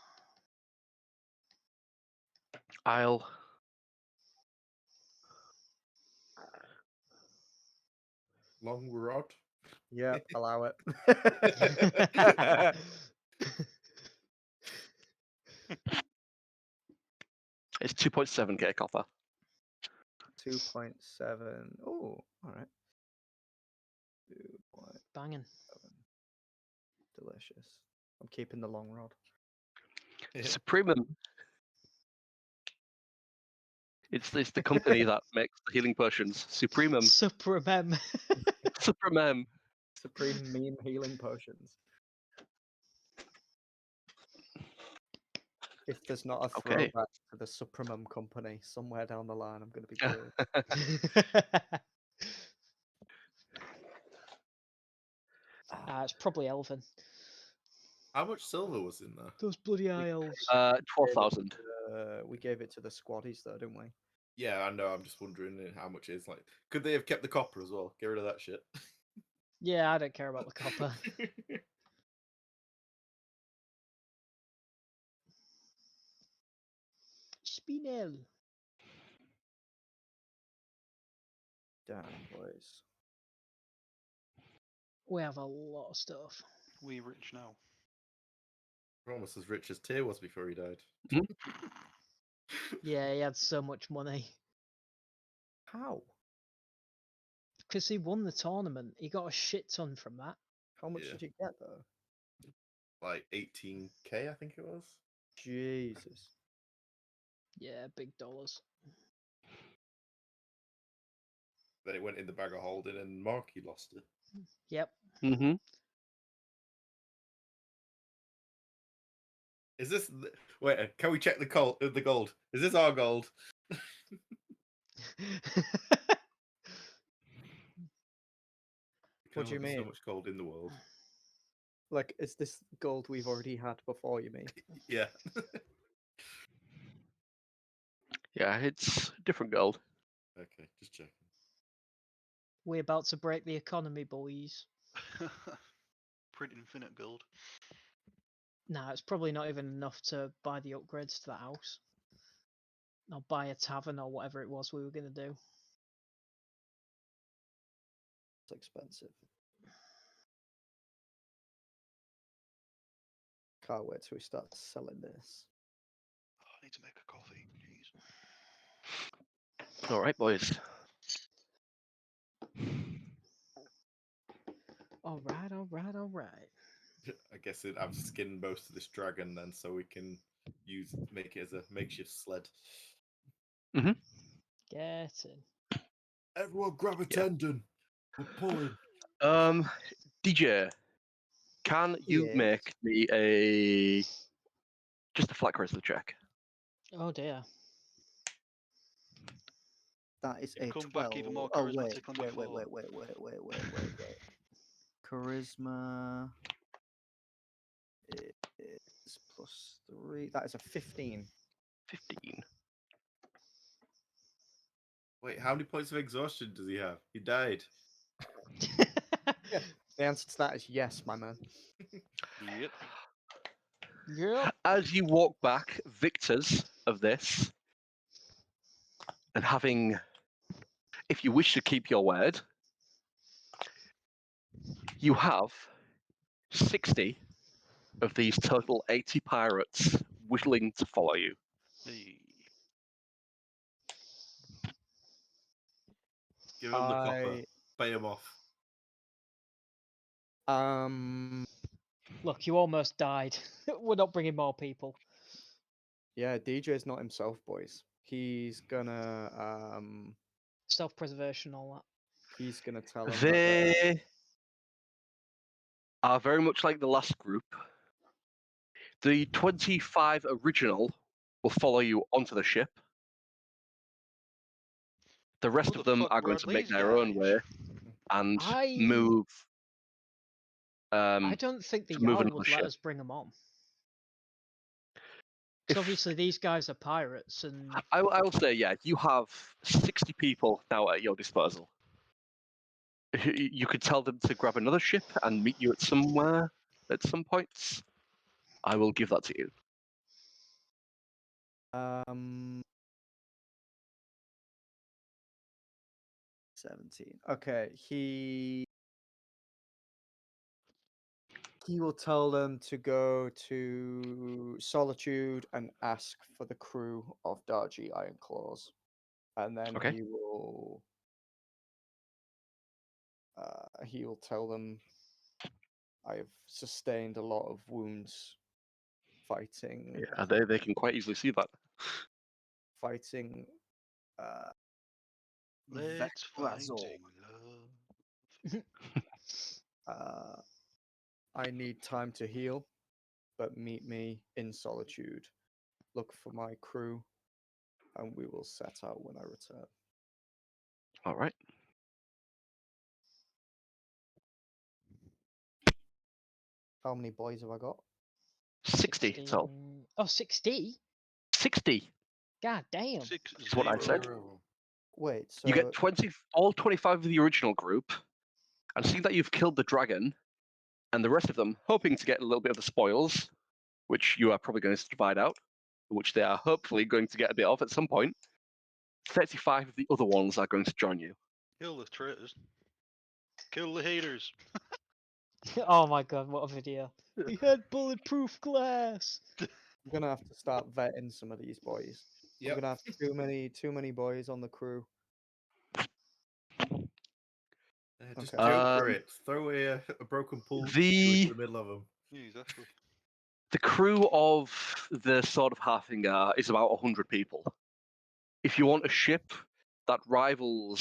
I'll Long rod. Yep, allow it. It's 2.7k copper. 2.7. Oh, all right. 2.7. Banging. Delicious. I'm keeping the long rod. Supremum. It's the company that makes the healing potions. Supremum. Supremem. Supremum. Supreme meme healing potions. If there's not a Okay. throwback to the Supremum company somewhere down the line, I'm going to be killed. It's probably Elven. How much silver was in there? Those bloody eye elves. 12,000. We gave it to the squaddies, though, didn't we? Yeah, I know. I'm just wondering how much it is. Like, could they have kept the copper as well? Get rid of that shit. Yeah, I don't care about the copper. Spinel. Damn, boys. We have a lot of stuff. We rich now. We're almost as rich as Tyr was before he died. Yeah, he had so much money. How? Because he won the tournament. He got a shit ton from that. How much Yeah. did you get though? Like 18k, I think it was. Jesus. Yeah, big dollars. Then it went in the bag of holding, and Marky lost it. Yep. Mm-hmm. Is this? Wait, can we check the gold? The gold. Is this our gold? What do you There's so mean? much gold in the world. Like, is this gold we've already had before? You mean? Yeah. Yeah, it's different gold. Okay, just checking. We're about to break the economy, boys. Print infinite gold. Nah, it's probably not even enough to buy the upgrades to the house. Or buy a tavern or whatever it was we were going to do. It's expensive. Can't wait till we start selling this. Oh, I need to make a coffee. Jeez. All right, boys. All right, all right, all right. I guess I've skinned most of this dragon then, so we can make it as a makeshift sled. Get in. Everyone, grab a Yeah. tendon. We're pulling. DJ, can you Yes. make me just a flat charisma check? Oh dear. That is You've a come 12. back even more Oh wait, charismatic on your wait. Charisma is +3. That is a 15. 15. Wait, how many points of exhaustion does he have? He died. Yeah. The answer to that is yes, my man. Yep. Yep. As you walk back, victors of this, and having, if you wish to keep your word, you have 60 of these total 80 pirates willing to follow you. Hey. Give him the copper. Pay him off. Look, you almost died. We're not bringing more people. Yeah, DJ's not himself, boys. He's gonna Self-preservation, all that. he's gonna tell them that they're... They are very much like the last group. The 25 original will follow you onto the ship. The rest Who of the them fuck are going brought to make these their own guys? way and I move. I don't think the to move Jarl another would let ship. us bring them on. If- So obviously these guys are pirates, and I will say, yeah, you have 60 people now at your disposal. You could tell them to grab another ship and meet you at somewhere at some points. I will give that to you. 17. Okay, he will tell them to go to Solitude and ask for the crew of Dar-Jee Ironclaws, and then Okay. he will tell them I've sustained a lot of wounds fighting Yeah, they can quite easily see that. fighting Let's Vekrazor. fighting love. I need time to heal, but meet me in Solitude. Look for my crew, and we will set out when I return. All right. How many boys have I got? 60 total. Oh, 60? 60. God damn. 6 Is what I said. 0. Wait, so You get 20, all 25 of the original group, and seeing that you've killed the dragon, and the rest of them hoping to get a little bit of the spoils, which you are probably going to divide out, which they are hopefully going to get a bit of at some point. 35 of the other ones are going to join you. Kill the traitors. Kill the haters. Oh my god, what a video. He had bulletproof glass. I'm gonna have to start vetting some of these boys. I'm Yep. gonna have too many boys on the crew. Just Okay. joker it. Throw away a broken pool The- into the middle of them. Yeah, exactly. The crew of the Sword of Halfingar is about 100 people. If you want a ship that rivals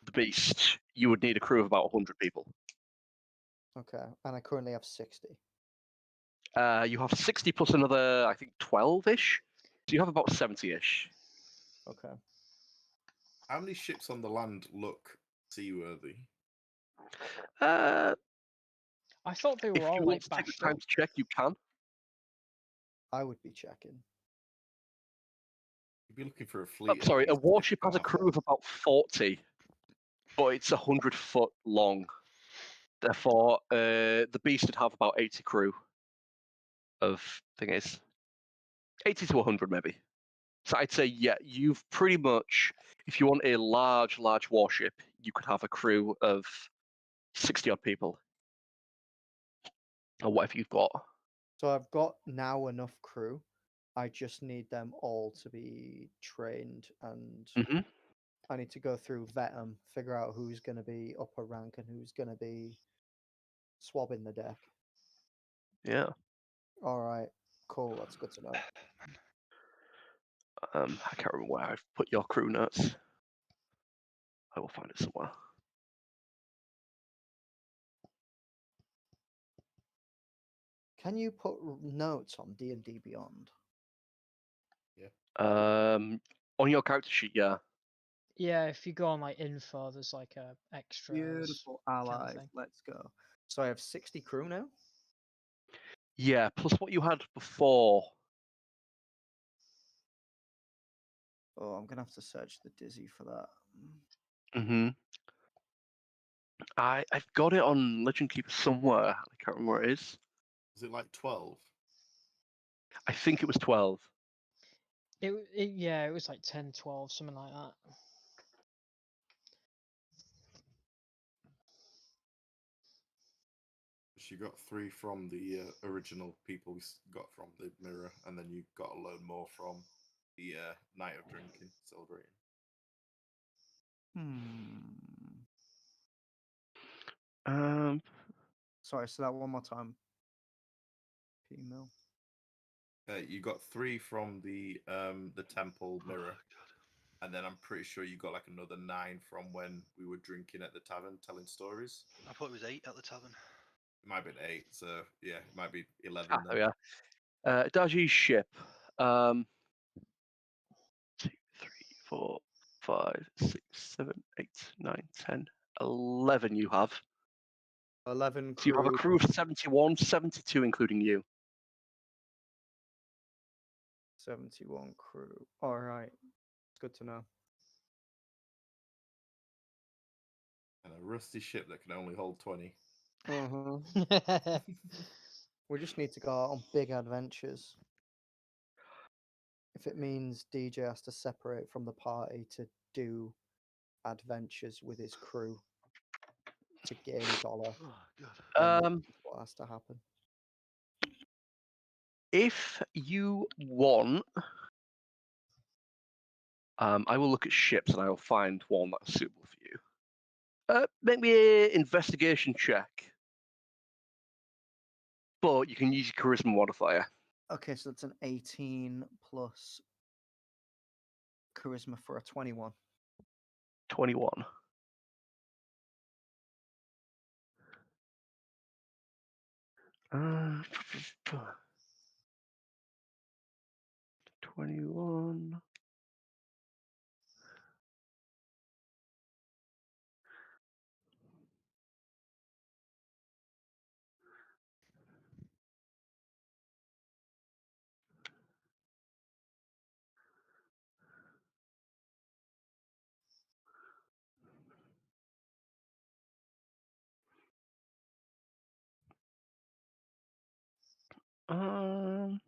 the Beast, you would need a crew of about 100 people. Okay, and I currently have 60. You have 60 plus another, I think, 12-ish. So you have about 70-ish. Okay. How many ships on the land look seaworthy? Uh, I thought they if were all you like want to take the bashed time up. to check, you can. I would be checking. You'd be looking for a Oh, fleet. sorry, at a least if warship you've has a got crew of about 40, but it's 100 foot long. Therefore, the Beast would have about 80 crew of thing is 80 to 100 maybe. So I'd say, yeah, you've pretty much, if you want a large warship, you could have a crew of 60 odd people. Or whatever you've got. So I've got now enough crew. I just need them all to be trained, and Mhm. I need to go through, vet them, figure out who's going to be upper rank and who's going to be swabbing the deck. Yeah. All right, cool. That's good to know. I can't remember where I've put your crew notes. I will find it somewhere. Can you put notes on D&D Beyond? On your character sheet, yeah. Yeah, if you go on like info, there's like a extras. Beautiful kind of allies. thing. Let's go. So I have 60 crew now. Yeah, plus what you had before. Oh, I'm gonna have to search the Dizzy for that. Mhm. I've got it on Legend Keeper somewhere. I can't remember where it is. Is it like 12? I think it was 12. Yeah, it was like 10, 12, something like that. You got 3 from the original people we got from the mirror, and then you got a load more from the night of drinking, celebrating. Um, Sorry, so that one more time. Female. You got 3 from the temple mirror, and then I'm pretty sure you got like another 9 from when we were drinking at the tavern, telling stories. I thought it was 8 at the tavern. It might be 8, so yeah, it might be 11. there we Then. are. Dar-Jee's ship. 2, 3, 4, 5, 6, 7, 8, 9, 10, 11 you have. 11 So you have a crew. crew of 71, 72 including you. 71 crew. All right. It's good to know. And a rusty ship that can only hold 20. We just need to go out on big adventures. If it means DJ has to separate from the party to do adventures with his crew to gain dollar, Oh, God. Um, that's what has to happen. if you want, I will look at ships and I will find one that's suitable for you. Make me an investigation check. But you can use your charisma modifier. Okay, so it's an 18 plus charisma for a 21. 21. Uh, 21. Um.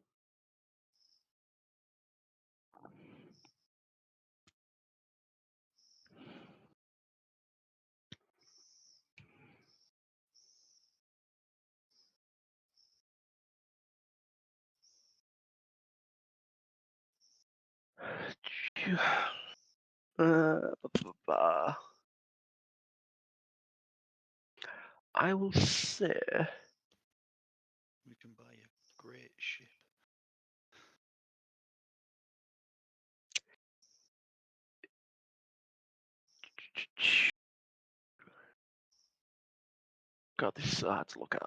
I will say. We can buy a great ship. God, this is so hard to look at.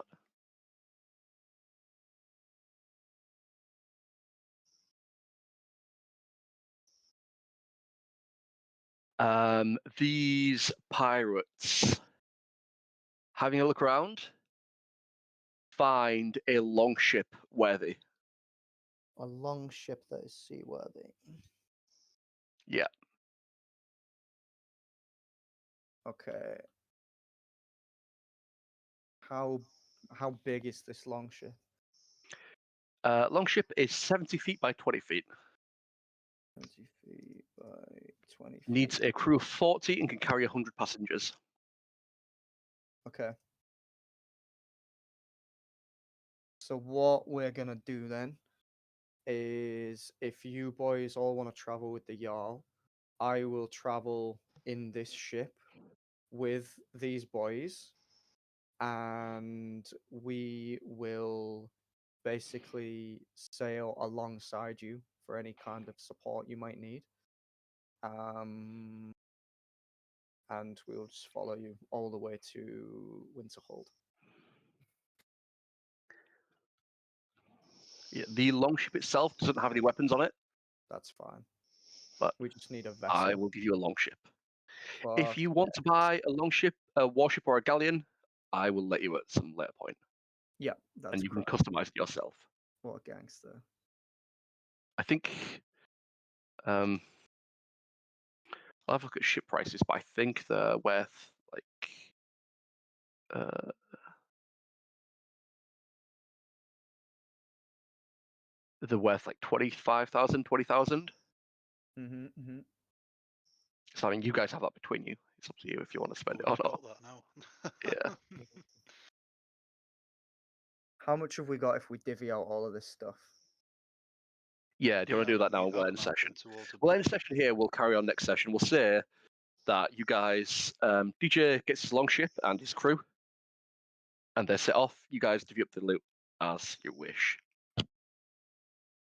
These pirates, having a look around, find a longship worthy. A long ship that is seaworthy. Yeah. Okay. How big is this long ship? Longship is 70 feet by 20 feet. 20 feet by 20 feet. Needs a crew of 40 and can carry 100 passengers. Okay. So what we're gonna do then is, if you boys all want to travel with the Jarl, I will travel in this ship with these boys, and we will basically sail alongside you for any kind of support you might need. And we'll just follow you all the way to Winterhold. Yeah, the longship itself doesn't have any weapons on it, That's fine. but We just need a vessel. I will give you a longship. If you Fuck want to buy a longship, a warship, or a galleon, I will let you at some later point, yeah, that's and you can correct. customize it yourself. What a gangster. I think I'll have a look at ship prices, but I think they're worth like they're worth like 25,000, 20,000. Mm-hmm. So I mean, you guys have that between you. It's up to you if you want to spend it or We've not. got that now. Yeah. How much have we got if we divvy out all of this stuff? Yeah, do you want to do that now? We'll end the session. We'll end the session here. We'll carry on next session. We'll say that you guys, DJ gets his longship and his crew, and they set off. You guys divvy up the loot as you wish.